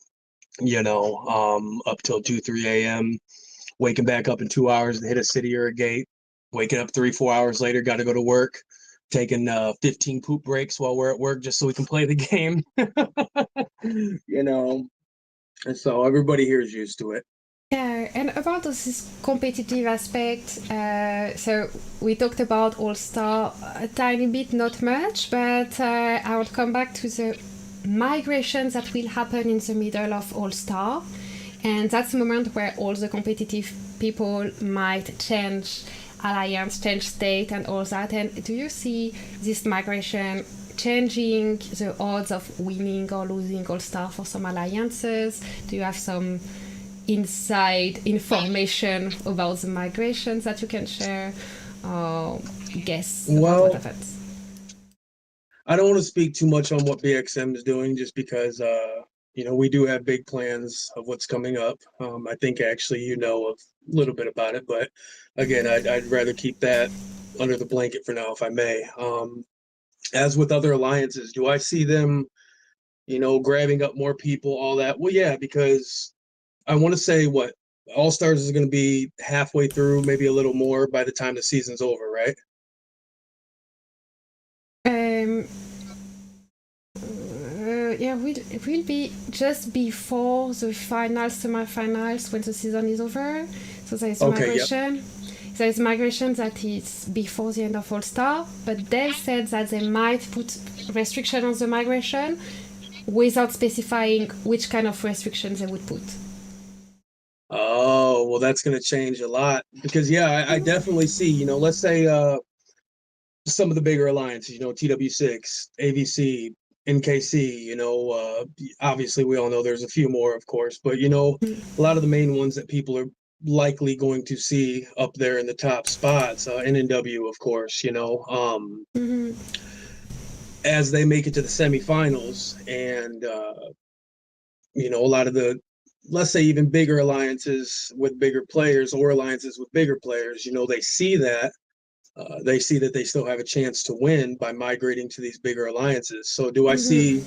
You know, up till 2, 3 a.m. Waking back up in 2 hours to hit a city or a gate. Waking up 3, 4 hours later, got to go to work. Taking 15 poop breaks while we're at work just so we can play the game. You know, and so everybody here is used to it. Yeah, and about this competitive aspect, so we talked about All Star a tiny bit, not much, but I will come back to the migration that will happen in the middle of All Star, and that's the moment where all the competitive people might change alliance, change state, and all that. And do you see this migration changing the odds of winning or losing All Star for some alliances? Do you have some inside information about the migrations that you can share, or guess about what happens? I don't want to speak too much on what BXM is doing just because you know, we do have big plans of what's coming up. I think actually you know a little bit about it, but again, I'd rather keep that under the blanket for now, if I may. As with other alliances, do I see them, you know, grabbing up more people, all that? Well, yeah, because I want to say what All Stars is going to be halfway through, maybe a little more by the time the season's over, right? Yeah, it will be just before the final semi-finals when the season is over. So there is migration. Yep. There is migration that is before the end of All Star, but they said that they might put restriction on the migration without specifying which kind of restrictions they would put. Oh, well, that's going to change a lot because, yeah, I definitely see, you know, let's say some of the bigger alliances, you know, TW6, AVC, NKC, you know, obviously we all know there's a few more, of course, but, you know, a lot of the main ones that people are likely going to see up there in the top spots. NNW, of course, Mm-hmm. as they make it to the semifinals, and a lot of the, let's say, even bigger alliances with bigger players, or alliances with bigger players, they see that. They see that they still have a chance to win by migrating to these bigger alliances. So do I see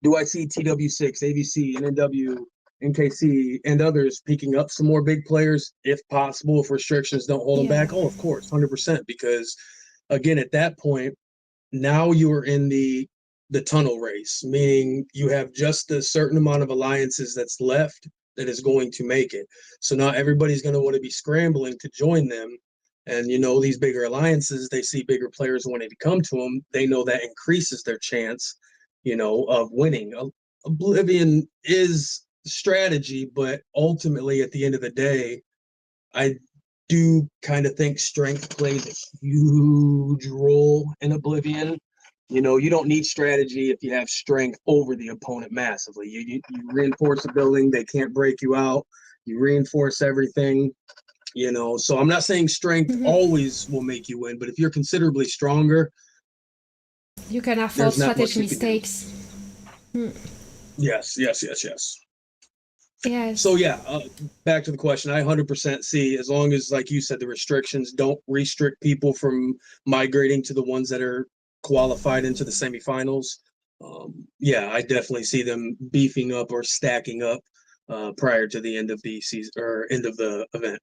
TW6, ABC, NNW, NKC, and others picking up some more big players if possible, if restrictions don't hold them Yeah. back? Oh, of course, 100%. Because again, at that point, now you are in the tunnel race, meaning you have just a certain amount of alliances that's left that is going to make it. So now everybody's going to want to be scrambling to join them. And these bigger alliances, they see bigger players wanting to come to them. They know that increases their chance, of winning. Oblivion is strategy, but ultimately, at the end of the day, I do kind of think strength plays a huge role in Oblivion. You don't need strategy if you have strength over the opponent massively. You reinforce the building, they can't break you out. You reinforce everything. So I'm not saying strength Mm-hmm. always will make you win, but if you're considerably stronger, You can afford there's not much strategy you can do. mistakes. Yes. Yes. So yeah, back to the question. I 100% see, as long as, like you said, the restrictions don't restrict people from migrating to the ones that are qualified into the semifinals. Yeah, I definitely see them beefing up or stacking up prior to the end of the season or end of the event.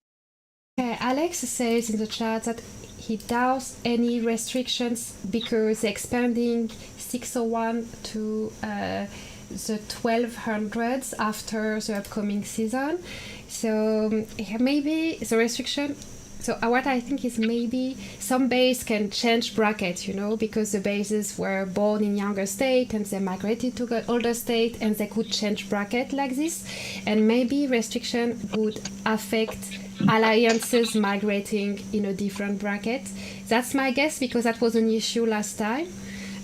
Alex says in the chat that he doubts any restrictions because expanding 601 to the 1200s after the upcoming season. So maybe the restriction. So what I think is maybe some base can change bracket, because the bases were born in younger state and they migrated to the older state and they could change bracket like this. And maybe restriction would affect alliances migrating in a different bracket. That's my guess because that was an issue last time.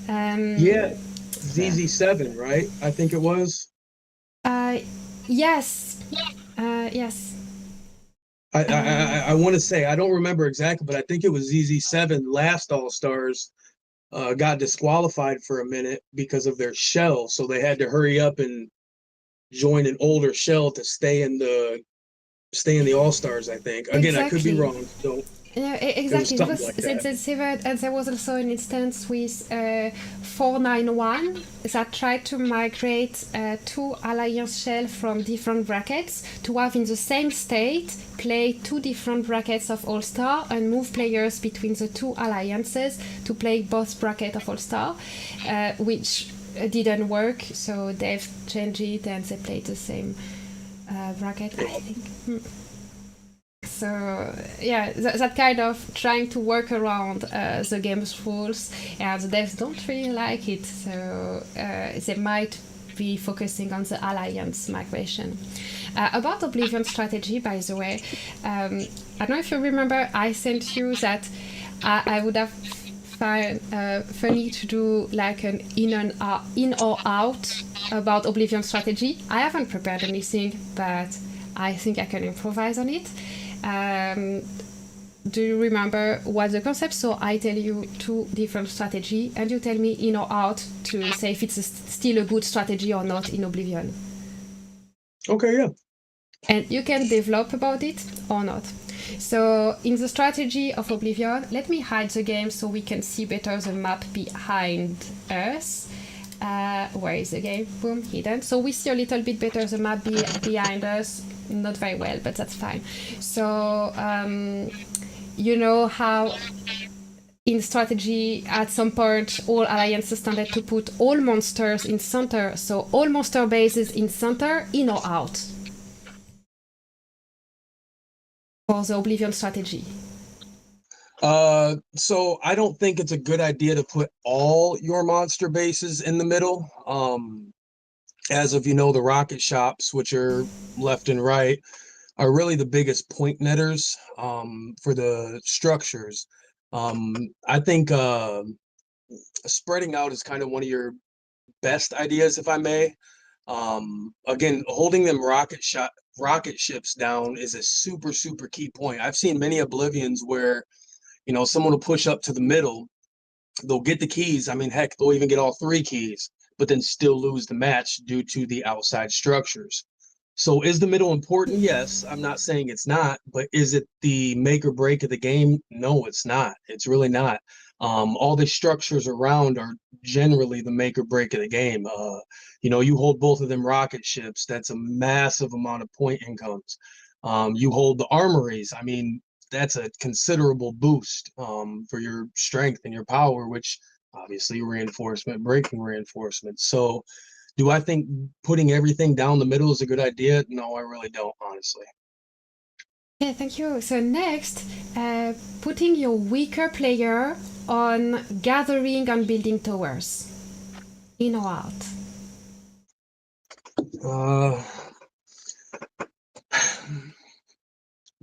Yeah, ZZ7, right? I think it was. Yes. Yes. I want to say, I don't remember exactly, but I think it was ZZ7 last All-Stars got disqualified for a minute because of their shell. So they had to hurry up and join an older shell to stay in the All-Stars, I think. Again, Exactly. I could be wrong. So yeah, exactly. Because like there was also an instance with 491 that tried to migrate two alliance shell from different brackets to have in the same state play two different brackets of All-Star and move players between the two alliances to play both brackets of All-Star, which didn't work. So they've changed it and they played the same bracket, I think. So yeah, that kind of trying to work around the game's rules, and the devs don't really like it, so they might be focusing on the alliance migration. About Oblivion Strategy, by the way, I don't know if you remember, I sent you that I would have found funny to do like an in or out about Oblivion Strategy. I haven't prepared anything, but I think I can improvise on it. Do you remember what the concept? So I tell you two different strategy and you tell me in or out to say if it's still a good strategy or not in Oblivion. Okay, yeah. And you can develop about it or not. So in the strategy of Oblivion, let me hide the game so we can see better the map behind us. Where is the game? Boom, hidden. So we see a little bit better the map behind us. Not very well, but that's fine. So you know how in strategy at some point all alliances tended to put all monsters in center, so all monster bases in center, in or out for the Oblivion strategy. So I don't think it's a good idea to put all your monster bases in the middle. As of the rocket shops, which are left and right, are really the biggest point netters for the structures. I think spreading out is kind of one of your best ideas, if I may. Again, holding them rocket rocket ships down is a super, super key point. I've seen many Oblivions where, you know, someone will push up to the middle, they'll get the keys. I mean, heck, they'll even get all 3 keys, but then still lose the match due to the outside structures. So is the middle important? Yes. I'm not saying it's not, but is it the make or break of the game? No, it's not. It's really not. All the structures around are generally the make or break of the game. You know, you hold both of them rocket ships, that's a massive amount of point incomes. You hold the armories. I mean, that's a considerable boost for your strength and your power, which obviously reinforcement, breaking reinforcement. So do I think putting everything down the middle is a good idea? No, I really don't, honestly. Yeah, thank you. So next, putting your weaker player on gathering and building towers. In or out?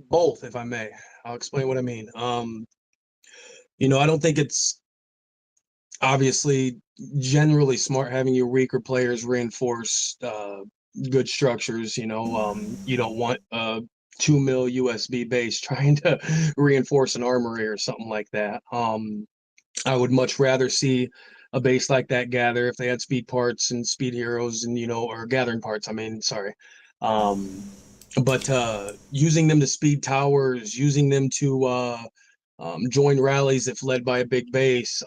Both, if I may. I'll explain what I mean. You know, I don't think it's obviously generally smart having your weaker players reinforce good structures. You know, you don't want a 2 mil USB base trying to reinforce an armory or something like that. I would much rather see a base like that gather if they had speed parts and speed heroes and, you know, or gathering parts. I mean, sorry. But using them to speed towers, using them to join rallies if led by a big base,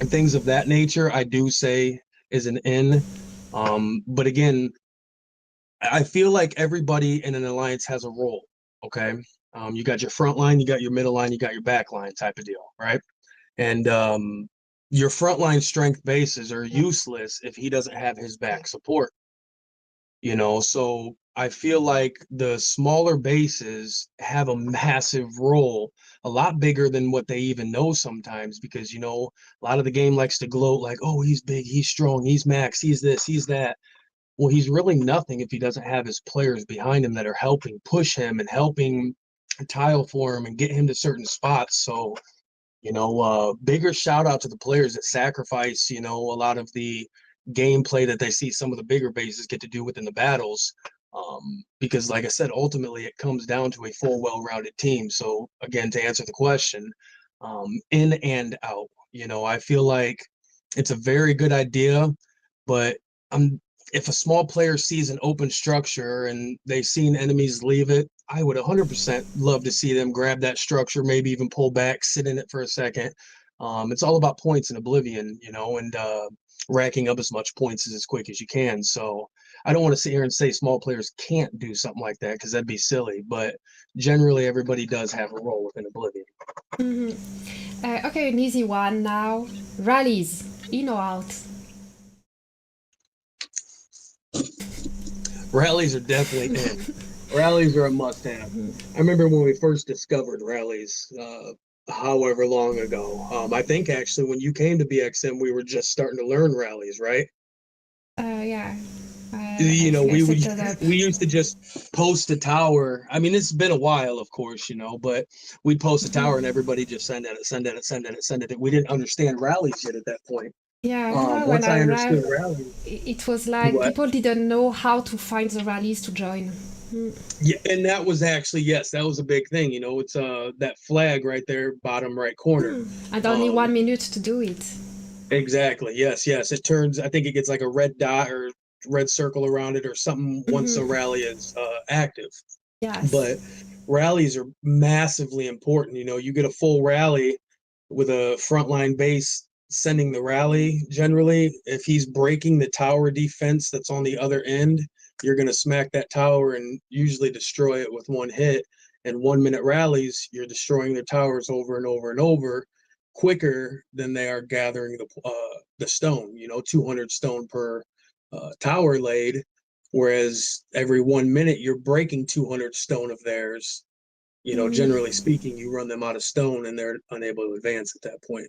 and things of that nature, I do say is an in. But again, I feel like everybody in an alliance has a role. Okay. You got your front line, you got your middle line, you got your back line type of deal, right? And your frontline strength bases are useless if he doesn't have his back support. You know, so I feel like the smaller bases have a massive role, a lot bigger than what they even know sometimes, because, you know, a lot of the game likes to gloat like, oh, he's big, he's strong, he's max, he's this, he's that. Well, he's really nothing if he doesn't have his players behind him that are helping push him and helping tile for him and get him to certain spots. So, you know, bigger shout out to the players that sacrifice, you know, a lot of the gameplay that they see some of the bigger bases get to do within the battles. Because like I said, ultimately it comes down to a full, well-rounded team. So again, to answer the question, in and out, you know, I feel like it's a very good idea, but if a small player sees an open structure and they've seen enemies leave it, I would 100% love to see them grab that structure, maybe even pull back, sit in it for a second. It's all about points in Oblivion, you know, and racking up as much points as quick as you can. So I don't want to sit here and say small players can't do something like that, because that'd be silly. But generally, everybody does have a role within Oblivion. Mm-hmm. Okay, an easy one now. Rallies, in or out? Rallies are definitely in. Rallies are a must-have. I remember when we first discovered rallies, however long ago. I think actually when you came to BXM, we were just starting to learn rallies, right? Yeah. You know, we used to just post a tower. I mean, it's been a while, of course, you know, but we'd post a tower and everybody just send at it. We didn't understand rallies yet at that point. Yeah, I remember Once when I understood arrived, rallies, it was like people didn't know how to find the rallies to join. Yeah, and that was actually, yes, that was a big thing. You know, it's that flag right there, bottom right corner. And only 1 minute to do it. Exactly. Yes. It turns, I think it gets like a red dot or red circle around it or something once a rally is active. Yes. But rallies are massively important. You know, you get a full rally with a frontline base sending the rally. Generally, if he's breaking the tower defense that's on the other end, you're going to smack that tower and usually destroy it with one hit. And 1 minute rallies, you're destroying their towers over and over and over quicker than they are gathering the stone. You know, 200 stone per tower laid, whereas every 1 minute you're breaking 200 stone of theirs. You know, generally speaking, you run them out of stone and they're unable to advance at that point.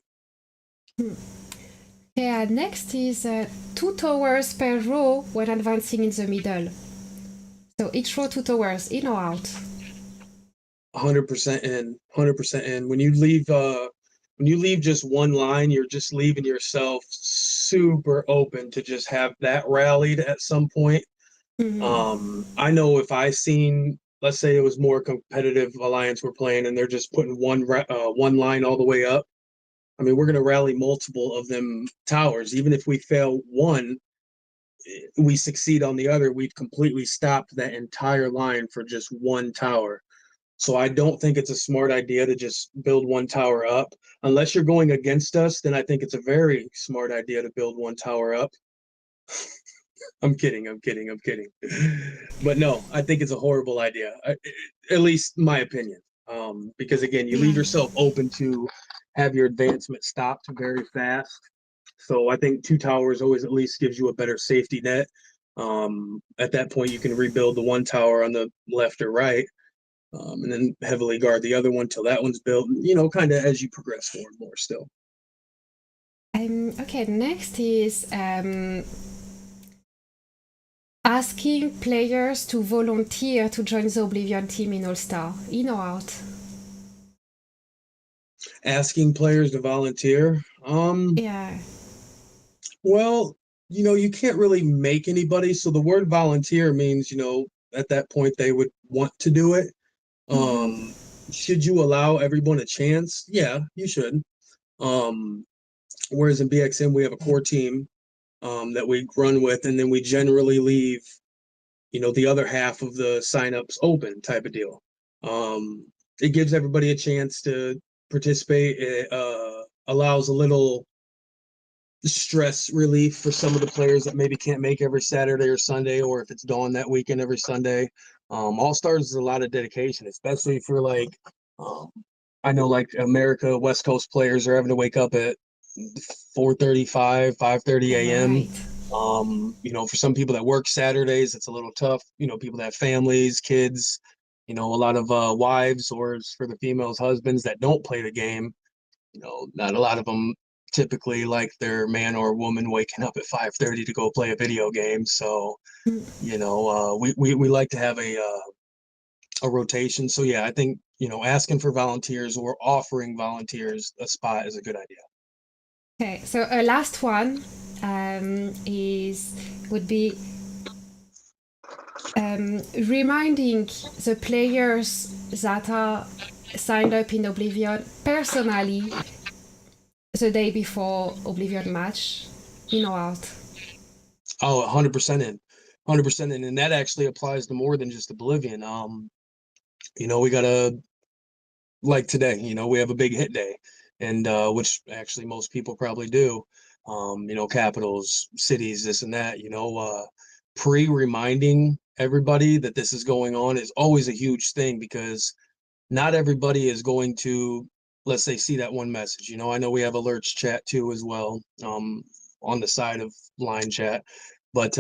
Yeah, next is 2 towers per row when advancing in the middle. So each row 2 towers, in or out? 100% in, 100% in. When you leave just one line, you're just leaving yourself super open to just have that rallied at some point. I know if I seen, let's say it was more competitive alliance we're playing, and they're just putting one line all the way up. I mean, we're gonna rally multiple of them towers. Even if we fail one, we succeed on the other. We've completely stopped that entire line for just one tower. So I don't think it's a smart idea to just build one tower up. Unless you're going against us, then I think it's a very smart idea to build one tower up. I'm kidding. I'm kidding. I'm kidding. But no, I think it's a horrible idea. At least my opinion. Because again, you leave Yeah. yourself open to have your advancement stopped very fast. So I think two towers always at least gives you a better safety net. At that point, you can rebuild the one tower on the left or right, and then heavily guard the other one till that one's built. You know, kind of as you progress forward more still. Okay, next is asking players to volunteer to join the Oblivion team in All-Star. In or out? Asking players to volunteer. Yeah. Well, you know, you can't really make anybody. So the word volunteer means, you know, at that point they would want to do it. Mm-hmm. Should you allow everyone a chance? Yeah, you should. Um, Whereas in BXM we have a core team that we run with, and then we generally leave, you know, the other half of the signups open type of deal. It gives everybody a chance to participate. It allows a little stress relief for some of the players that maybe can't make every Saturday or Sunday, or if it's dawn that weekend every Sunday. All Stars is a lot of dedication, especially for like, um, I know like America West Coast players are having to wake up at 4:35, 5:30 a.m. Right. You know, for some people that work Saturdays, it's a little tough. You know, people that have families, kids, you know, a lot of wives, or for the females, husbands that don't play the game. You know, not a lot of them typically like their man or woman waking up at 5:30 to go play a video game. So, you know, we like to have a rotation. So yeah, I think, you know, asking for volunteers or offering volunteers a spot is a good idea. Okay, so a last one would be reminding the players that are signed up in Oblivion personally the day before Oblivion match, in or out. Oh, 100% in. 100% in. And that actually applies to more than just Oblivion. You know, we got a, like today, you know, we have a big hit day, and which actually most people probably do. You know, capitals, cities, this and that, you know, pre-reminding everybody that this is going on is always a huge thing, because not everybody is going to, let's say, see that one message. You know, I know we have alerts chat too as well, on the side of line chat, but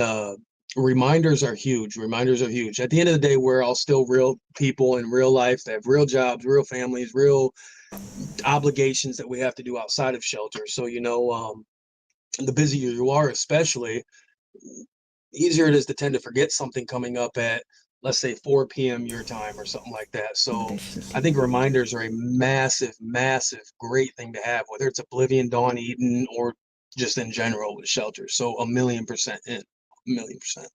reminders are huge. Reminders are huge. At the end of the day, we're all still real people in real life that have real jobs, real families, real obligations that we have to do outside of shelter. So, you know, the busier you are, especially, easier it is to tend to forget something coming up at, let's say, 4 p.m. your time or something like that. So I Definitely. think reminders are a massive, massive, great thing to have, whether it's Oblivion, Dawn, Eden, or just in general with shelter. So 1,000,000% in, 1,000,000%.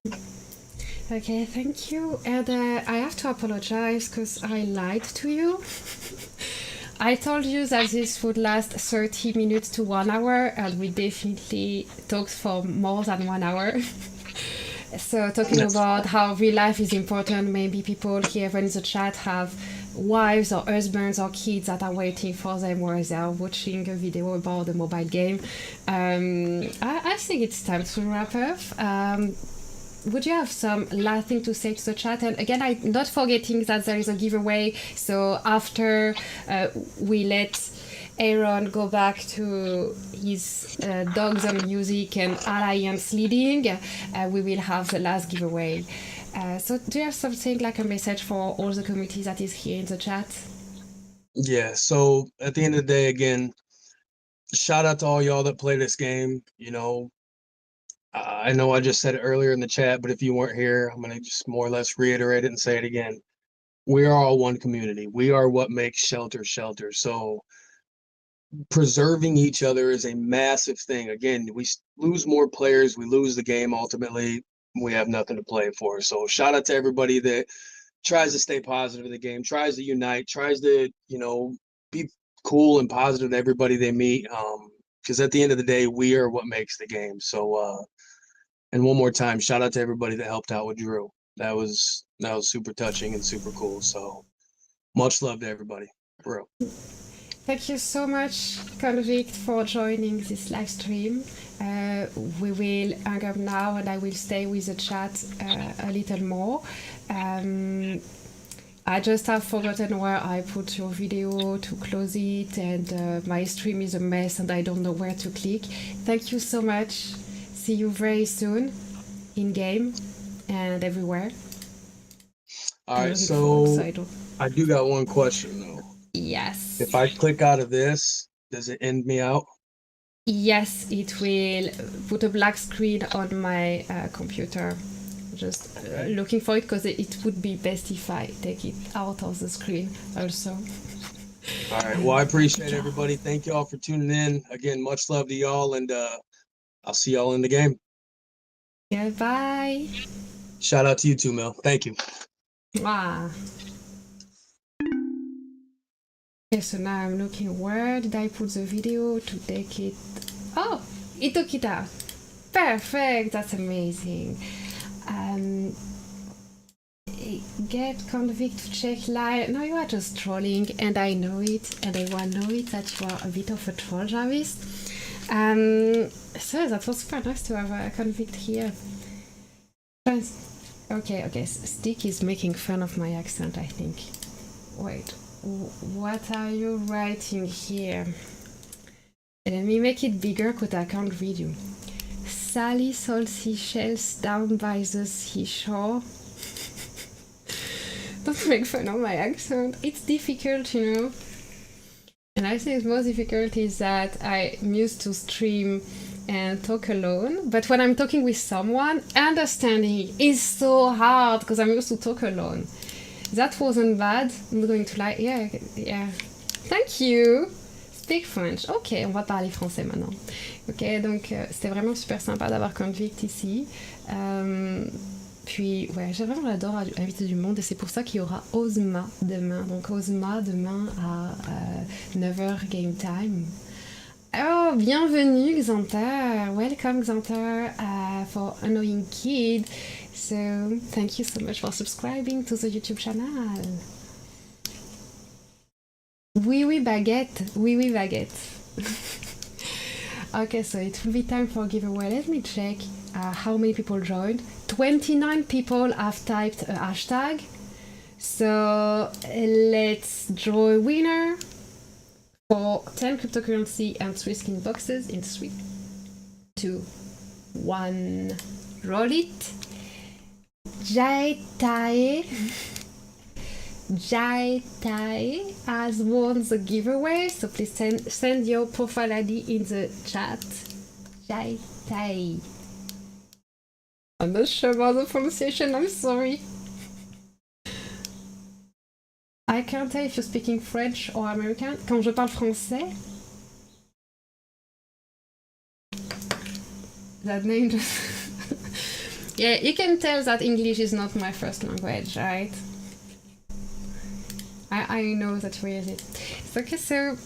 Okay, thank you. And I have to apologize because I lied to you. I told you that this would last 30 minutes to 1 hour, and we definitely talked for more than 1 hour. So, talking That's about fine. how real life is important, maybe people here in the chat have wives or husbands or kids that are waiting for them while they are watching a video about the mobile game. I think it's time to wrap up. Would you have some last thing to say to the chat? And again, I'm not forgetting that there is a giveaway. So after we let Ayron go back to his dogs and music and alliance leading, we will have the last giveaway. So do you have something like a message for all the community that is here in the chat? Yeah. So at the end of the day, again, shout out to all y'all that play this game. You know, I know I just said it earlier in the chat, but if you weren't here, I'm going to just more or less reiterate it and say it again. We are all one community. We are what makes shelter shelter. So preserving each other is a massive thing. Again, we lose more players, we lose the game ultimately. we have nothing to play for. So shout out to everybody that tries to stay positive in the game, tries to unite, tries to, be cool and positive to everybody they meet. Because at the end of the day, we are what makes the game. So, and one more time, shout out to everybody that helped out with Drew. That was super touching and super cool. So much love to everybody. For real. Thank you so much, Convickt, for joining this live stream. We will hang up now and I will stay with the chat a little more. I just have forgotten where I put your video to close it, and my stream is a mess and I don't know where to click. Thank you so much. See you very soon in game and everywhere. All right, so I do got one question though. Yes. If I click out of this, does it end me out? Yes, it will put a black screen on my computer. Just looking for it because it would be best if I take it out of the screen also. All right, well, I appreciate everybody. Thank you all for tuning in. Again, much love to y'all, and I'll see y'all in the game. Yeah, bye. Shout out to you too, Mel. Thank you. Wow. Okay, so now I'm looking, where did I put the video to take it? Oh, it took it out. Perfect, that's amazing. Get Convickt to check live. No, you are just trolling, and I know it, and everyone know it, that you are a bit of a troll, Jarvis. So that was super nice to have a Convickt here. Okay, Stick is making fun of my accent, I think. Wait, what are you writing here? Let me make it bigger because I can't read you. Sally sold seashells down by the seashore. Don't make fun of my accent. It's difficult, And I think the most difficult is that I'm used to stream and talk alone. But when I'm talking with someone, understanding is so hard because I'm used to talk alone. That wasn't bad. I'm going to lie. Yeah. Thank you. Speak French. Ok, on va parler français maintenant. Ok, donc c'était vraiment super sympa d'avoir Convickt ici. Puis, ouais, j'adore inviter du monde et c'est pour ça qu'il y aura Ozma demain. Donc, Ozma demain à 9h game time. Oh, bienvenue Xantar. Welcome Xantar for Annoying Kid. So, thank you so much for subscribing to the YouTube channel. Oui, baguette. Oui, baguette. Okay, so it will be time for giveaway. Let me check how many people joined. 29 people have typed a hashtag. So let's draw a winner for 10 cryptocurrency and 3 skin boxes in 3, 2, 1. Roll it. Jai Tai has won the giveaway, so please send your profile ID in the chat. Jai Tai. I'm not sure about the pronunciation, I'm sorry. I can't tell if you're speaking French or American. Quand je parle français, that name just... Yeah, you can tell that English is not my first language, right? I know that really it. Okay, so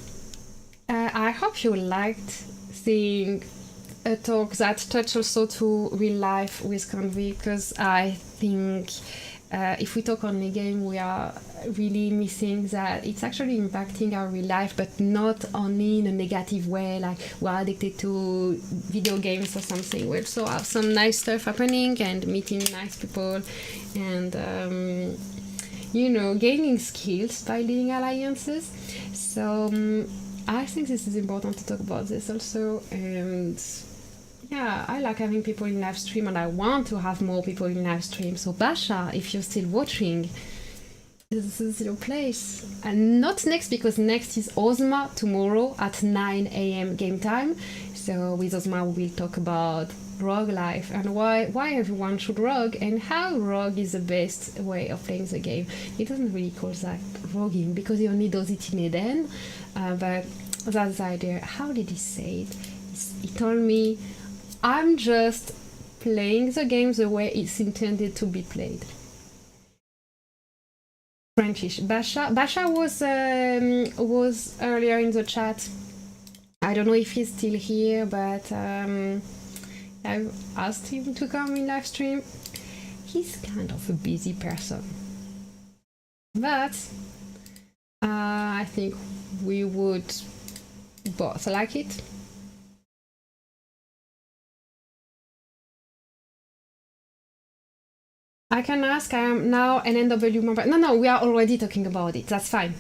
I hope you liked seeing a talk that touched also to real life with Convickt, because I think if we talk only game, we are really missing that it's actually impacting our real life, but not only in a negative way, like we're addicted to video games or something. We also have some nice stuff happening and meeting nice people and gaining skills by leading alliances. So I think this is important to talk about this also. And yeah, I like having people in live stream, and I want to have more people in live stream. So Basha, if you're still watching, this is your place. And not next, because next is Ozma tomorrow at 9 a.m. game time. So with Ozma we will talk about rogue life and why everyone should rogue and how rogue is the best way of playing the game. He doesn't really call that roguing because he only does it in Eden, but that's the idea. How did he say it? He told me, I'm just playing the game the way it's intended to be played. Frenchish. Basha was earlier in the chat. I don't know if he's still here, but I've asked him to come in live stream. He's kind of a busy person, but I think we would both like it. I can ask. I am now an NW member. No, we are already talking about it. That's fine.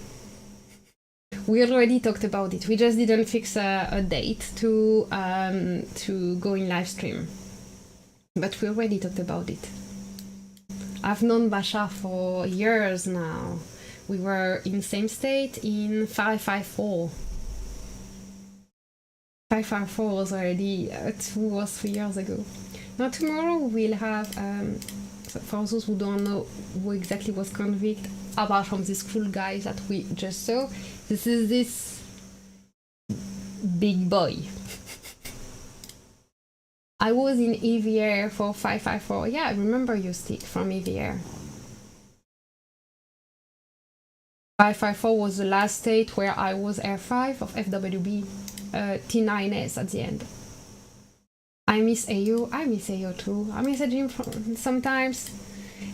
We already talked about it. We just didn't fix a date to go in live stream. But we already talked about it. I've known Basha for years now. We were in same state in 554. 554 was already 2 or 3 years ago. Now tomorrow we'll have, for those who don't know who exactly was Convickt, apart from this cool guy that we just saw, this is this big boy. I was in EVR for 554. Yeah, I remember you, Stick, from EVR. 554 was the last state where I was R5 of FWB, T9S at the end. I miss AO. I miss AO too. I message him sometimes,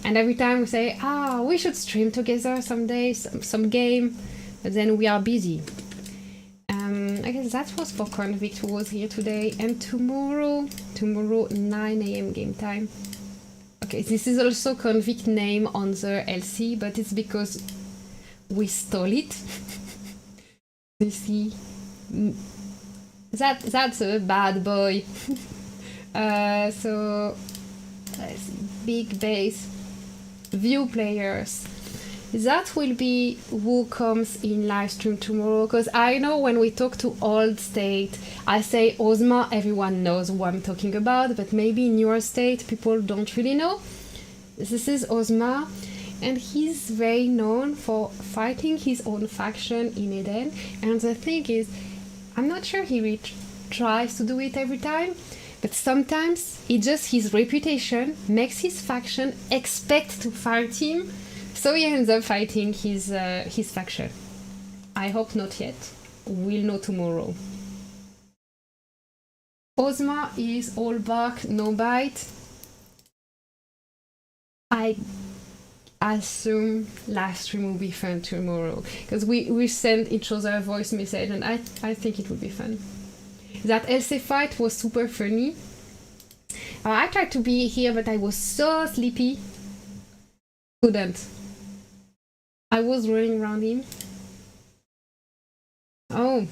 and every time we say, we should stream together someday, some game, but then we are busy. I guess that was for Convickt, who was here today, and tomorrow 9 AM game time. Okay, this is also Convickt name on the LC, but it's because we stole it. You see, that's a bad boy. So let's see. Big base, view players. That will be who comes in live stream tomorrow, because I know when we talk to old state, I say Ozma, everyone knows who I'm talking about, but maybe in your state people don't really know. This is Ozma, and he's very known for fighting his own faction in Eden, and the thing is, I'm not sure he really tries to do it every time, but sometimes his reputation makes his faction expect to fight him, so he ends up fighting his faction. I hope not yet. We'll know tomorrow. Ozma is all bark, no bite. I assume live stream will be fun tomorrow, because we send each other a voice message, and I think it will be fun. That LC fight was super funny. I tried to be here, but I was so sleepy. Couldn't. I was running around him. Oh.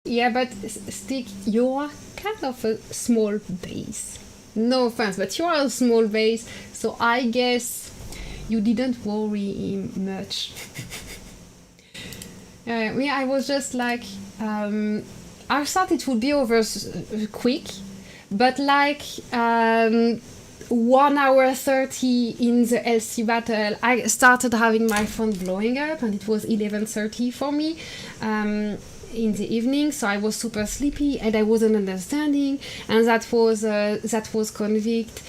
Yeah, but Stick, you're kind of a small base. No offense, but you are a small base, so I guess you didn't worry him much. Yeah, I was just like, I thought it would be over quick, but like 1 hour 30 in the LC battle, I started having my phone blowing up, and it was 11:30 for me in the evening, so I was super sleepy and I wasn't understanding, and that was Convickt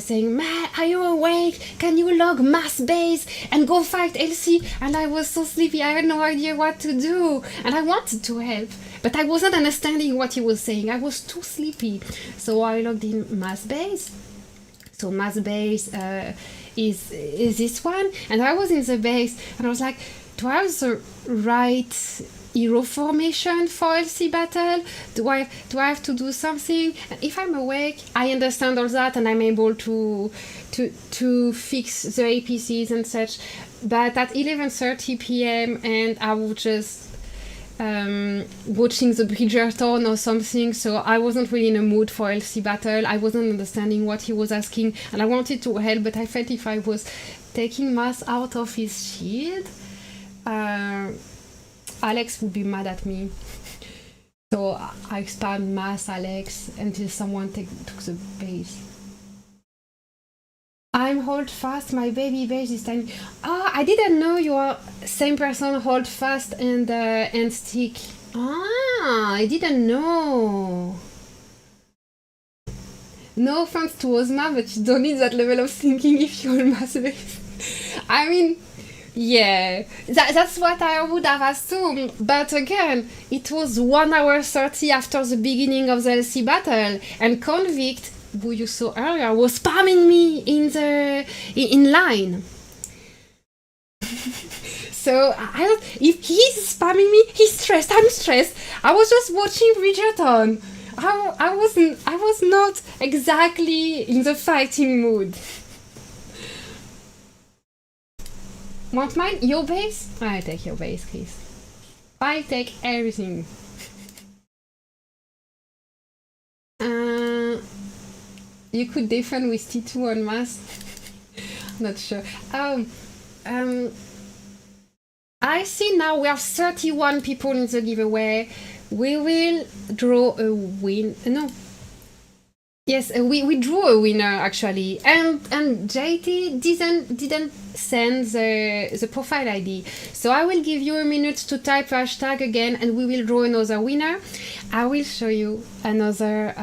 saying, "Man, are you awake? Can you log mass base and go fight LC?" And I was so sleepy, I had no idea what to do, and I wanted to help, but I wasn't understanding what he was saying. I was too sleepy, so I logged in mass base. So mass base is this one, and I was in the base, and I was like, do I have the right hero formation for LC battle? Do I have to do something? And if I'm awake, I understand all that, and I'm able to fix the APCs and such. But at 11:30 PM, and I was just watching the Bridgerton or something, so I wasn't really in a mood for LC battle. I wasn't understanding what he was asking, and I wanted to help, but I felt if I was taking mass out of his shield, Alex would be mad at me. So I spammed mass Alex until someone took the base. I'm hold fast, my baby base this time. I didn't know you are same person, hold fast and stick. I didn't know. no offense to Ozma, but you don't need that level of thinking if you're a masochist. I mean, yeah, that's what I would have assumed. But again, it was 1 hour 30 after the beginning of the LC battle, and Convickt, who you saw earlier, was spamming me in line. So I don't. If he's spamming me, he's stressed. I'm stressed. I was just watching Bridgerton. I was not exactly in the fighting mood. Want mine? Your base? I take your base, please. I take everything. You could defend with T2 on mass. Not sure. I see now we have 31 people in the giveaway. We will draw a win. No. Yes, we drew a winner actually, and JT didn't send the profile ID. So I will give you a minute to type hashtag again, and we will draw another winner. I will show you another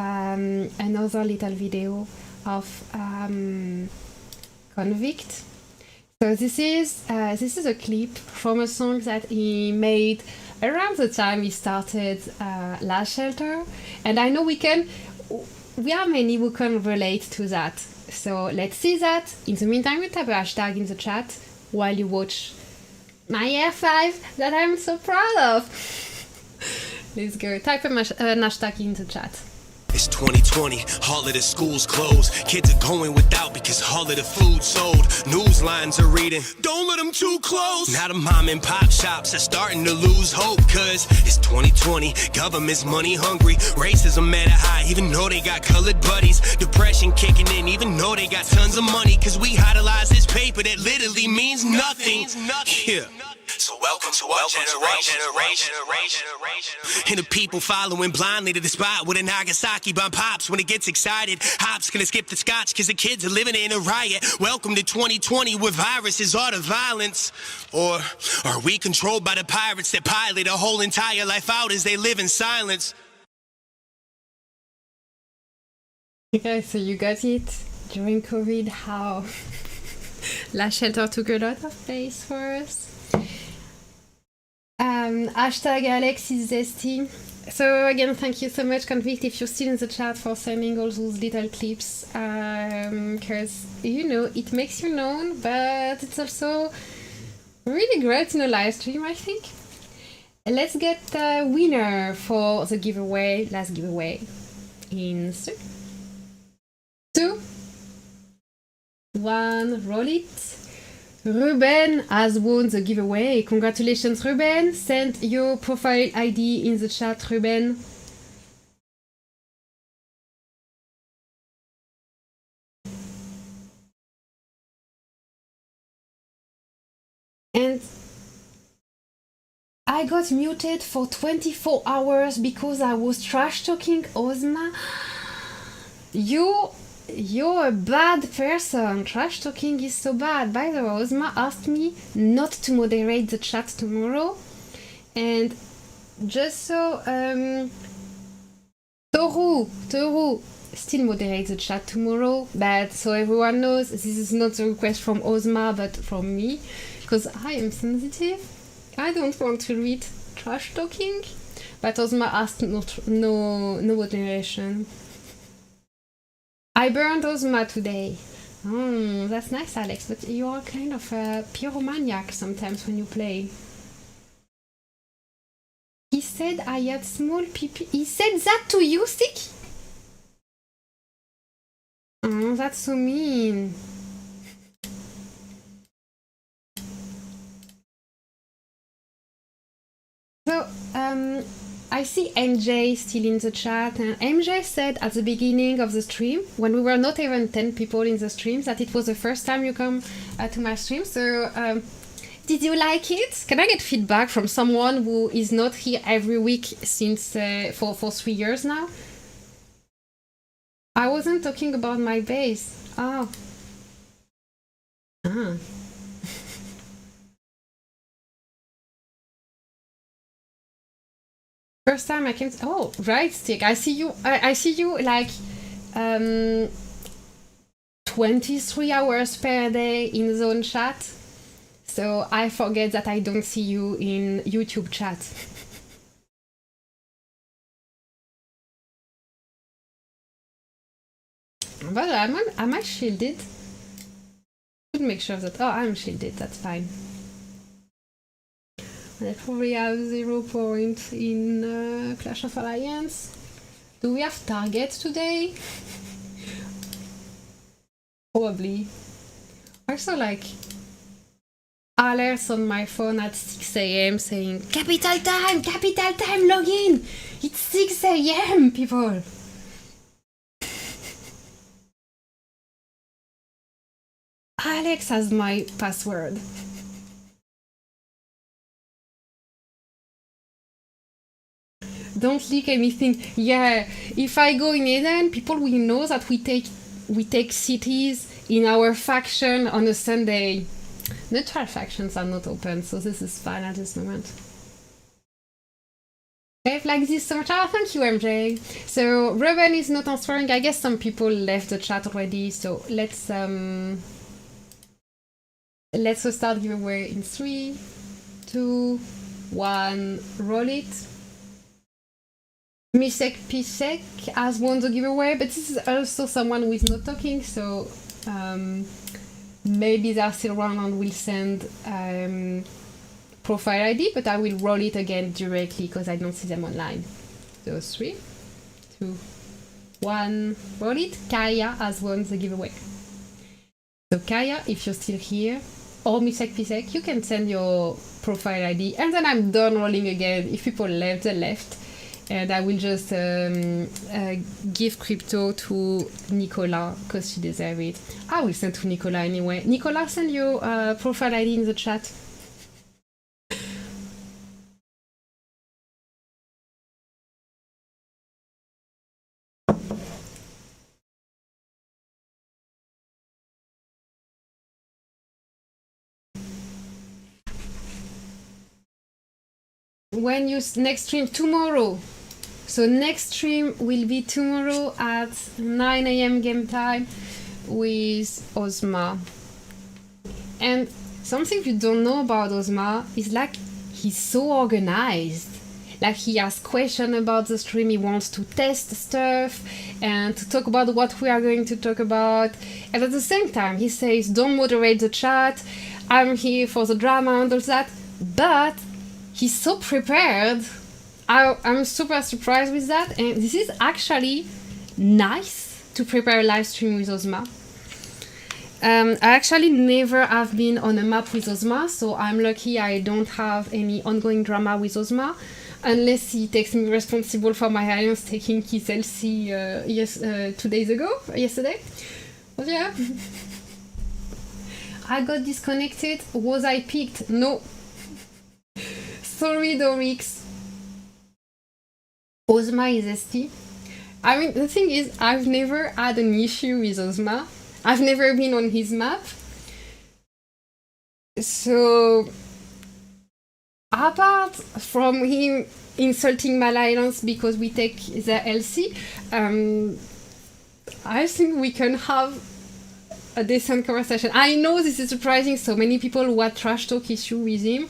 little video of Convickt. So this is a clip from a song that he made around the time he started Last Shelter, and I know we are many who can relate to that. So let's see that. In the meantime, we type a hashtag in the chat while you watch my F5 that I'm so proud of. Let's go. Type an hashtag in the chat. It's 2020, all of the schools closed. Kids are going without because all of the food sold. News lines are reading, don't let them too close. Now the mom and pop shops are starting to lose hope, cause it's 2020, government's money hungry. Racism at a high, even though they got colored buddies. Depression kicking in, even though they got tons of money. Cause we idolize this paper that literally means nothing. Yeah. So welcome to our generation. And the people following blindly to the spot with a Nagasaki bomb pops when it gets excited. Hops gonna skip the scotch cause the kids are living in a riot. Welcome to 2020 where viruses are the violence. Or are we controlled by the pirates that pilot a whole entire life out as they live in silence? Okay, so you got it during COVID, how Last Shelter took a lot of place for us. Hashtag Alex is zesty. So again, thank you so much, Convickt, if you're still in the chat, for sending all those little clips, because it makes you known, but it's also really great in a live stream, I think. Let's get the winner for the giveaway, last giveaway, in 3, 2, 1, roll it. Ruben has won the giveaway. Congratulations, Ruben. Send your profile ID in the chat, Ruben. And I got muted for 24 hours because I was trash talking Ozma. You're a bad person. Trash talking is so bad. By the way, Ozma asked me not to moderate the chat tomorrow, and just so Toru still moderate the chat tomorrow, but so everyone knows, this is not a request from Ozma but from me, because I am sensitive. I don't want to read trash talking, but Ozma asked no moderation. I burned Ozma today. That's nice, Alex, but you are kind of a pyromaniac sometimes when you play. He said I had small pee-pee. He said that to you, Stick? Oh, that's so mean. So, I see MJ still in the chat, and MJ said at the beginning of the stream, when we were not even 10 people in the stream, that it was the first time you come to my stream. So, did you like it? Can I get feedback from someone who is not here every week since for 3 years now? I wasn't talking about my base. Oh. Ah. First time I came. Oh, right, Stick. I see you. I see you like um, 23 hours per day in zone chat. So I forget that I don't see you in YouTube chat. But am I shielded? Should make sure that, oh, I'm shielded, that's fine. I probably have 0 points in Clash of Alliance. Do we have targets today? Probably. Also, like, alerts on my phone at 6 AM saying, capital time, log in! It's 6 AM, people! Alex has my password. Don't leak anything. Yeah, if I go in Eden, people will know that we take cities in our faction on a Sunday. Neutral factions are not open, so this is fine at this moment. I've liked this so much. Oh, thank you, MJ. So Ruben is not answering. I guess some people left the chat already. So let's start giveaway in 3, 2, 1. Roll it. Misek Pisek has won the giveaway, but this is also someone who is not talking, so maybe they're still around and will send profile ID, but I will roll it again directly because I don't see them online. So 3, 2, 1, roll it. Kaya has won the giveaway. So Kaya, if you're still here, or Misek Pisek, you can send your profile ID, and then I'm done rolling again. If people left, they left. And I will just give crypto to Nicola because she deserves it. I will send to Nicola anyway. Nicola, send your profile ID in the chat. When you next stream? Tomorrow. So next stream will be tomorrow at 9 AM game time with Ozma. And something you don't know about Ozma is like he's so organized. Like he has questions about the stream, he wants to test stuff and to talk about what we are going to talk about. And at the same time he says, don't moderate the chat, I'm here for the drama and all that. But he's so prepared. I'm super surprised with that, and this is actually nice to prepare a live stream with Ozma. I actually never have been on a map with Ozma, so I'm lucky I don't have any ongoing drama with Ozma, unless he takes me responsible for my alliance taking his LC 2 days ago, yesterday. But yeah. I got disconnected. Was I picked? No. Sorry, Dorix. Ozma is ST. I mean, the thing is, I've never had an issue with Ozma. I've never been on his map. So, apart from him insulting my alliance because we take the LC, I think we can have a decent conversation. I know this is surprising, so many people who had trash talk issue with him.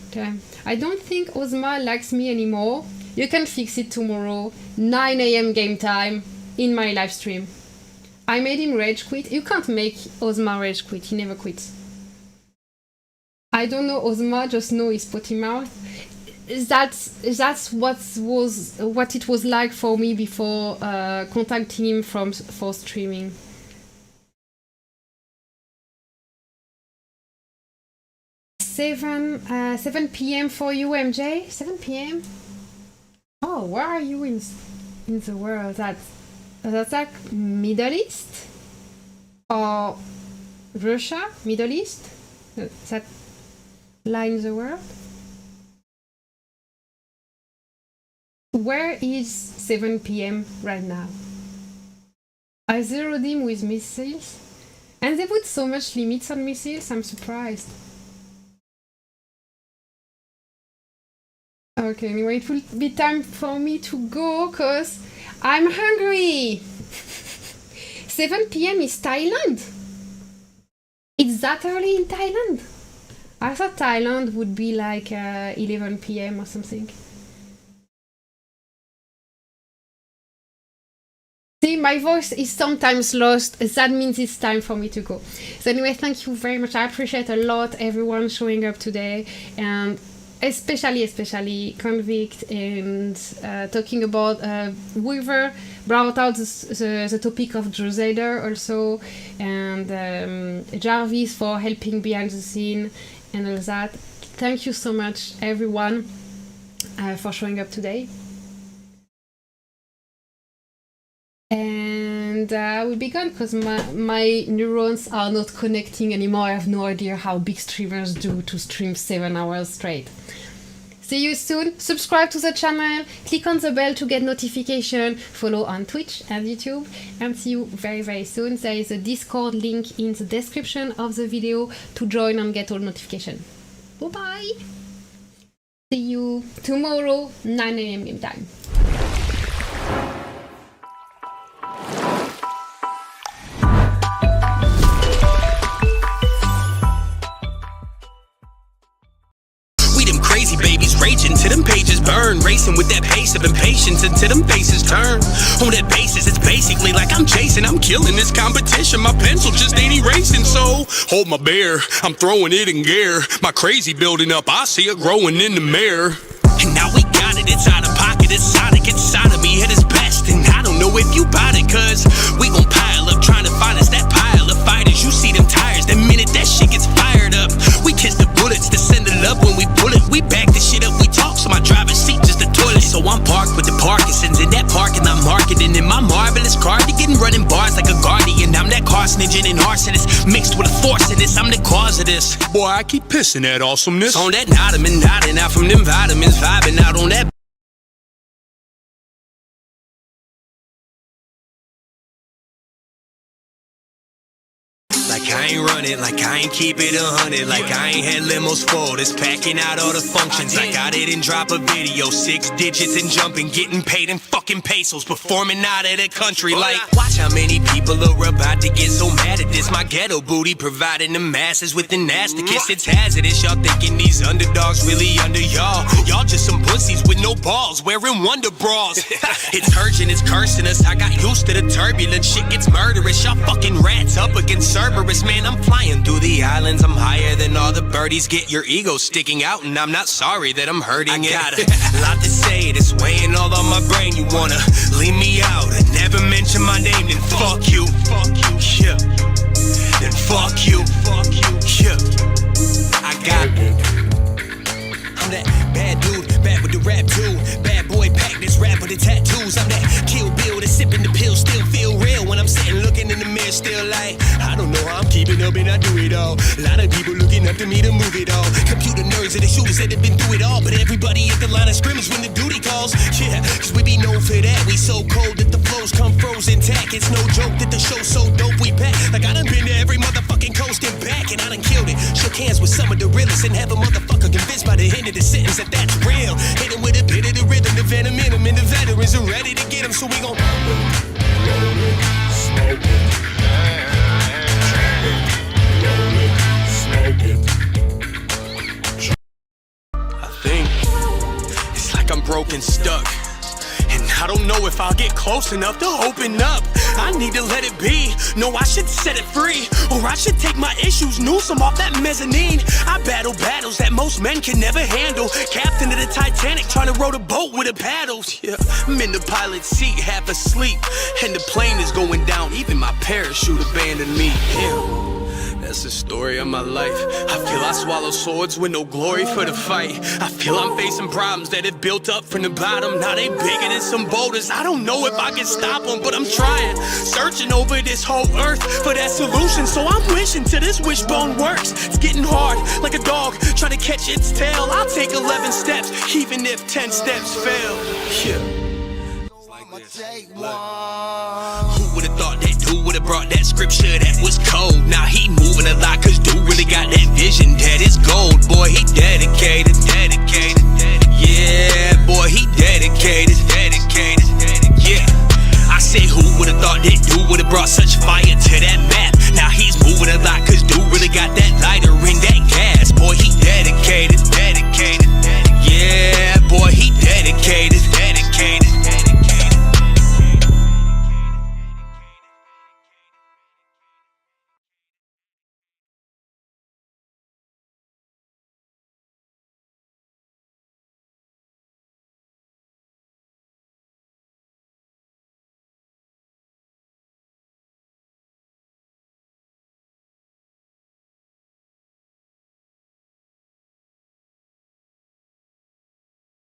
Okay. I don't think Ozma likes me anymore. You can fix it tomorrow, 9 AM game time, in my live stream. I made him rage quit. You can't make Ozma rage quit, he never quits. I don't know Ozma, just know his potty mouth. That's what it was like for me before contacting him for streaming. Seven PM for you, MJ? 7 PM? Oh, where are you in the world? That's like Middle East? Or Russia? Middle East? That line in the world? Where is 7 PM right now? I zeroed him with missiles. And they put so much limits on missiles, I'm surprised. Okay, anyway, it will be time for me to go, cause I'm hungry! 7 p.m. is Thailand. It's that early in Thailand. I thought Thailand would be like 11 p.m. or something. See, my voice is sometimes lost. That means it's time for me to go. So anyway, thank you very much. I appreciate a lot everyone showing up today, and especially Convickt, and talking about Weaver brought out the topic of DRUZADER also, and Jarvis for helping behind the scene and all that. Thank you so much everyone for showing up today. And I will be gone because my neurons are not connecting anymore. I have no idea how big streamers do to stream 7 hours straight. See you soon. Subscribe to the channel. Click on the bell to get notification. Follow on Twitch and YouTube. And see you very, very soon. There is a Discord link in the description of the video to join and get all notification. Bye-bye. See you tomorrow, 9 a.m. game time. Crazy babies raging till them pages burn, racing with that pace of impatience until them faces turn. On that basis, it's basically like I'm chasing, I'm killing this competition. My pencil just ain't erasing, so hold my bear, I'm throwing it in gear. My crazy building up, I see it growing in the mirror. And now we got it, it's out of pocket, it's sonic, it's side of me at its best. And I don't know if you bought it, cause we gon' pile up trying to find us that pile of fighters. You see them tires, the minute that shit gets fired up, we kiss the bullets to send it up when we pull it. We back the shit up, we talk, so my driver's seat just a toilet. So I'm parked with the Parkinson's in that parking lot marketing in my marvelous cardigan, running bars like a guardian. I'm that carcinogen and arsonist mixed with a force in this. I'm the cause of this. Boy, I keep pissing that awesomeness on that nodding out from them vitamins, vibing out on that. Like I ain't run it, like I ain't keep it 100, like I ain't had limos full, that's packing out all the functions. I got it and drop a video, 6 digits and jumping, getting paid in fucking pesos, performing out of the country. Like, watch how many people are about to get so mad at this. My ghetto booty providing the masses with the nasty kiss. It's hazardous, y'all thinking these underdogs really under y'all. Y'all just some pussies with no balls, wearing wonder bras. It's urgent, it's cursing us, I got used to the turbulence. Shit gets murderous, y'all fucking rats up against Cerberus. Man, I'm flying through the islands, I'm higher than all the birdies. Get your ego sticking out, and I'm not sorry that I'm hurting it. I got a lot to say, it's weighing all on my brain. You wanna leave me out and never mention my name, then fuck you, yeah. Then fuck you, yeah. I got I'm that bad dude, bad with the rap too. Bad boy, pack this rap with the tattoos. I'm that Kill Bill that's sipping the pill, still feel real when I'm sitting looking in the mirror, still like I don't know how I'm keeping up and I do it all. A lot of people looking up to me to move it all. Computer nerds and the shooters that have been through it all, but everybody at the line of scrimmage when the duty calls. Yeah, cause we be known for that. We so cold that the flows come frozen tack. It's no joke that the show's so dope we pack. Like I done been to every motherfucking coast and back, and I done killed it. Shook hands with some of the realest and have a motherfucker convinced by the end of the sentence that that's real. Hit him with a bit of the rhythm, the venom in him, and the veterans are ready to get him. So we gon' smoke it. I think it's like I'm broken, stuck, and I don't know if I'll get close enough to open up. I need to let it be. No, I should set it free, or I should take my issues, noose them off that mezzanine. I battle battles that most men can never handle. Captain of the Titanic, trying to row the boat with the paddles. Yeah, I'm in the pilot's seat, half asleep, and the plane is going down. Even my parachute abandoned me. Yeah. That's the story of my life. I feel I swallow swords with no glory for the fight. I feel I'm facing problems that have built up from the bottom. Now they bigger than some boulders. I don't know if I can stop them, but I'm trying. Searching over this whole earth for that solution. So I'm wishing till this wishbone works. It's getting hard, like a dog trying to catch its tail. I'll take 11 steps, even if 10 steps fail. Yeah. Who would've thought that dude would've brought that scripture that was cold? Now he moving a lot, cause dude really got that vision that is gold. Boy, he dedicated. Yeah, boy, he dedicated. Yeah, I say who would've thought that dude would've brought such fire